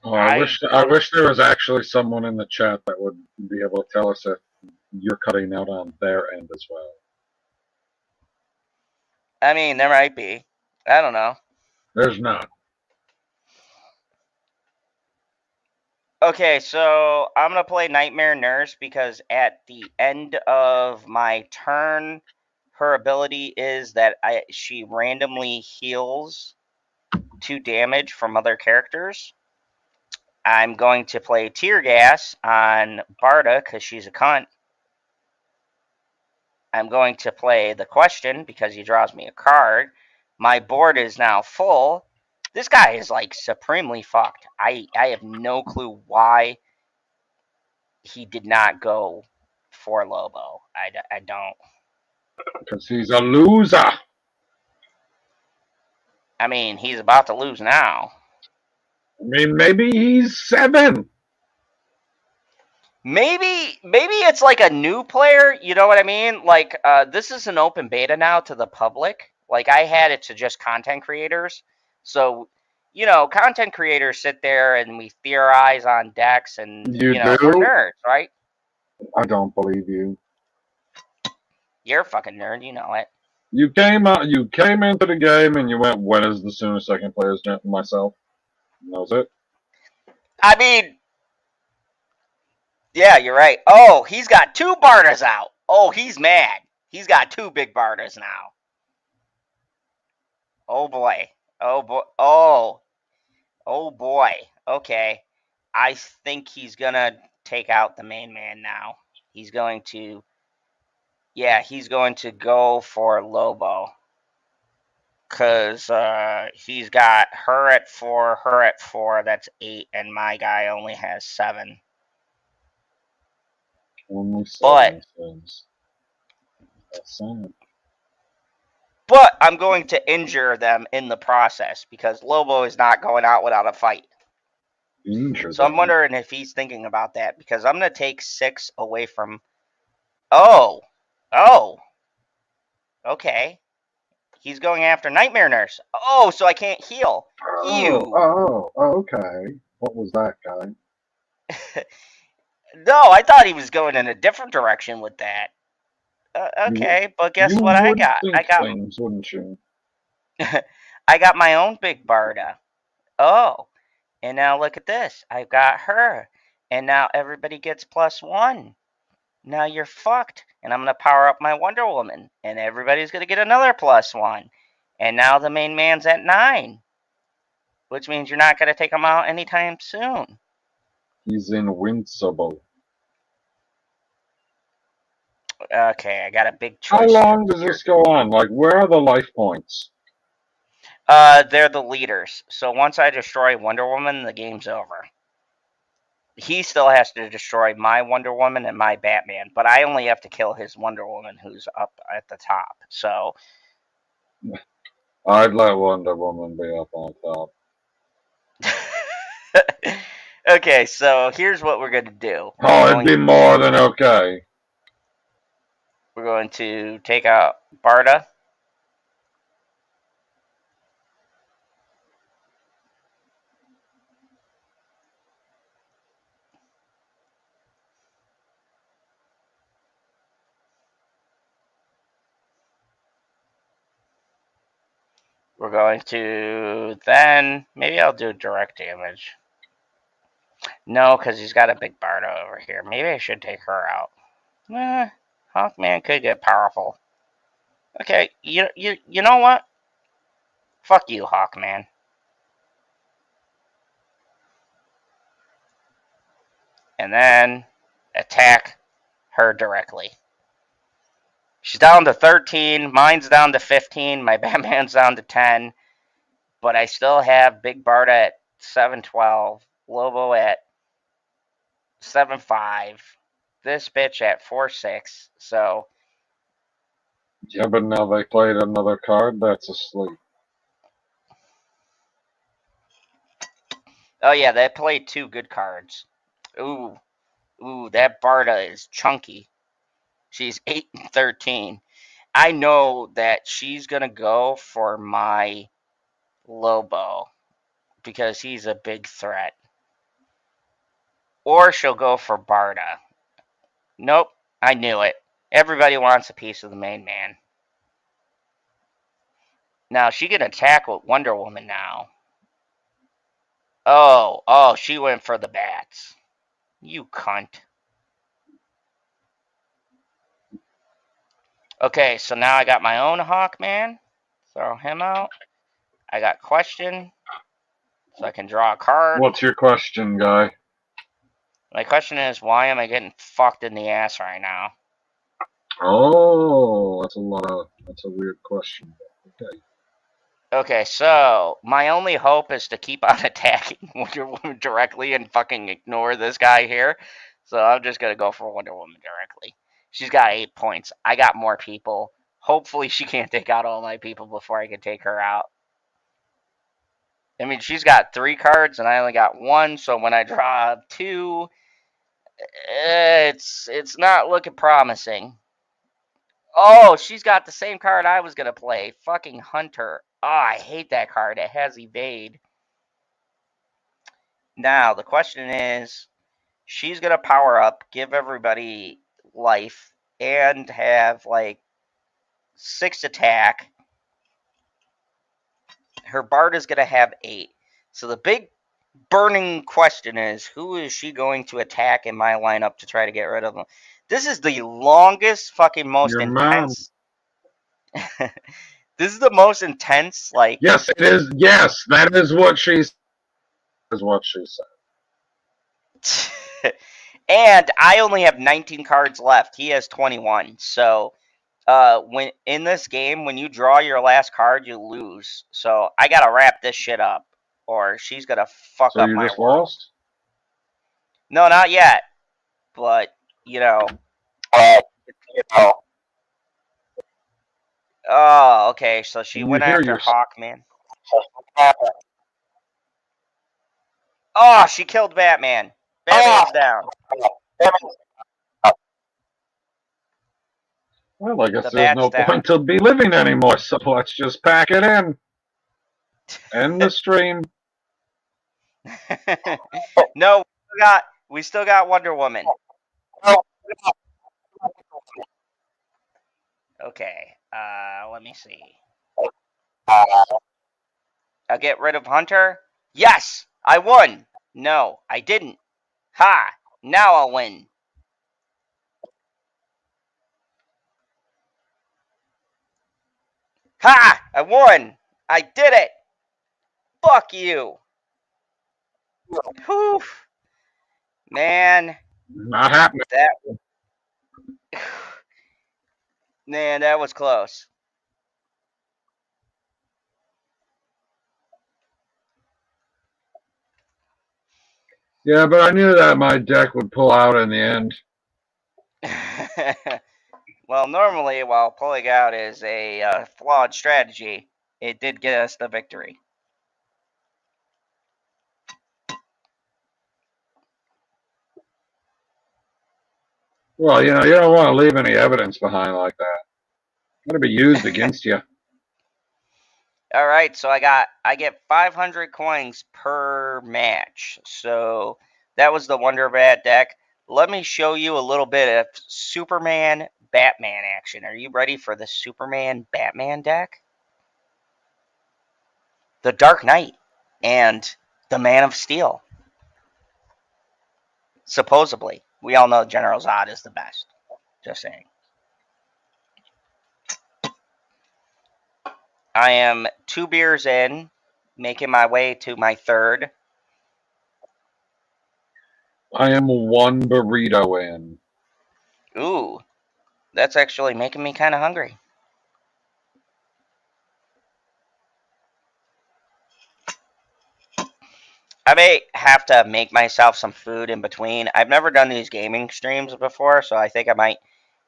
Oh, I wish there was actually someone in the chat that would be able to tell us if you're cutting out on their end as well. I mean, there might be. I don't know. There's not. Okay, so I'm going to play Nightmare Nurse because at the end of my turn, her ability is that she randomly heals 2 damage from other characters. I'm going to play Tear Gas on Barda because she's a cunt. I'm going to play the Question because he draws me a card. My board is now full. This guy is like supremely fucked. I have no clue why he did not go for Lobo. I don't. Because he's a loser. I mean, he's about to lose now. I mean, maybe he's 7. Maybe it's like a new player. You know what I mean? Like, this is an open beta now to the public. Like, I had it to just content creators. So, content creators sit there and we theorize on decks, and You do? we're nerds, right? I don't believe you. You're a fucking nerd, you know it. You came into the game and you went, when is the soonest I can play as myself? And that was it. I mean, yeah, you're right. Oh, he's got 2 Bardas out. Oh, he's mad. He's got 2 big Bardas now. Oh boy. Oh boy. Oh boy. Okay. I think he's gonna take out the main man now. He's going to. Yeah, he's going to go for Lobo. Because he's got her at 4, her at 4. That's 8, and my guy only has 7. Only 7 But things. That's sad. But I'm going to injure them in the process because Lobo is not going out without a fight. Injure So I'm them. wondering if he's thinking about that because I'm going to take 6 away from. Oh. Okay. He's going after Nightmare Nurse. Oh, so I can't heal. Okay. What was that, guy? No, I thought he was going in a different direction with that. Okay, but guess you what I would got? think things, wouldn't you? I got my own big Barda. Oh, and now look at this. I've got her, and now everybody gets +1. Now you're fucked, and I'm gonna power up my Wonder Woman, and everybody's gonna get another +1. And now the main man's at 9, which means you're not gonna take him out anytime soon. He's invincible. Okay, I got a big How choice. long does this go on? Like, where are the life points? They're the leaders. So once I destroy Wonder Woman, the game's over. He still has to destroy my Wonder Woman and my Batman, but I only have to kill his Wonder Woman who's up at the top. So I'd let Wonder Woman be up on top. okay, so here's what we're gonna do. Oh, it'd be more than okay. We're going to take out Barda. We're going to then maybe I'll do direct damage. No, because he's got a big Barda over here. Maybe I should take her out. Hawkman could get powerful. Okay, you know what? Fuck you, Hawkman. And then attack her directly. She's down to 13. Mine's down to 15. My Batman's down to 10. But I still have Big Barda at 712. Lobo at 7.5. This bitch at 4.6. So. Yeah, but now they played another card that's asleep. Oh, yeah, they played 2 good cards. Ooh, that Barda is chunky. She's 8 and 13. I know that she's going to go for my Lobo because he's a big threat. Or she'll go for Barda. Nope, I knew it. Everybody wants a piece of the main man. Now, she can attack with Wonder Woman now. Oh, she went for the bats. You cunt. Okay, so now I got my own Hawkman. Throw him out. I got Question, so I can draw a card. What's your question, guy? My question is, why am I getting fucked in the ass right now? Oh, that's a weird question. Okay. Okay, so my only hope is to keep on attacking Wonder Woman directly and fucking ignore this guy here. So I'm just gonna go for Wonder Woman directly. She's got 8 points. I got more people. Hopefully she can't take out all my people before I can take her out. I mean, she's got 3 cards and I only got 1, so when I draw 2, it's not looking promising. Oh, she's got the same card I was gonna play. Fucking Hunter. Oh, I hate that card. It has evade. Now, the question is, she's gonna power up, give everybody life, and have like 6 attack. Her Bard is gonna have 8. So the big burning question is, who is she going to attack in my lineup to try to get rid of them? This is the longest, fucking most Your intense. This is the most intense, like. Yes, it is. Yes, that is what she said. And I only have 19 cards left. He has 21. So, when in this game, when you draw your last card, you lose. So I gotta wrap this shit up, or she's gonna fuck So up you my just world. lost? No, not yet. But you know. Oh, okay. So she Can you went hear after yourself? Hawkman. Oh, she killed Batman. Batman's down. Well, I guess The there's bat's no down. point to be living anymore, so let's just pack it in. End the stream. No, we still got Wonder Woman. Okay, let me see. I'll get rid of Hunter. Yes, I won. No, I didn't. Ha! Now I'll win. Ha! I won. I did it. Fuck you. Whew. Man, Not happening. that Man, that was close. Yeah, but I knew that my deck would pull out in the end. Well, normally, while pulling out is a flawed strategy, it did get us the victory. Well, you don't want to leave any evidence behind like that. It's going to be used against you. All right, so I get 500 coins per match. So that was the Wonder Bat deck. Let me show you a little bit of Superman Batman action. Are you ready for the Superman Batman deck? The Dark Knight and the Man of Steel. Supposedly. We all know General Zod is the best. Just saying. I am 2 beers in, making my way to my third. I am 1 burrito in. Ooh, that's actually making me kind of hungry. I may have to make myself some food in between. I've never done these gaming streams before, so I think I might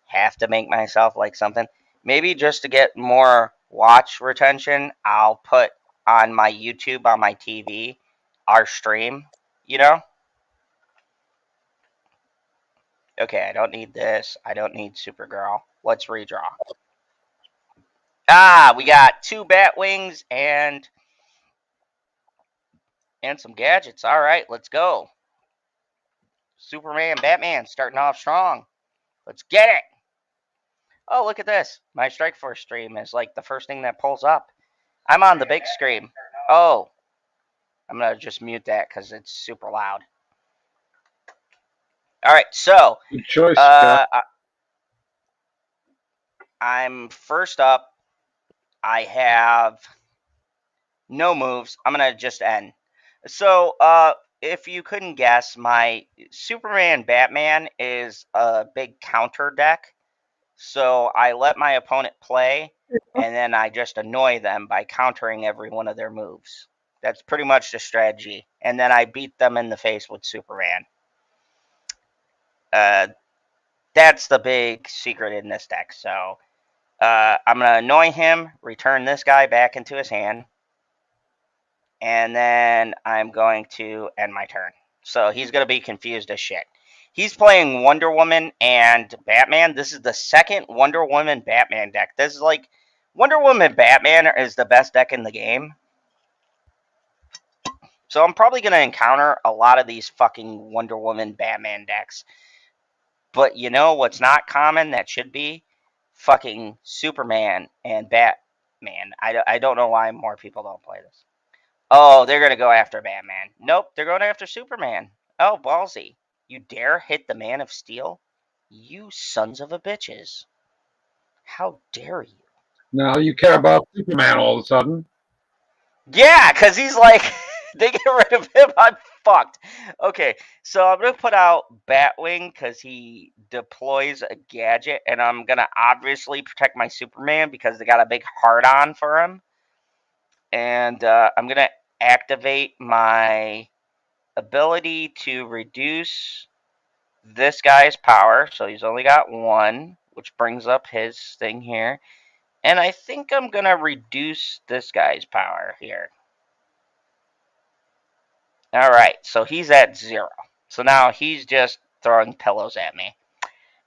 have to make myself like something. Maybe just to get more watch retention, I'll put on my YouTube, on my TV, our stream, you know? Okay, I don't need this. I don't need Supergirl. Let's redraw. Ah, we got 2 bat wings and some gadgets. All right, let's go. Superman, Batman, starting off strong. Let's get it. Oh, look at this. My Strike Force stream is like the first thing that pulls up. I'm on the big screen. Oh, I'm going to just mute that because it's super loud. All right, so Good choice, Cap. I'm first up. I have no moves. I'm going to just end. So, if you couldn't guess, my Superman Batman is a big counter deck. So I let my opponent play, and then I just annoy them by countering every one of their moves. That's pretty much the strategy. And then I beat them in the face with Superman. That's the big secret in this deck. So I'm going to annoy him, return this guy back into his hand, and then I'm going to end my turn. So he's going to be confused as shit. He's playing Wonder Woman and Batman. This is the second Wonder Woman Batman deck. This is like Wonder Woman Batman is the best deck in the game. So I'm probably going to encounter a lot of these fucking Wonder Woman Batman decks. But you know what's not common that should be? Fucking Superman and Batman. I don't know why more people don't play this. Oh, they're going to go after Batman. Nope, they're going after Superman. Oh, ballsy. You dare hit the Man of Steel? You sons of a bitches. How dare you? Now you care about Superman all of a sudden. Yeah, because he's like, they get rid of him, I'm fucked. Okay, so I'm going to put out Batwing because he deploys a gadget, and I'm going to obviously protect my Superman because they got a big hard-on for him. And I'm going to activate my ability to reduce this guy's power. So he's only got 1, which brings up his thing here. And I think I'm going to reduce this guy's power here. All right, so he's at 0. So now he's just throwing pillows at me.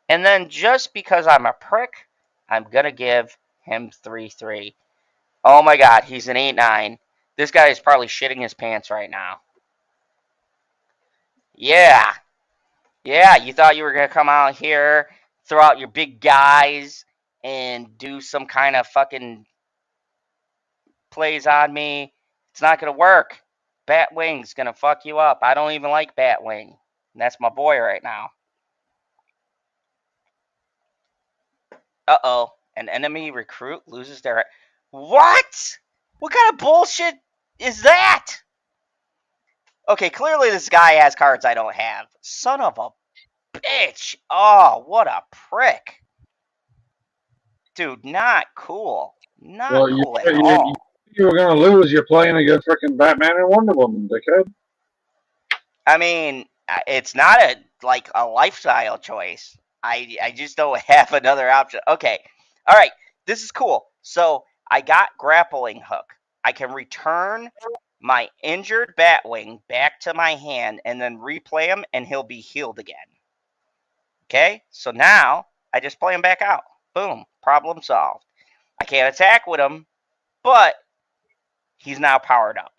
And then just because I'm a prick, I'm going to give him 3-3. Oh my god, he's an 8-9. This guy is probably shitting his pants right now. Yeah. Yeah, you thought you were going to come out here, throw out your big guys, and do some kind of fucking plays on me. It's not going to work. Batwing's going to fuck you up. I don't even like Batwing. And that's my boy right now. Uh-oh. An enemy recruit loses their... What? What kind of bullshit is that? Okay, clearly this guy has cards I don't have. Son of a bitch. Oh, what a prick. Dude, not cool. Not Well, cool at all. you were gonna lose. You're playing against freaking Batman and Wonder Woman, dickhead. I mean, it's not a lifestyle choice. I just don't have another option. Okay. All right. This is cool. So I got grappling hook. I can return my injured Batwing back to my hand and then replay him, and he'll be healed again. Okay. So now I just play him back out. Boom. Problem solved. I can't attack with him, but he's now powered up.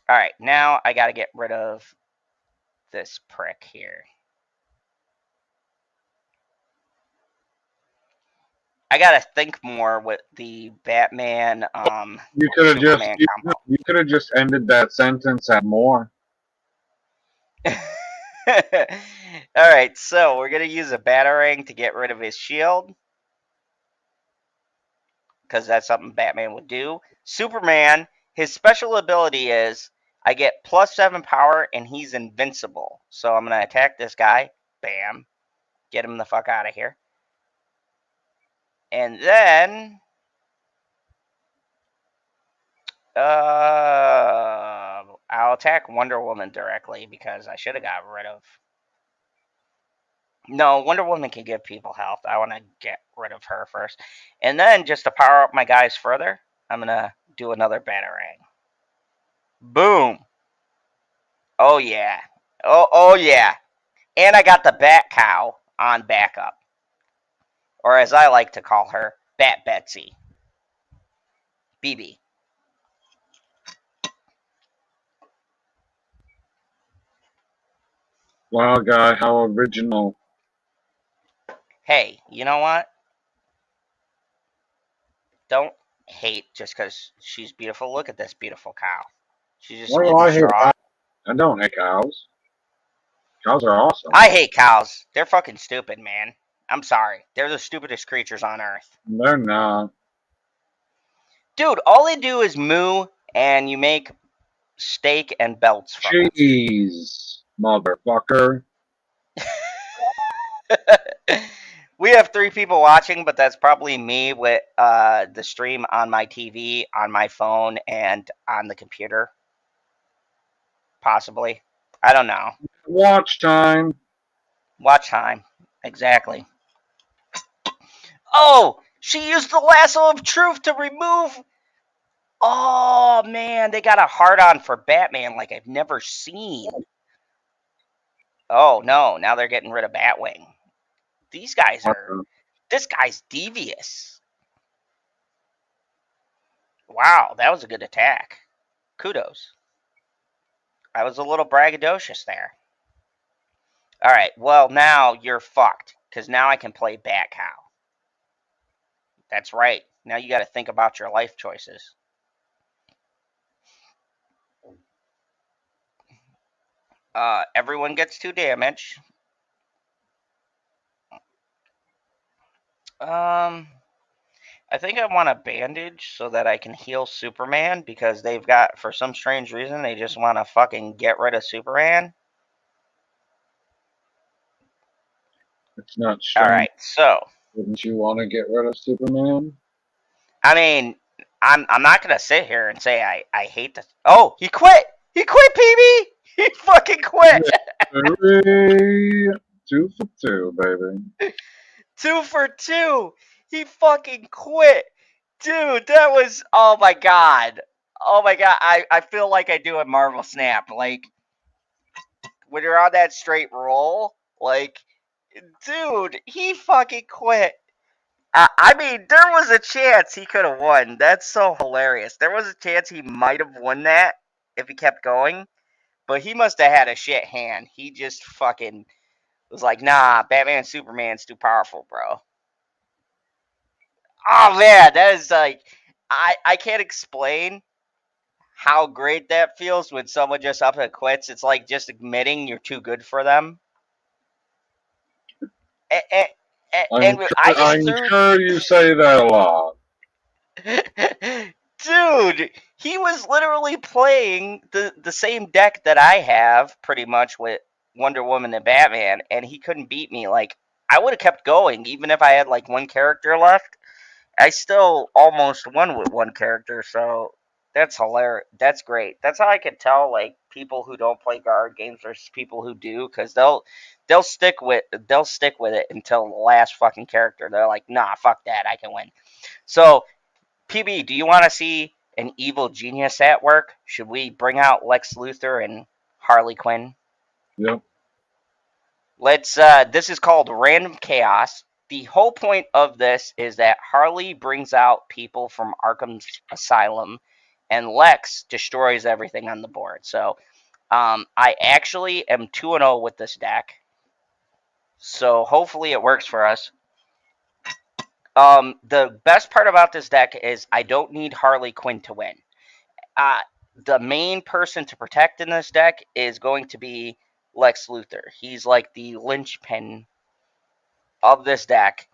All right. Now I got to get rid of this prick here. I gotta think more with the Batman You could have just Superman combo. you could have just ended that sentence at more. Alright, so we're gonna use a Batarang to get rid of his shield. Because that's something Batman would do. Superman, his special ability is I get +7 power and he's invincible. So I'm gonna attack this guy. Bam. Get him the fuck out of here. And then I'll attack Wonder Woman directly because I should have got rid of. No, Wonder Woman can give people health. I want to get rid of her first. And then, just to power up my guys further, I'm going to do another Batarang. Boom. Oh, yeah. Oh, yeah. And I got the Bat Cow on backup. Or as I like to call her, Bat Betsy. BB. Wow, guy, how original. Hey, you know what? Don't hate just because she's beautiful. Look at this beautiful cow. She's just Why do good I and hate strong. cows? I don't hate cows. Cows are awesome. I hate cows. They're fucking stupid, man. I'm sorry. They're the stupidest creatures on earth. They're not. Dude, all they do is moo, and you make steak and belts from them. Jeez, motherfucker. We have 3 people watching, but that's probably me with the stream on my TV, on my phone, and on the computer. Possibly. I don't know. Watch time. Watch time. Exactly. Oh! She used the lasso of truth to remove. Oh, man. They got a hard-on for Batman like I've never seen. Oh, no. Now they're getting rid of Batwing. These guys are... This guy's devious. Wow, that was a good attack. Kudos. I was a little braggadocious there. Alright, well, now you're fucked. Because now I can play Bat Cow. That's right. Now you gotta think about your life choices. Everyone gets 2 damage. I think I want a bandage so that I can heal Superman because they've got, for some strange reason, they just want to fucking get rid of Superman. It's not strange. Alright, so. Wouldn't you want to get rid of Superman? I mean, I'm not going to sit here and say I hate this. Oh, he quit! He quit, PB! He fucking quit! Hooray! 2 for 2, baby. 2 for 2! He fucking quit! Dude, that was... Oh my god. Oh my god, I feel like I do a Marvel Snap. Like, when you're on that straight roll, like, dude, he fucking quit. I mean, there was a chance he could have won. That's so hilarious. There was a chance he might have won that if he kept going. But he must have had a shit hand. He just fucking was like, nah, Batman and Superman's too powerful, bro. Oh, man, that is like... I can't explain how great that feels when someone just up and quits. It's like just admitting you're too good for them. I'm sure you say that a lot. Dude, he was literally playing the same deck that I have, pretty much, with Wonder Woman and Batman, and he couldn't beat me, like, I would have kept going even if I had like one character left. I still almost won with one character, so that's hilarious. That's great. That's how I could tell like people who don't play guard games versus people who do, because they'll stick with it until the last fucking character. They're like, nah, fuck that, I can win. So PB, do you want to see an evil genius at work? Should we bring out Lex Luthor and Harley Quinn? Yep. Let's. This is called Random Chaos. The whole point of this is that Harley brings out people from Arkham's Asylum, and Lex destroys everything on the board. So, I actually am 2-0 with this deck. So hopefully it works for us. The best part about this deck is I don't need Harley Quinn to win. The main person to protect in this deck is going to be Lex Luthor. He's like the linchpin of this deck.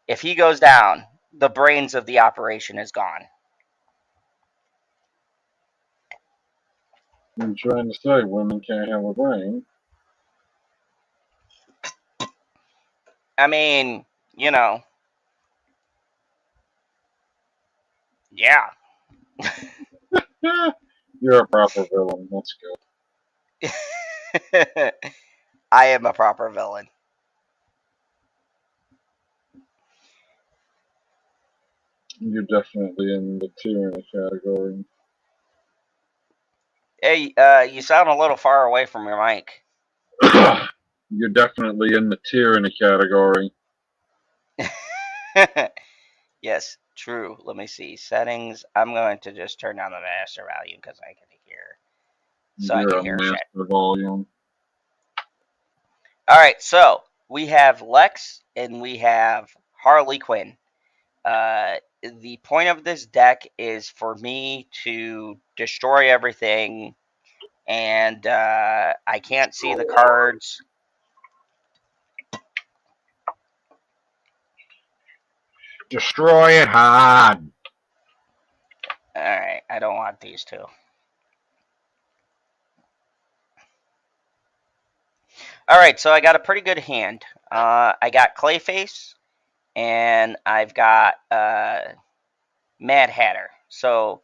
If he goes down, the brains of the operation is gone. I'm trying to say women can't have a brain. I mean, you know, yeah. You're a proper villain. Let's go. I am a proper villain. You're definitely in the tyranny category. Hey, you sound a little far away from your mic. You're definitely in the tyranny category. Yes, true. Let me see. Settings. I'm going to just turn down the master value because I can hear. So I You're can a hear shit. master volume. All right, so we have Lex and we have Harley Quinn. The point of this deck is for me to destroy everything, and I can't see the cards. Destroy it hard. All right, I don't want these two. All right, so I got a pretty good hand. I got Clayface, and I've got Mad Hatter. So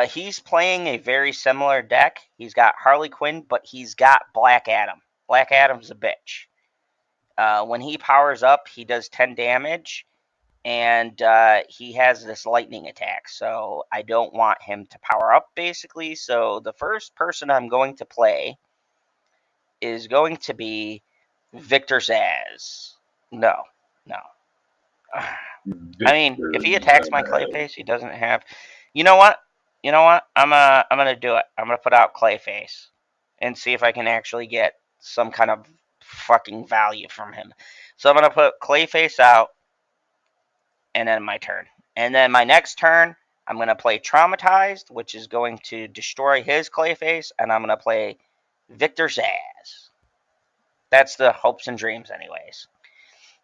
he's playing a very similar deck. He's got Harley Quinn, but he's got Black Adam. Black Adam's a bitch. When he powers up, he does 10 damage, and he has this lightning attack. So I don't want him to power up, basically. So the first person I'm going to play is going to be Victor Zaz. No. I mean, if he attacks my Clayface, he doesn't have. You know what? I'm gonna do it. I'm gonna put out Clayface and see if I can actually get some kind of fucking value from him. So I'm gonna put Clayface out, and then my turn. And then my next turn, I'm gonna play Traumatized, which is going to destroy his Clayface, and I'm gonna play Victor Zaz. That's the hopes and dreams, anyways.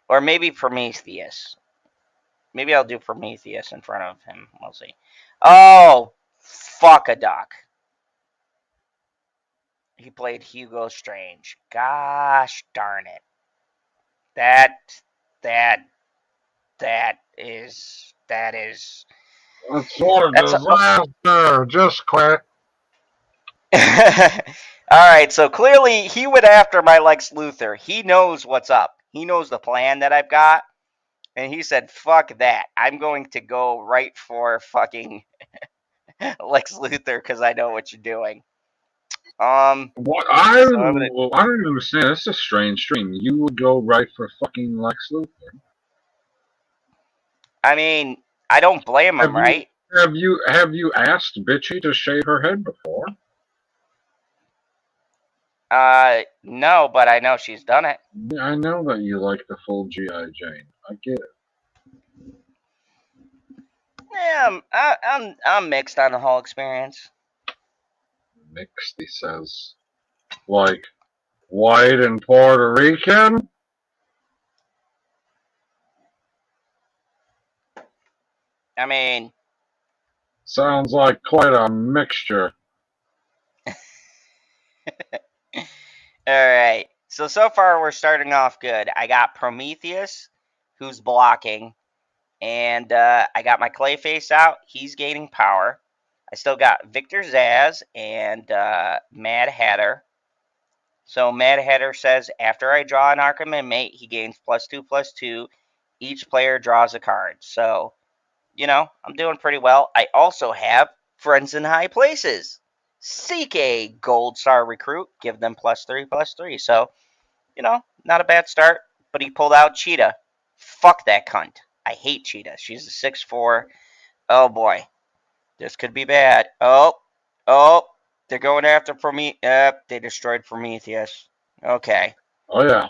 Or maybe Prometheus. Maybe I'll do Prometheus in front of him. We'll see. Oh, fuck a duck. He played Hugo Strange. Gosh darn it. That is. That's what a That's a. disaster. Just quit. Alright, so clearly he went after my Lex Luthor. He knows what's up. He knows the plan that I've got. And he said, fuck that. I'm going to go right for fucking Lex Luthor because I know what you're doing. What I don't understand. That's a strange stream. You would go right for fucking Lex Luthor. mean, I don't blame him, right? Have you asked Bitchy to shave her head before? No, but I know she's done it. Yeah, I know that you like the full G.I. Jane. I get it. Yeah, I'm mixed on the whole experience. Mixed, he says. Like, white and Puerto Rican? I mean, sounds like quite a mixture. all right. So far we're starting off good. I got Prometheus, who's blocking, and I got my Clayface out. He's gaining power. I still got Victor Zaz and Mad Hatter. So Mad Hatter says after I draw an Arkham inmate, he gains +2/+2. Each player draws a card. So, I'm doing pretty well. I also have Friends in High Places. Seek a gold star recruit. Give them +3/+3. So, not a bad start. But he pulled out Cheetah. Fuck that cunt. I hate Cheetah. She's a 6/4. Oh boy. This could be bad. Oh. They're going after Prometheus. They destroyed Prometheus. Okay. Oh yeah,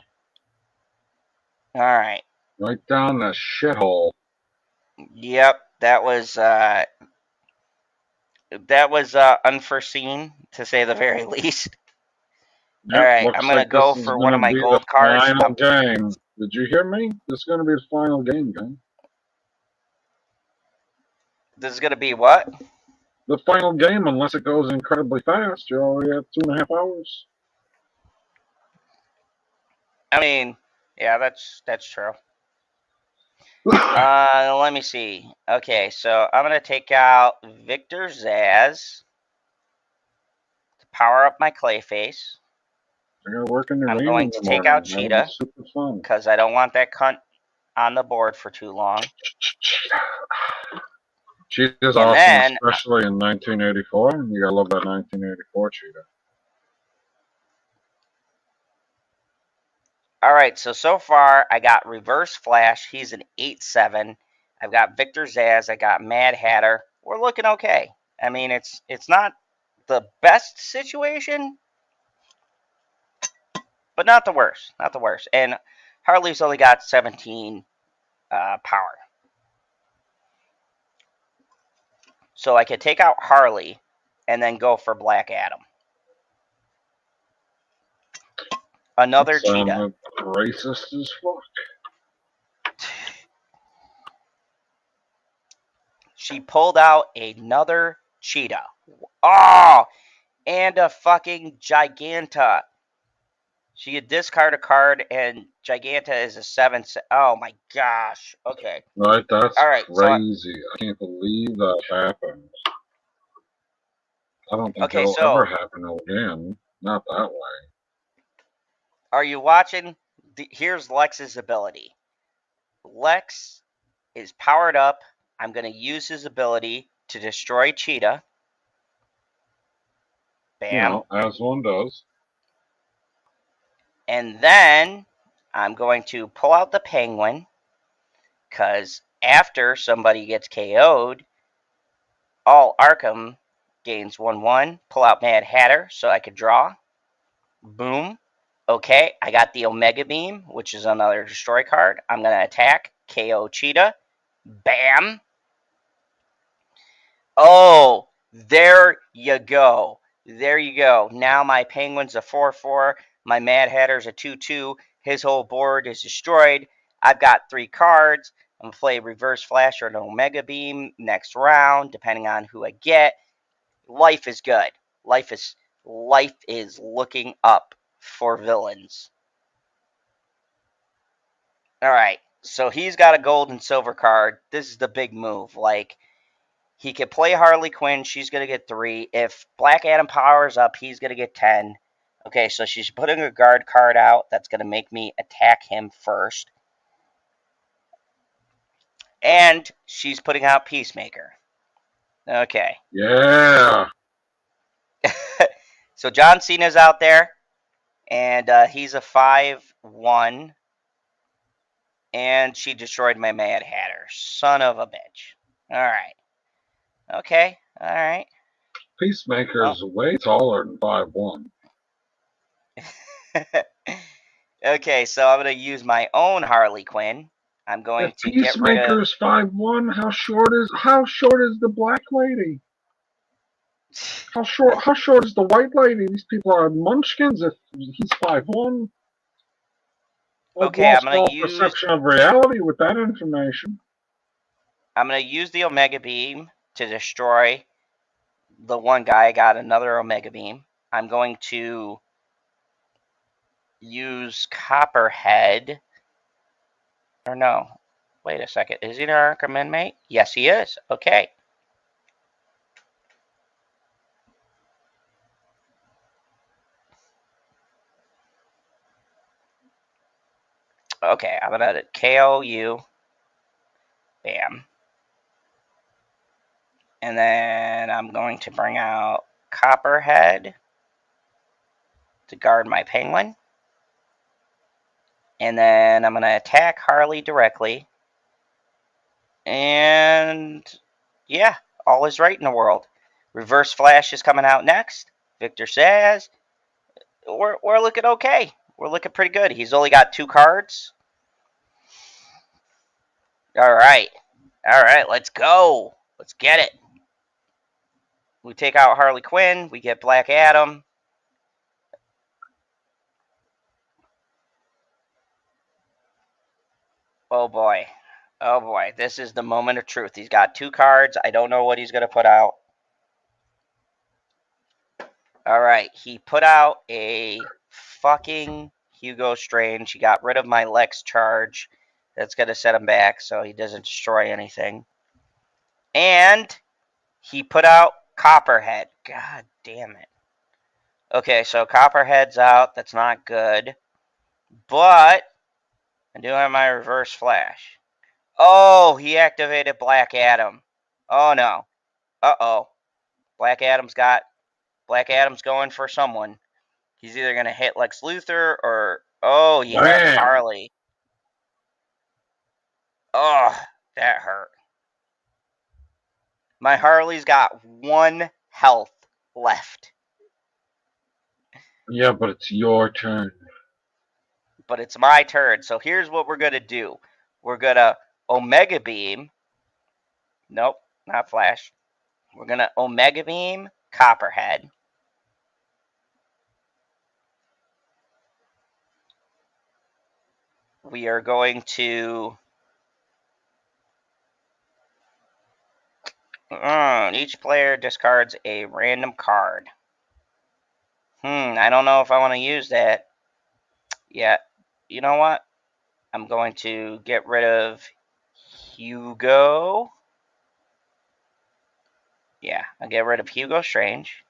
All right. right down the shithole. Yep. That was unforeseen, to say the very least. Yep, All right. I'm looks going to like this go is for one gonna of my be the gold cards. final game. Did you hear me? This is gonna be the final game, gang. This is going to be what? The final game, unless it goes incredibly fast. You're already at 2.5 hours. I mean, yeah, that's true. Let me see. Okay, so I'm going to take out Victor Zaz to power up my Clayface. You're gonna work in the I'm rain going in to the take morning. out That'll be Cheetah super fun. because I don't want that cunt on the board for too long. Cheetah's And awesome, then, especially in 1984. You gotta love that 1984 Cheetah. all right, so far I got Reverse Flash. He's an 8/7. I've got Victor Zaz. I got Mad Hatter. We're looking okay. I mean, it's not the best situation, but not the worst. Not the worst. And Harley's only got 17 power. So I could take out Harley and then go for Black Adam. Another Cheetah. Racist as fuck. She pulled out another Cheetah. Oh! And a fucking Giganta. She could discard a card, and Giganta is a 7. Oh my gosh. Okay. Right, that's all right, crazy. I can't believe that happened. I don't think Okay, it'll so ever happen again. Not that way. are you watching? Here's Lex's ability. Lex is powered up. I'm going to use his ability to destroy Cheetah. Bam. As one does. And then I'm going to pull out the Penguin, because after somebody gets KO'd, all Arkham gains 1/1. Pull out Mad Hatter so I could draw. Boom. Okay, I got the Omega Beam, which is another destroy card. I'm going to attack, KO Cheetah. Bam. Oh, there you go. There you go. Now my Penguin's a 4/4. My Mad Hatter's a 2/2. His whole board is destroyed. I've got 3 cards. I'm going to play Reverse Flash or an Omega Beam next round, depending on who I get. Life is good. Life is looking up for villains. All right. So he's got a gold and silver card. This is the big move. Like, he could play Harley Quinn. She's going to get 3. If Black Adam powers up, he's going to get 10. Okay, so she's putting a guard card out. That's going to make me attack him first. And she's putting out Peacemaker. Okay. Yeah. So John Cena's out there. And he's a 5/1. And she destroyed my Mad Hatter. Son of a bitch. All right. Okay. All right. Peacemaker's way taller than 5'1". Okay, so I'm going to use my own Harley Quinn. I'm going If to get rid of... Peacemaker's 5'1", how short is the black lady? How short is the white lady? These people are munchkins if he's 5'1". I've Okay, lost I'm going all to use... perception of reality with that information. I'm going to use the Omega Beam to destroy the one guy. I got another Omega Beam. I'm going to use Copperhead. Or no. Wait a second. Is he an Arkham inmate? Yes, he is. Okay. Okay, I'm going to KO you. Bam. And then I'm going to bring out Copperhead to guard my penguin. And then I'm going to attack Harley directly. And yeah, all is right in the world. Reverse Flash is coming out next. Victor says, we're looking okay. We're looking pretty good. He's only got 2 cards. All right. All right, let's go. Let's get it. We take out Harley Quinn. We get Black Adam. Oh, boy. Oh, boy. This is the moment of truth. He's got 2 cards. I don't know what he's going to put out. All right. He put out a fucking Hugo Strange. He got rid of my Lex charge. That's going to set him back so he doesn't destroy anything. And he put out Copperhead. God damn it. Okay, so Copperhead's out. That's not good. But I do have my Reverse Flash. Oh, he activated Black Adam. Oh, no. Uh-oh. Black Adam's going for someone. He's either going to hit Lex Luthor or... Oh, he hit Harley. Oh, that hurt. My Harley's got 1 health left. Yeah, but it's your turn. But it's my turn. So here's what we're going to do. We're going to Omega Beam. Nope, not Flash. We're going to Omega Beam Copperhead. We are going to... each player discards a random card. I don't know if I want to use that yet. You know what? I'm going to get rid of Hugo. Yeah, I'll get rid of Hugo Strange.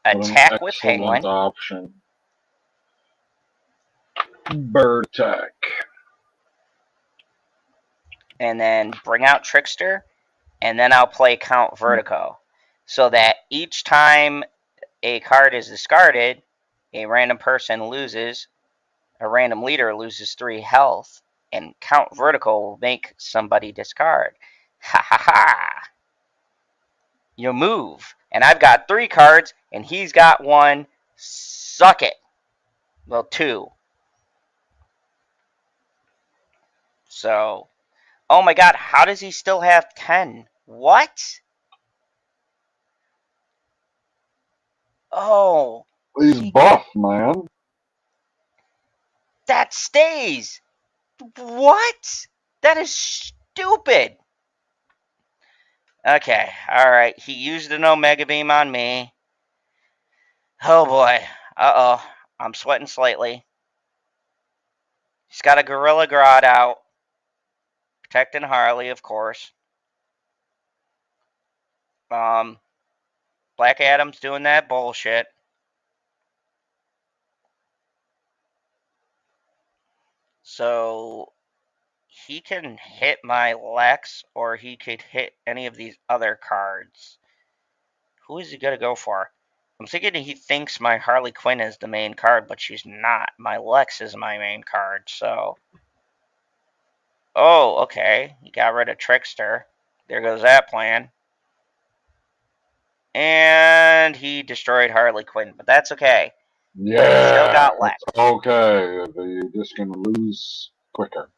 Attack with Penguin. Option. Bird attack. And then bring out Trickster. And then I'll play Count Vertigo. So that each time a card is discarded, a random person loses, a random leader loses 3 health, and Count Vertigo will make somebody discard. Ha ha ha! You move. And I've got 3 cards, and he's got 1. Suck it. Well, 2. So, oh my god, how does he still have 10? What? Oh. He's buff, man. That stays. What? That is stupid. Okay, alright. He used an Omega Beam on me. Oh boy. Uh-oh. I'm sweating slightly. He's got a Gorilla Grodd out. Protecting Harley, of course. Black Adam's doing that bullshit. So he can hit my Lex, or he could hit any of these other cards. Who is he going to go for? I'm thinking he thinks my Harley Quinn is the main card, but she's not. My Lex is my main card, so... Oh, okay. He got rid of Trickster. There goes that plan. And he destroyed Harley Quinn, but that's okay. Yeah, still got Lex. Okay, you're just going to lose quicker.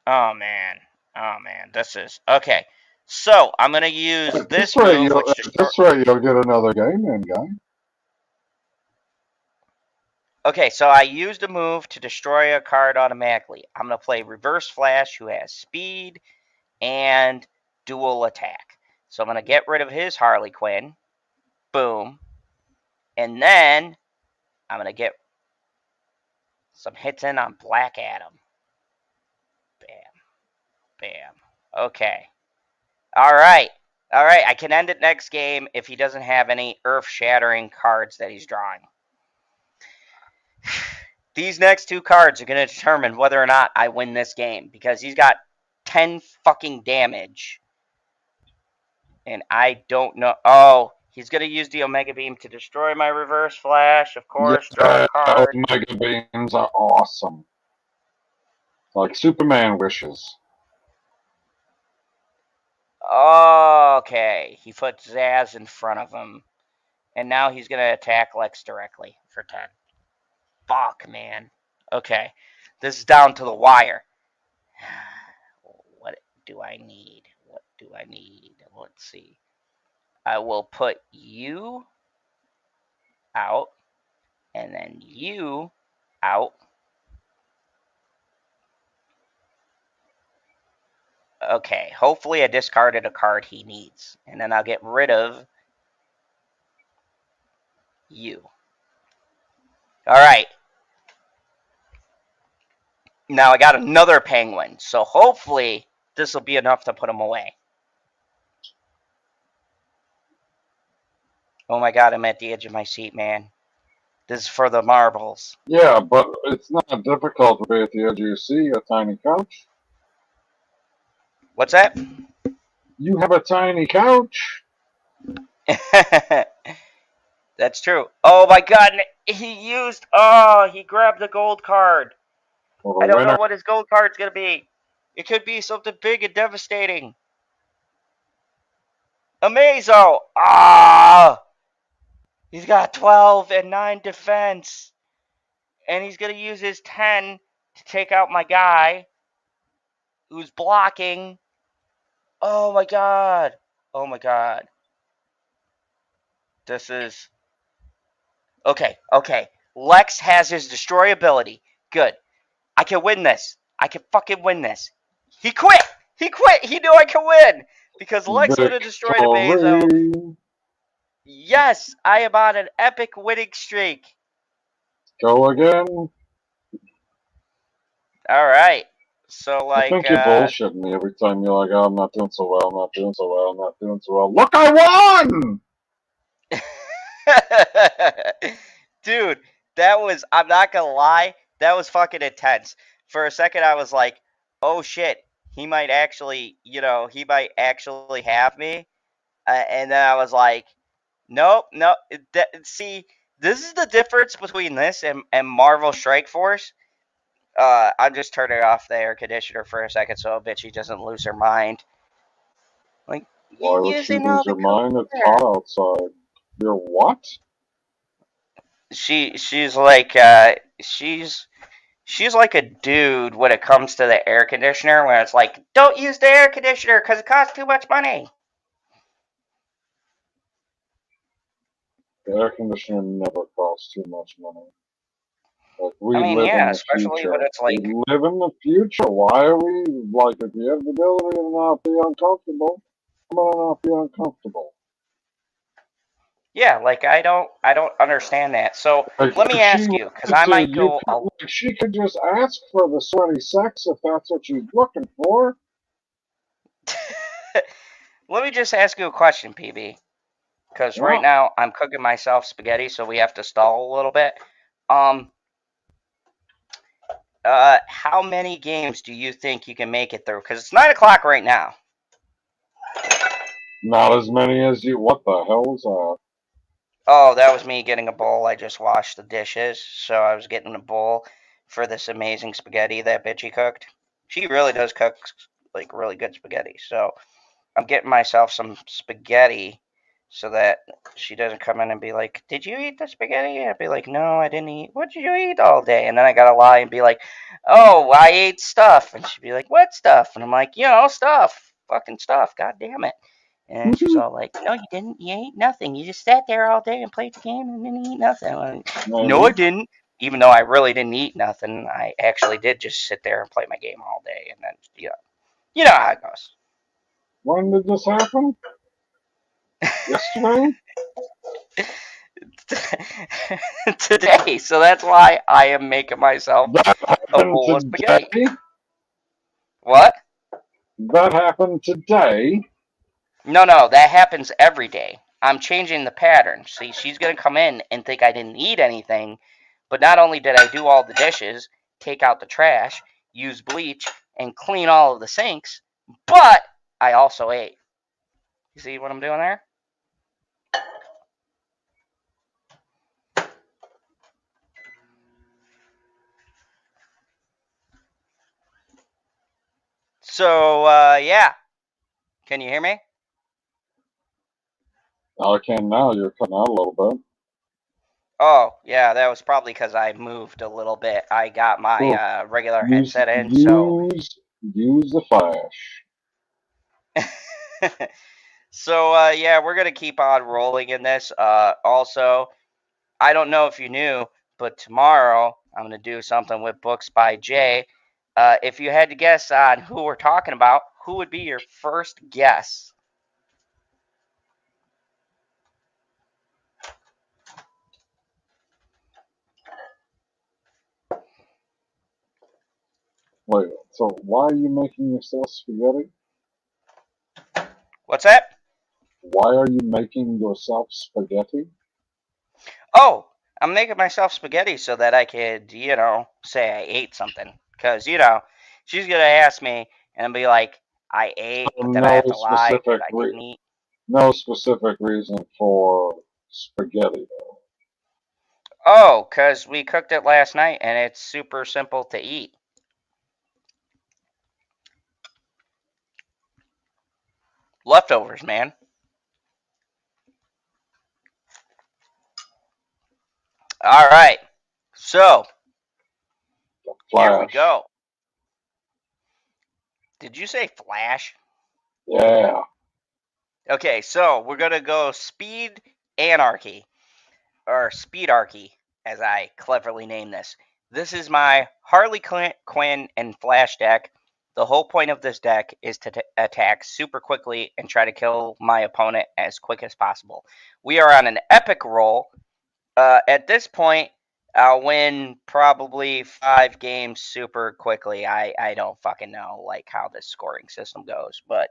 Oh, man. Oh, man. This is... Okay. So, I'm going to use this move, which... That's right, you'll get another game in, guy. Okay, so I used a move to destroy a card automatically. I'm going to play Reverse Flash, who has speed and dual attack. So I'm going to get rid of his Harley Quinn. Boom. And then I'm going to get some hits in on Black Adam. Bam. Bam. Okay. All right. All right. I can end it next game if he doesn't have any earth-shattering cards that he's drawing. These next two cards are going to determine whether or not I win this game because he's got 10 fucking damage. And I don't know. Oh, he's going to use the Omega Beam to destroy my Reverse Flash. Of course, draw a card. Omega beams are awesome. Like Superman wishes. Okay. He put Zaz in front of him. And now he's going to attack Lex directly for 10. Fuck, man. Okay. This is down to the wire. What do I need? What do I need? Let's see. I will put you out. And then you out. Okay, hopefully I discarded a card he needs. And then I'll get rid of you. Alright. Now I got another penguin. So hopefully this will be enough to put him away. Oh my god, I'm at the edge of my seat, man. This is for the marbles. Yeah, but it's not difficult to be at the edge of your seat, a tiny couch. What's that? You have a tiny couch. That's true. Oh my god, he grabbed the gold card. Well, I don't know winner. what his gold card's gonna be. It could be something big and devastating. Amazo! Ah! He's got 12 and 9 defense. And he's gonna use his 10 to take out my guy who's blocking. Oh my god. Oh my god. This is... Okay. Lex has his destroy ability. Good. I can win this. I can fucking win this. He quit! He knew I could win! Because Lex would have destroyed Amazo. Victory. Yes! I am on an epic winning streak. Go again. Alright. So, I like, think you're bullshitting me every time you're like, oh, I'm not doing so well, I'm not doing so well, I'm not doing so well. Look, I won! Dude, that was, I'm not gonna lie, that was fucking intense. For a second, I was like, oh shit, he might actually have me. And then I was like, nope. See, this is the difference between this and Marvel Strike Force. I'm just turning off the air conditioner for a second so Bitchy doesn't lose her mind. Like, Why would she lose her mind? It's hot outside. You're what? She's like she's like a dude when it comes to the air conditioner, where it's like, don't use the air conditioner because it costs too much money. The air conditioner never costs too much money. Like, we I mean, live yeah, in the especially future. when it's like, We live in the future. Why are we, like, if you have the ability to not be uncomfortable, I'm gonna not be uncomfortable. yeah, like I don't understand that. So Like, let me if ask she you, because wanted I to, might go. like, she could just ask for the sweaty sex if that's what she's looking for. Let me just ask you a question, PB. Because right now I'm cooking myself spaghetti, so we have to stall a little bit. How many games do you think you can make it through? Because it's 9 o'clock right now. Not as many as you. What the hell was that? Oh, that was me getting a bowl. I just washed the dishes, so I was getting a bowl for this amazing spaghetti that Bitchy cooked. She really does cook, like, really good spaghetti. So I'm getting myself some spaghetti so that she doesn't come in and be like, did you eat the spaghetti? I'd be like, no, I didn't eat. What did you eat all day? And then I gotta lie and be like, oh, I ate stuff. And she'd be like, what stuff? And I'm like, stuff. Fucking stuff. God damn it. And she's all like, no, you didn't. You ate nothing. You just sat there all day and played the game and didn't eat nothing. Like, no, I didn't. Even though I really didn't eat nothing, I actually did just sit there and play my game all day. And then, you know how it goes. When did this happen? Yesterday? today. So that's why I am making myself That a happened bowl of spaghetti. today? What? That happened today? No, that happens every day. I'm changing the pattern. See, she's going to come in and think I didn't eat anything, but not only did I do all the dishes, take out the trash, use bleach, and clean all of the sinks, but I also ate. You see what I'm doing there? So, yeah. Can you hear me? I can now. You're cutting out a little bit. Oh, yeah, that was probably because I moved a little bit. I got my Cool. regular Use headset in, so. use use the flash. So, yeah, we're going to keep on rolling in this. Also, I don't know if you knew, but tomorrow I'm going to do something with Books by Jay. If you had to guess on who we're talking about, who would be your first guess? Wait, so why are you making yourself spaghetti? What's that? Why are you making yourself spaghetti? Oh, I'm making myself spaghetti so that I could, say I ate something. Because, she's going to ask me and be like, I ate, So but then I have to lie that I didn't eat. no specific reason for spaghetti. Oh, because we cooked it last night and it's super simple to eat. Leftovers, man. All right. So, here we Flash. go. Did you say Flash? Yeah. Okay, so we're going to go Speed Anarchy, or Speedarchy, as I cleverly name this. This is my Harley Quinn and Flash deck. The whole point of this deck is to attack super quickly and try to kill my opponent as quick as possible. We are on an epic roll. At this point, I'll win probably 5 games super quickly. I don't fucking know like how this scoring system goes, but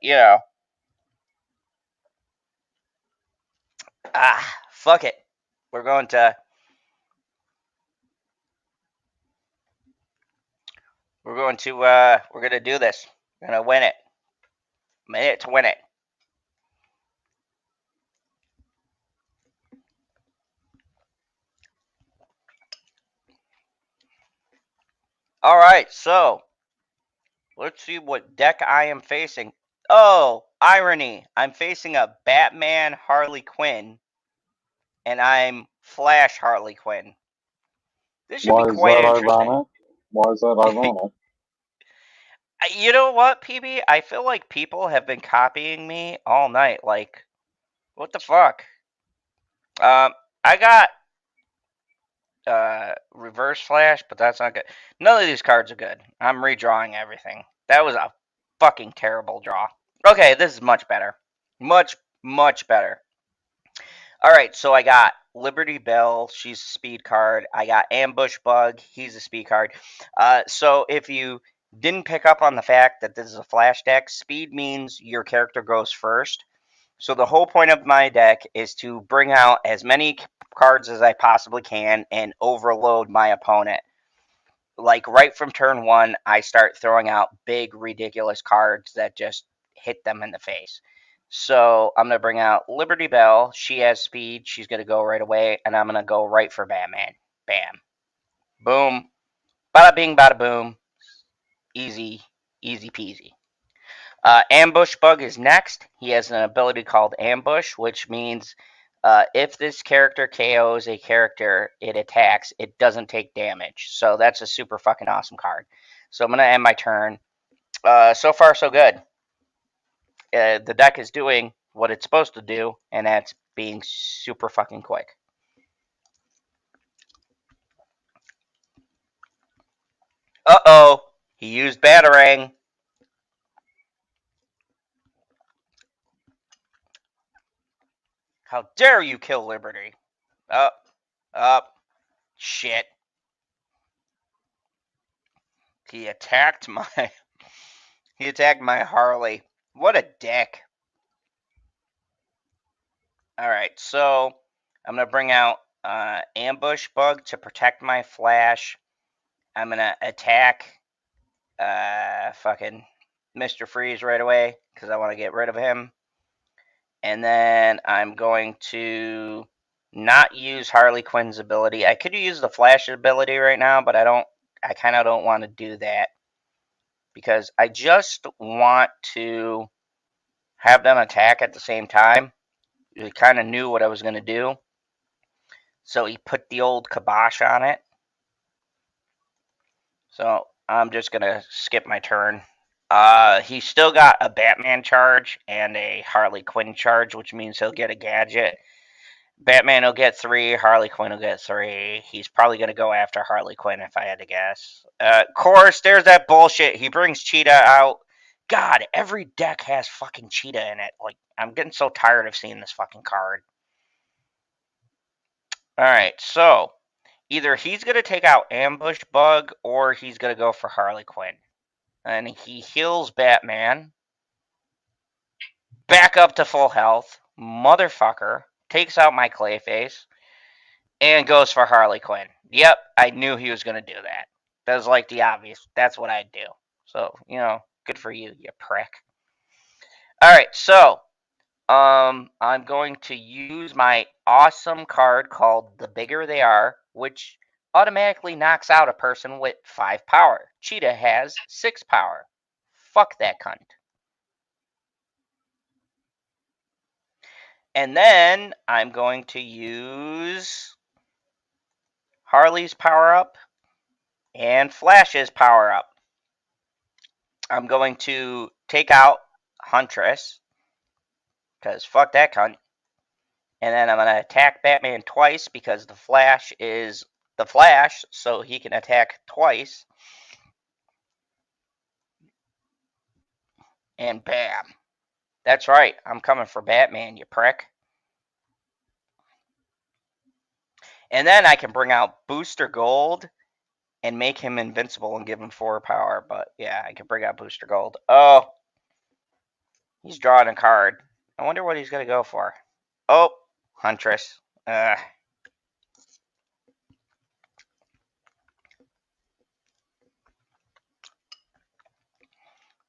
fuck it. We're going to we're gonna do this. We're gonna win it. Minute to win it. All right, so let's see what deck I am facing. Oh, irony! I'm facing a Batman Harley Quinn, and I'm Flash Harley Quinn. This should be Why is quite that interesting. ironic? Why is that ironic? You know what, PB? I feel like people have been copying me all night. Like, what the fuck? I got reverse flash, but that's not good. None of these cards are good. I'm redrawing everything. That was a fucking terrible draw. Okay, this is much better. Much better. All right, so I got Liberty Bell. She's a speed card. I got Ambush Bug. He's a speed card. So if you didn't pick up on the fact that this is a flash deck, speed means your character goes first. So the whole point of my deck is to bring out as many cards as I possibly can and overload my opponent. Like right from turn 1, I start throwing out big, ridiculous cards that just hit them in the face. So I'm going to bring out Liberty Bell. She has speed. She's going to go right away. And I'm going to go right for Batman. Bam. Boom. Bada bing, bada boom. Easy, easy peasy. Ambush Bug is next. He has an ability called Ambush, which means if this character KOs a character it attacks, it doesn't take damage. So that's a super fucking awesome card. So I'm going to end my turn. So far, so good. The deck is doing what it's supposed to do, and that's being super fucking quick. Uh-oh. He used Batarang. How dare you kill Liberty? Up. Shit. He attacked my Harley. What a dick. Alright, so I'm gonna bring out ambush bug to protect my Flash. I'm gonna attack fucking Mr. Freeze right away because I want to get rid of him. And then I'm going to not use Harley Quinn's ability. I could use the Flash ability right now, but I kind of don't want to do that because I just want to have them attack at the same time. He kind of knew what I was going to do. So he put the old kibosh on it. So I'm just going to skip my turn. He's still got a Batman charge and a Harley Quinn charge, which means he'll get a gadget. Batman will get 3, Harley Quinn will get 3. He's probably going to go after Harley Quinn if I had to guess. Of course, there's that bullshit. He brings Cheetah out. God, every deck has fucking Cheetah in it. Like, I'm getting so tired of seeing this fucking card. Alright, so either he's going to take out Ambush Bug or he's going to go for Harley Quinn. And he heals Batman. Back up to full health. Motherfucker. Takes out my Clayface. And goes for Harley Quinn. Yep, I knew he was going to do that. That was like the obvious. That's what I'd do. So, good for you, you prick. Alright, so I'm going to use my awesome card called The Bigger They Are, which automatically knocks out a person with 5 power. Cheetah has 6 power. Fuck that cunt. And then I'm going to use Harley's power up and Flash's power up. I'm going to take out Huntress because fuck that cunt. And then I'm going to attack Batman twice because the Flash is the Flash, so he can attack twice. And bam. That's right, I'm coming for Batman, you prick. And then I can bring out Booster Gold and make him invincible and give him 4 power. But yeah, I can bring out Booster Gold. Oh, he's drawing a card. I wonder what he's going to go for. Oh, Huntress.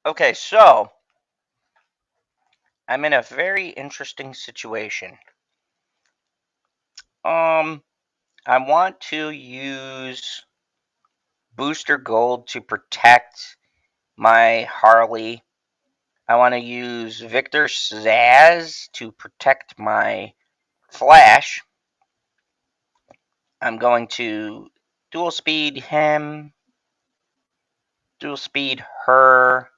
Okay, so I'm in a very interesting situation. I want to use Booster Gold to protect my Harley. I want to use Victor Zsasz to protect my Flash. I'm going to dual speed him, dual speed her.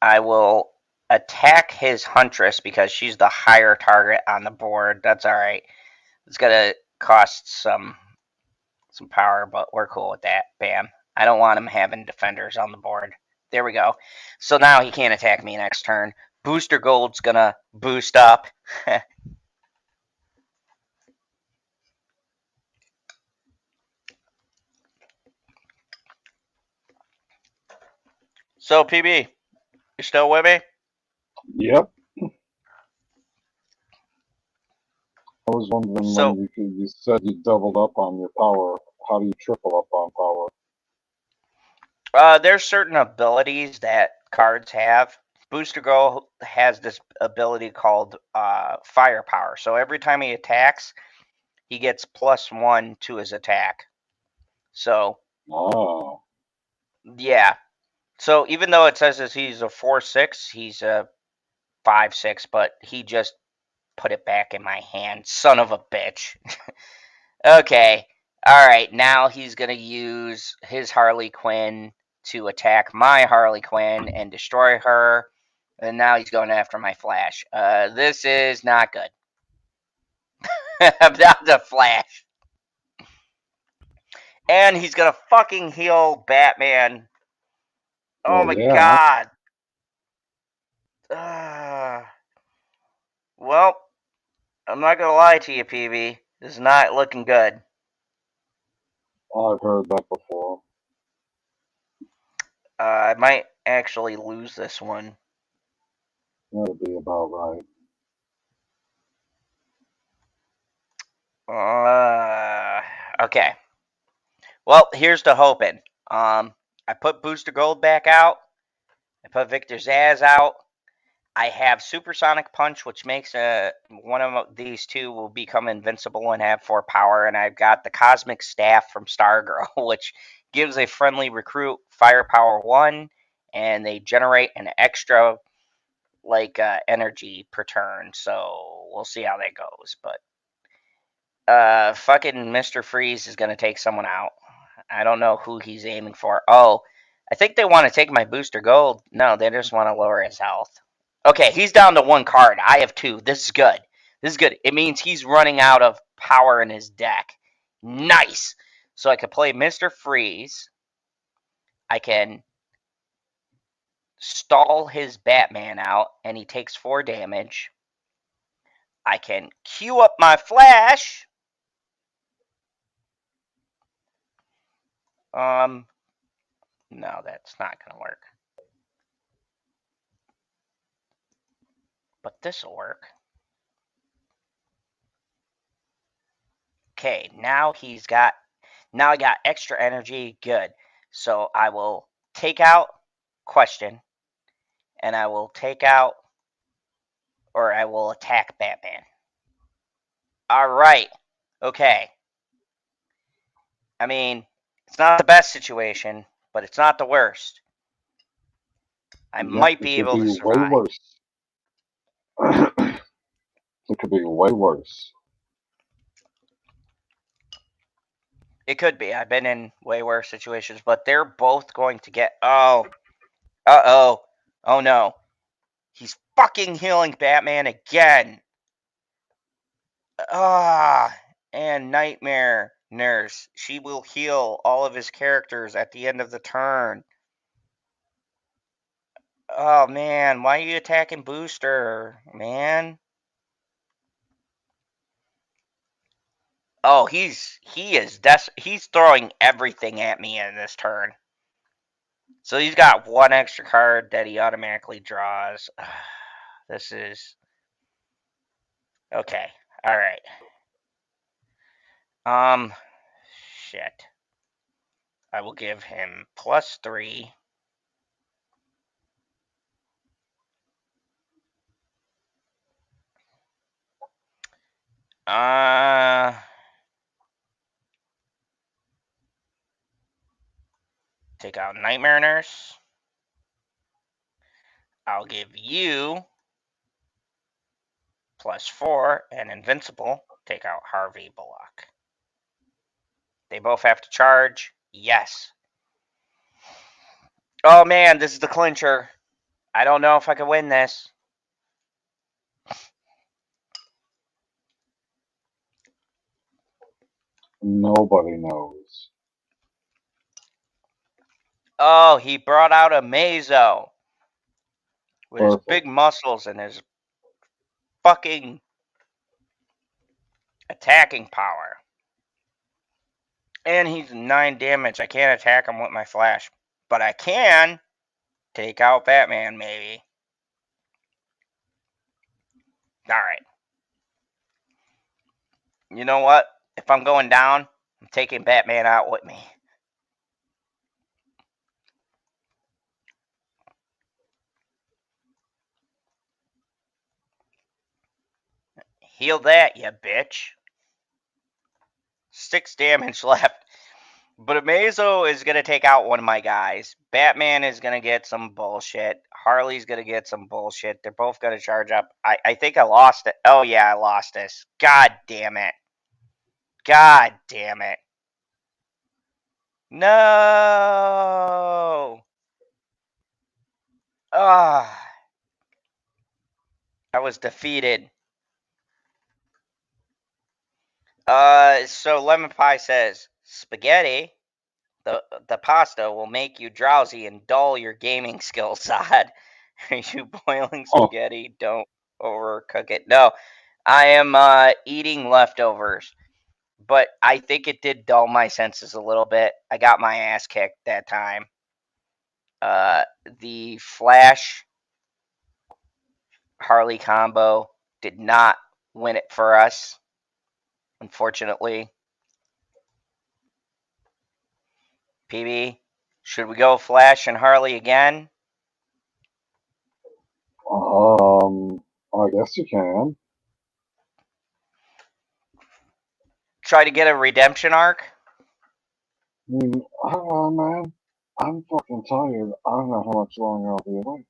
I will attack his Huntress because she's the higher target on the board. That's alright. It's gonna cost some power, but we're cool with that. Bam. I don't want him having defenders on the board. There we go. So now he can't attack me next turn. Booster Gold's gonna boost up. So, PB, you still with me? Yep. I was wondering So, when you said you doubled up on your power. How do you triple up on power? there's certain abilities that cards have. Booster Gold has this ability called Firepower. So every time he attacks, he gets +1 to his attack. So, Oh. yeah. So even though it says that he's a 4/6, he's a 5/6, but he just put it back in my hand. Son of a bitch. Okay. Alright, now he's going to use his Harley Quinn to attack my Harley Quinn and destroy her. And now he's going after my Flash. This is not good. I'm down to Flash. And he's going to fucking heal Batman. Oh my god. Well, I'm not gonna lie to you, PB. This is not looking good. I've heard that before. I might actually lose this one. That'll be about right. Okay. Well, here's to hoping. I put Booster Gold back out. I put Victor Zaz out. I have Supersonic Punch, which makes one of these two will become invincible and have 4 power. And I've got the Cosmic Staff from Stargirl, which gives a friendly recruit firepower 1, and they generate an extra energy per turn. So we'll see how that goes. But fucking Mr. Freeze is gonna take someone out. I don't know who he's aiming for. Oh, I think they want to take my Booster Gold. No, they just want to lower his health. Okay, he's down to 1 card. I have 2. This is good. This is good. It means he's running out of power in his deck. Nice. So I could play Mr. Freeze. I can stall his Batman out, and he takes 4 damage. I can queue up my Flash. No, that's not going to work. But this will work. Okay, now I got extra energy. Good. So I will take out Question, and I will attack Batman. All right. Okay. I mean, it's not the best situation, but it's not the worst. I might be able to survive. Way worse. It could be way worse. It could be. I've been in way worse situations, but they're both going to get. Oh. Uh-oh. Oh, no. He's fucking healing Batman again. And Nightmare Nurse. She will heal all of his characters at the end of the turn. Oh, man. Why are you attacking Booster, man? Oh, he's throwing everything at me in this turn. So he's got 1 extra card that he automatically draws. This is okay. All right. Shit. I will give him +3. Take out Nightmare Nurse. I'll give you +4 and Invincible. Take out Harvey Bullock. They both have to charge. Yes. Oh man, this is the clincher. I don't know if I can win this. Nobody knows. Oh, he brought out a Mazo with his Perfect. big muscles and his fucking attacking power. And he's 9 damage. I can't attack him with my Flash. But I can take out Batman, maybe. Alright. You know what? If I'm going down, I'm taking Batman out with me. Heal that, you bitch. 6 damage left. But Amazo is going to take out one of my guys. Batman is going to get some bullshit. Harley's going to get some bullshit. They're both going to charge up. I think I lost it. Oh, yeah, I lost this. God damn it. God damn it. No. Ah. I was defeated. So Lemon Pie says, spaghetti, the pasta will make you drowsy and dull your gaming skills, Zod. Are you boiling spaghetti? Don't overcook it. No. I am eating leftovers, but I think it did dull my senses a little bit. I got my ass kicked that time. The Flash Harley combo did not win it for us, unfortunately. PB, should we go Flash and Harley again? I guess you can. Try to get a redemption arc? I mean, I don't know, man. I'm fucking tired. I don't know how much longer I'll be awake.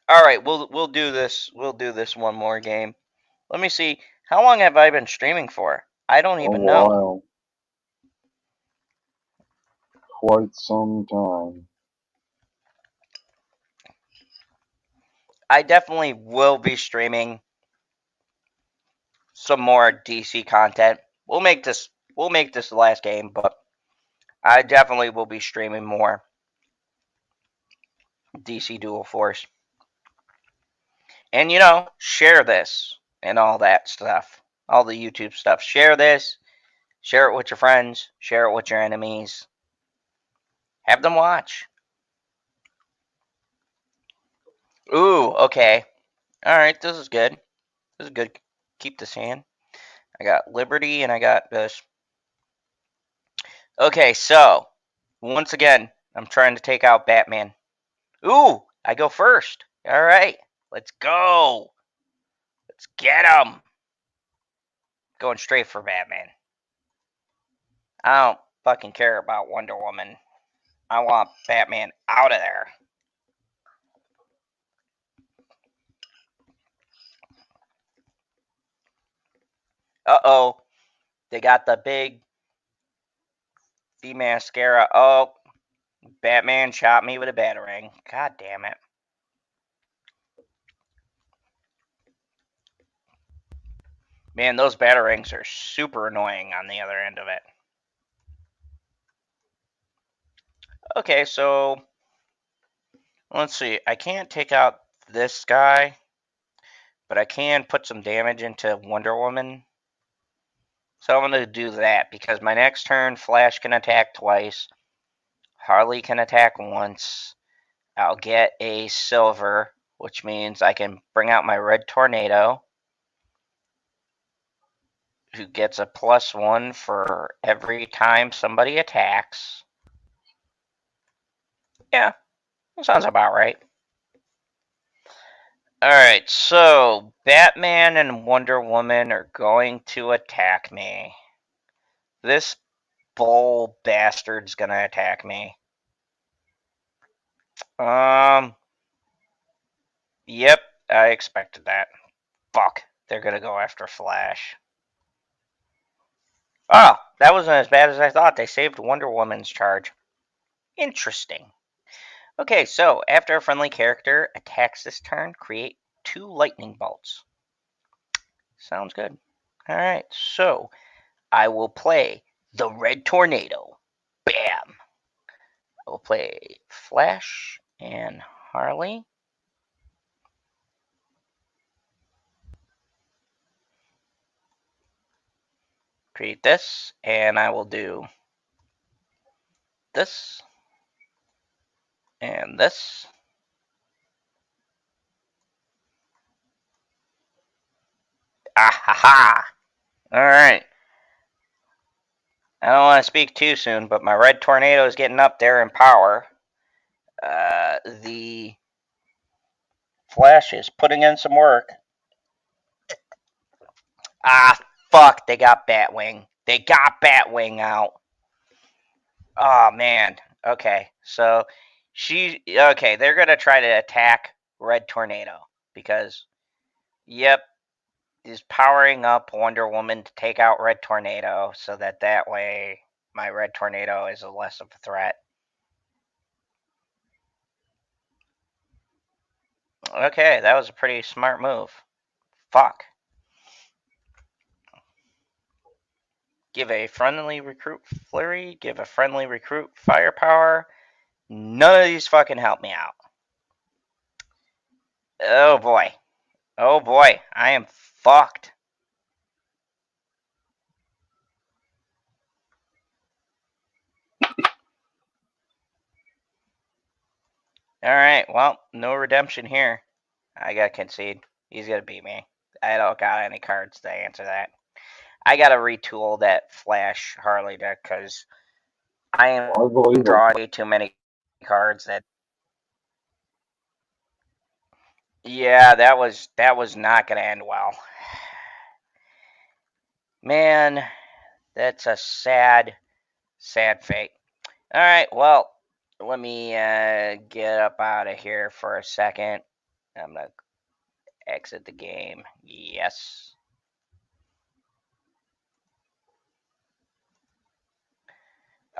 All right, we'll do this. We'll do this one more game. Let me see. How long have I been streaming for? I don't A even know. while. Quite some time. I definitely will be streaming some more DC content. We'll make this the last game, but I definitely will be streaming more DC Dual Force. And share this and all that stuff. All the YouTube stuff. Share this. Share it with your friends. Share it with your enemies. Have them watch. Ooh, okay. Alright, this is good. This is good. Keep this hand. I got Liberty and I got this. Okay, so once again, I'm trying to take out Batman. Ooh, I go first. Alright, let's go. Let's get him. Going straight for Batman. I don't fucking care about Wonder Woman. I want Batman out of there. Uh-oh. They got the big mascara. Oh, Batman shot me with a batarang. God damn it. Man, those batarangs are super annoying on the other end of it. Okay, so let's see. I can't take out this guy, but I can put some damage into Wonder Woman. So I'm going to do that because my next turn, Flash can attack twice. Harley can attack once. I'll get a silver, which means I can bring out my Red Tornado, who gets a +1 for every time somebody attacks. Yeah, that sounds about right. Alright, so Batman and Wonder Woman are going to attack me. This bull bastard's gonna attack me. Yep, I expected that. Fuck, they're gonna go after Flash. Oh, that wasn't as bad as I thought. They saved Wonder Woman's charge. Interesting. Okay, so after a friendly character attacks this turn, create 2 lightning bolts. Sounds good. Alright, so I will play the Red Tornado. Bam! I will play Flash and Harley. Create this, and I will do this and this. Ah ha ha! Alright. I don't want to speak too soon, but my Red Tornado is getting up there in power. The Flash is putting in some work. Ah, fuck, they got Batwing. They got Batwing out. Oh, man. Okay, so they're going to try to attack Red Tornado because, yep, is powering up Wonder Woman to take out Red Tornado so that way my Red Tornado is less of a threat. Okay, that was a pretty smart move. Fuck. Give a friendly recruit flurry. Give a friendly recruit firepower. None of these fucking help me out. Oh boy. Oh boy, I am fucked. Alright, well, no redemption here. I gotta concede. He's gonna beat me. I don't got any cards to answer that. I gotta retool that Flash Harley deck because I am I believe it. drawing way too many cards that. Yeah, that was not gonna end well. Man, that's a sad, sad fate. All right, well, let me get up out of here for a second. I'm gonna exit the game. Yes.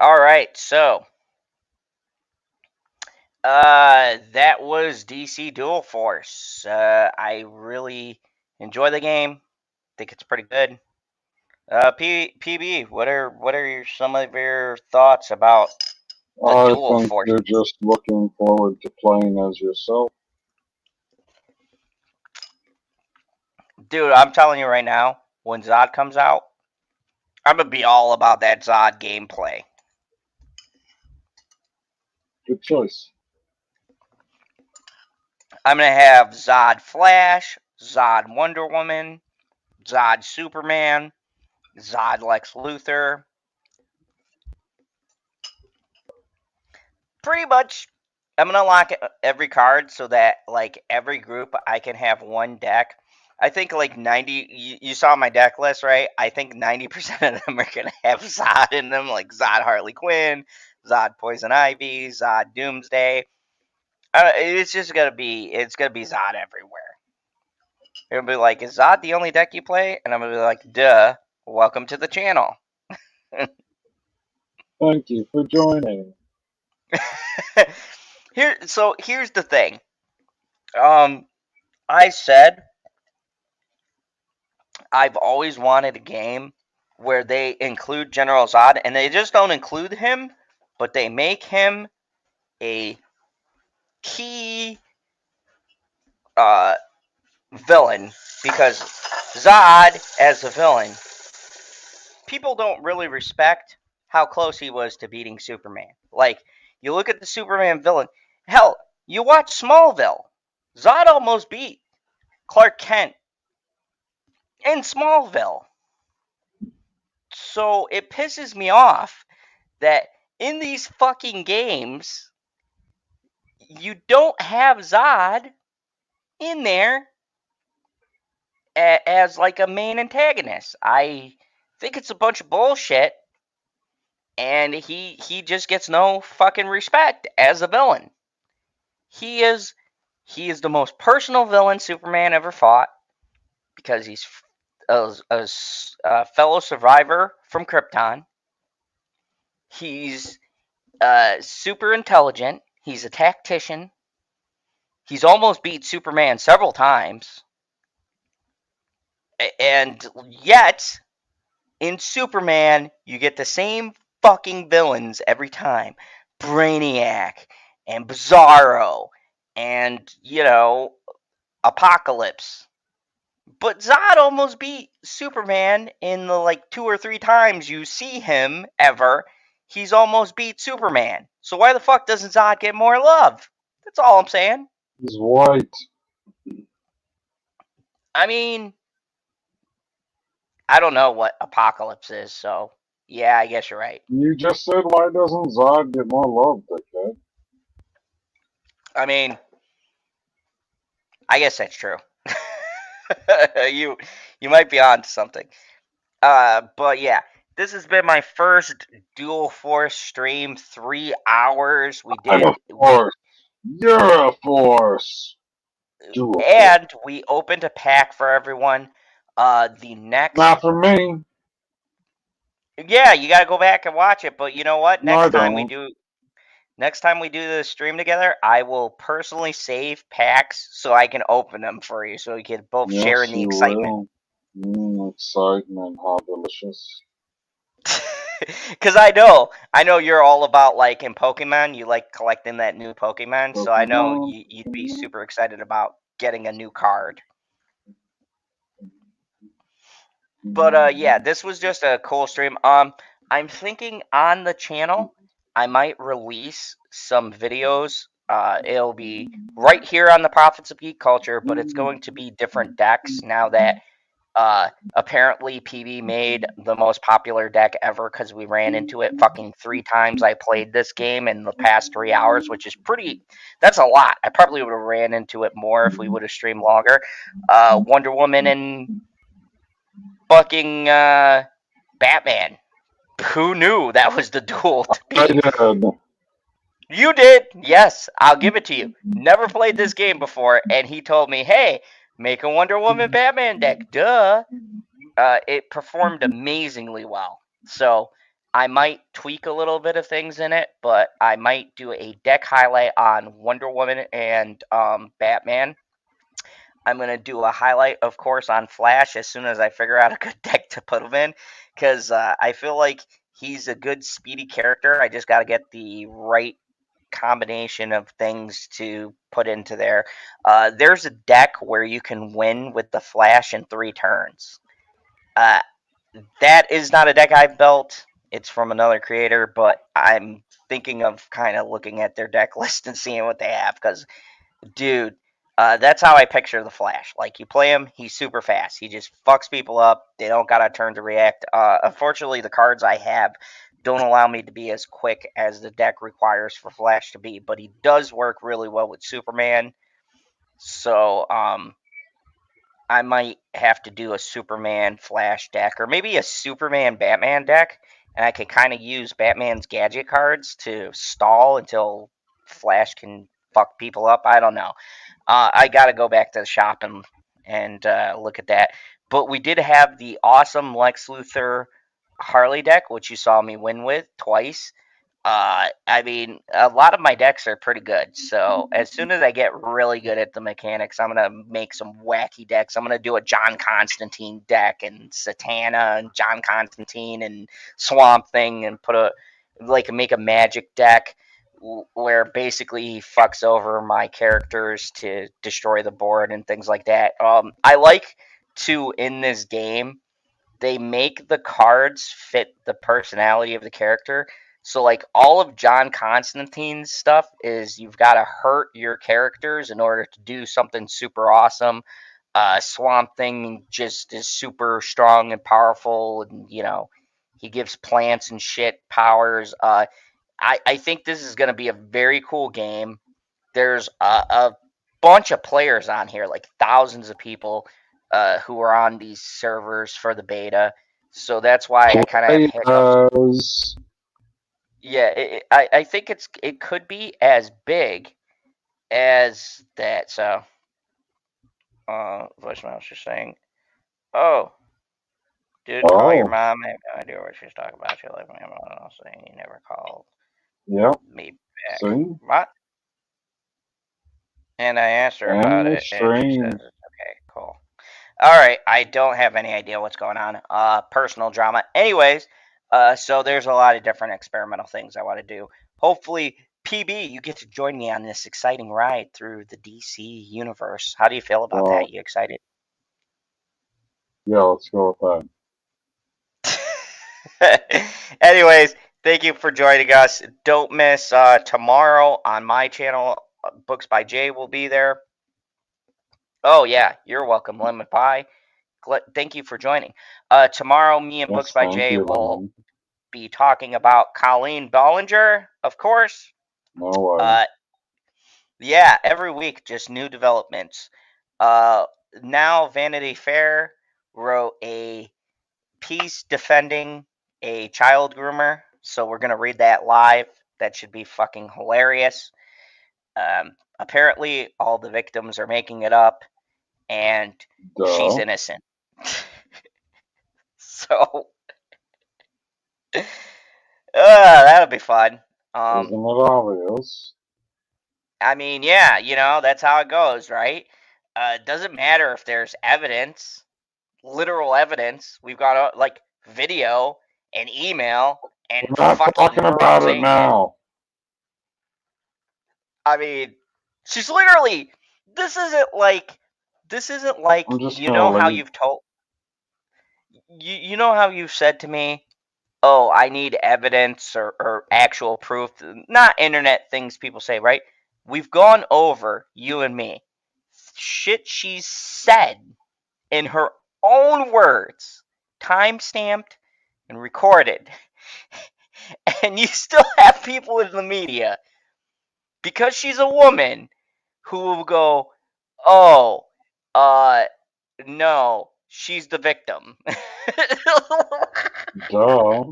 All right, so that was DC Dual Force. I really enjoy the game. Think it's pretty good. PB, what are some of your thoughts about the I Dual think Force? you're just looking forward to playing as yourself. Dude, I'm telling you right now, when Zod comes out, I'm gonna be all about that Zod gameplay. Good choice. I'm gonna have Zod Flash, Zod Wonder Woman, Zod Superman, Zod Lex Luthor. Pretty much, I'm gonna lock every card so that like every group I can have one deck. I think like 90. You saw my deck list, right? I think 90% of them are gonna have Zod in them, like Zod Harley Quinn, Zod Poison Ivy, Zod Doomsday. It's gonna be Zod everywhere. It'll be like, is Zod the only deck you play? And I'm gonna be like, duh. Welcome to the channel. Thank you for joining. Here's the thing. Um, I said I've always wanted a game where they include General Zod, and they just don't include him, but they make him a key uh, villain because Zod as a villain, people don't really respect how close he was to beating Superman. Like, you look at the Superman villain. Hell, you watch Smallville. Zod almost beat Clark Kent in Smallville. So it pisses me off that in these fucking games, you don't have Zod in there as like a main antagonist. I think it's a bunch of bullshit, and he just gets no fucking respect as a villain. He is the most personal villain Superman ever fought because he's a fellow survivor from Krypton. He's super intelligent. He's a tactician. He's almost beat Superman several times. And yet, in Superman, you get the same fucking villains every time. Brainiac and Bizarro and, Apocalypse. But Zod almost beat Superman in the like 2 or 3 times you see him ever. He's almost beat Superman. So why the fuck doesn't Zod get more love? That's all I'm saying. He's white. I mean, I don't know what Apocalypse is, so yeah, I guess you're right. You just said, why doesn't Zod get more love, dickhead? I mean, I guess that's true. you you might be on to something. But yeah, this has been my first Dual Force stream. 3 hours. We I'm did, a force. You're a force. Do a force. and we opened a pack for everyone. The next, Not for me. yeah, you gotta go back and watch it. But you know what? No, I don't. Next time we do the stream together, I will personally save packs so I can open them for you, so we can both share Yes, in the you excitement. will. Excitement. How delicious. Because I know you're all about like in Pokemon. You like collecting that new Pokemon, so I know Pokemon. you'd be super excited about getting a new card. But yeah, this was just a cool stream. I'm thinking on the channel I might release some videos. It'll be right here on the Prophets of Geek Culture, but it's going to be different decks now that apparently PB made the most popular deck ever because we ran into it fucking 3 times. I played this game in the past 3 hours, which is pretty. That's a lot. I probably would have ran into it more if we would have streamed longer. Wonder Woman and fucking Batman. Who knew that was the duel to I beat? did. You did. Yes, I'll give it to you. Never played this game before, and he told me, "Hey, make a Wonder Woman Batman deck." Duh. It performed amazingly well. So I might tweak a little bit of things in it, but I might do a deck highlight on Wonder Woman and Batman. I'm gonna do a highlight, of course, on Flash as soon as I figure out a good deck to put him in, because I feel like he's a good speedy character. I just got to get the right combination of things to put into there. There's a deck where you can win with the Flash in 3 turns. Uh, that is not a deck I've built. It's from another creator, but I'm thinking of kind of looking at their deck list and seeing what they have because, dude, that's how I picture the Flash. Like, you play him, he's super fast. He just fucks people up. They don't got a turn to react. Unfortunately, the cards I have don't allow me to be as quick as the deck requires for Flash to be, but he does work really well with Superman. So, I might have to do a Superman Flash deck or maybe a Superman Batman deck, and I can kind of use Batman's gadget cards to stall until Flash can fuck people up. I don't know. I got to go back to the shop and look at that. But we did have the awesome Lex Luthor Harley deck, which you saw me win with twice. I mean, a lot of my decks are pretty good. So as soon as I get really good at the mechanics, I'm gonna make some wacky decks. I'm gonna do a John Constantine deck and Satana and John Constantine and Swamp Thing and make a magic deck where basically he fucks over my characters to destroy the board and things like that. I like to in this game they make the cards fit the personality of the character. So like all of John Constantine's stuff is you've got to hurt your characters in order to do something super awesome. Swamp Thing just is super strong and powerful, and he gives plants and shit powers. I think this is going to be a very cool game. There's a bunch of players on here, like thousands of people who are on these servers for the beta. So that's why I kind of have hiccups. Players. Yeah, I think it could be as big as that. So, voicemail just saying, "Oh, dude, call your Oh, mom. I have no idea what she's talking about. She left me a message saying you never called yep. me back. See? What?" And I asked her And about the it, and she says stream. it's okay, cool. All right, I don't have any idea what's going on. Personal drama. Anyways, so there's a lot of different experimental things I want to do. Hopefully, PB, you get to join me on this exciting ride through the DC universe. How do you feel about that? You excited? Yeah, let's go with Anyways, thank you for joining us. Don't miss tomorrow on my channel. Books by Jay will be there. Oh yeah, you're welcome, Lemon Pie. Thank you for joining. Tomorrow, me and that. Books Yes, by thank Jay you, will Lemon. be talking about Colleen Bollinger, of course. No way. Uh, yeah, every week, just new developments. Uh, Now, Vanity Fair wrote a piece defending a child groomer, so we're gonna read that live. That should be fucking hilarious. Apparently, all the victims are making it up, and she's Duh. innocent. So, that'll be fun. Isn't it obvious? I mean, yeah, that's how it goes, right? It doesn't matter if there's evidence, literal evidence. We've got like video and email and We're not fucking talking her about it saying it. now. I mean, she's literally. This isn't like. This isn't like I'm just you know gonna how leave. you've told. you know how you've said to me, oh, I need evidence or actual proof, not internet things people say, right? We've gone over, you and me, shit she's said in her own words, time stamped and recorded. And you still have people in the media, because she's a woman, who will go, oh, uh, no, she's the victim. Duh.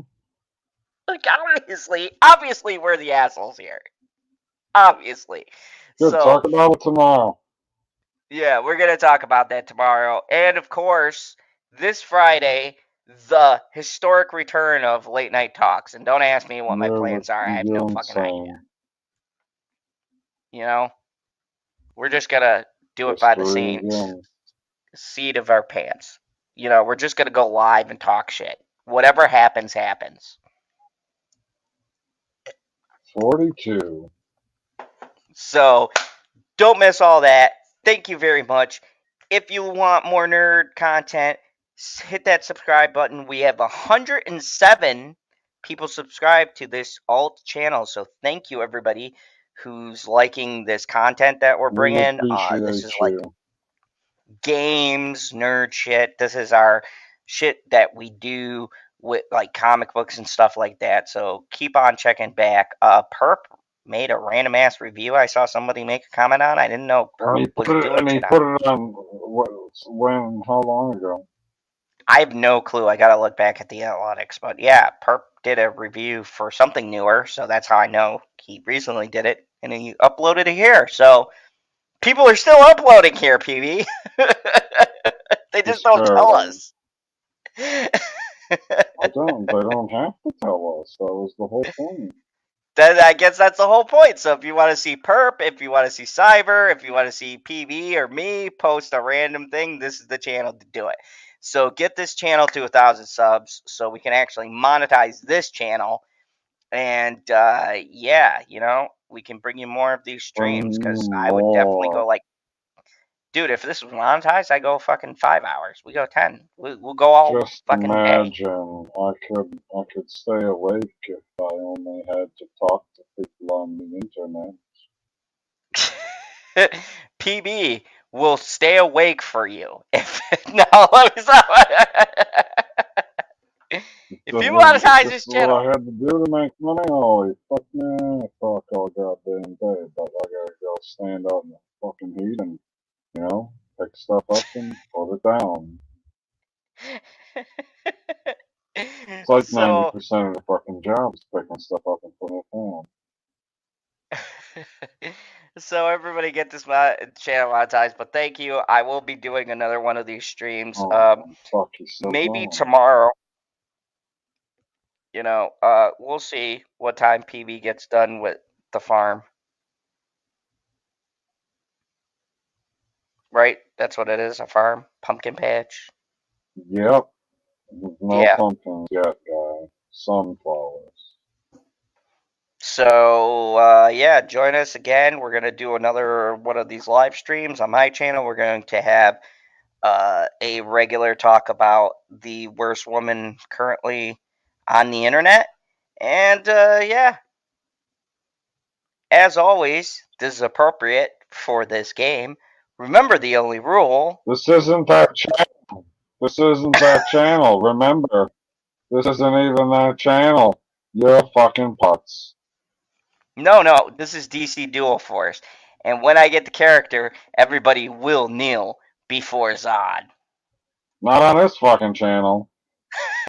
Like, obviously, we're the assholes here. Obviously. Good. So, Talk about it tomorrow. yeah, we're going to talk about that tomorrow. And of course, this Friday, the historic return of late night talks. And don't ask me what my plans are. I have no You're fucking idea. insane. You know, we're just going to do it by the History again. seat of our pants. You know, we're just going to go live and talk shit. Whatever happens, happens. 42. So, don't miss all that. Thank you very much. If you want more nerd content, hit that subscribe button. We have 107 people subscribed to this alt channel. So thank you, everybody who's liking this content that we're We bringing. appreciate This is like you. games, nerd shit. This is our shit that we do with like comic books and stuff like that. So keep on checking back. Perp made a random ass review. I saw somebody make a comment on. I didn't know Perp was doing He shit on. put it on when? How long ago? I have no clue. I gotta look back at the analytics, but yeah, Perp did a review for something newer, so that's how I know he recently did it, and he uploaded it here. So people are still uploading here, PB. They just don't tell us. I don't. They don't have to tell us. That was the whole point. Then I guess that's the whole point. So if you want to see Perp, if you want to see Cyber, if you want to see PB or me post a random thing, this is the channel to do it. So get this channel to 1,000 subs so we can actually monetize this channel. And yeah, you know, we can bring you more of these streams, because I would definitely go like, dude, if this was monetized, I go fucking 5 hours. We go 10. We'll go all Just fucking day. imagine I could stay awake if I only had to talk to people on the internet. PB will stay awake for you. If no, let me stop. If you monetize this This is what channel, I had to do to make money. Holy fuck, man! I talk all goddamn day, but I gotta go stand out in the fucking heat and pick stuff up and put it down. It's like so 90% of the fucking job is picking stuff up and putting it down. so everybody get this channel monetized. But thank you. I will be doing another one of these streams. Fuck, he's so Maybe gone. tomorrow. You know, we'll see what time PB gets done with the farm. Right? That's what it is, a farm. Pumpkin patch. Yep. No Yeah. pumpkins yet, guy. Sunflowers. So, yeah, join us again. We're going to do another one of these live streams on my channel. We're going to have a regular talk about the worst woman currently on the internet. And, yeah, as always, this is appropriate for this game. Remember the only rule. This isn't that channel. This isn't that channel. Remember, this isn't even that channel. You're fucking putz. No, this is DC Dual Force. And when I get the character, everybody will kneel before Zod. Not on this fucking channel.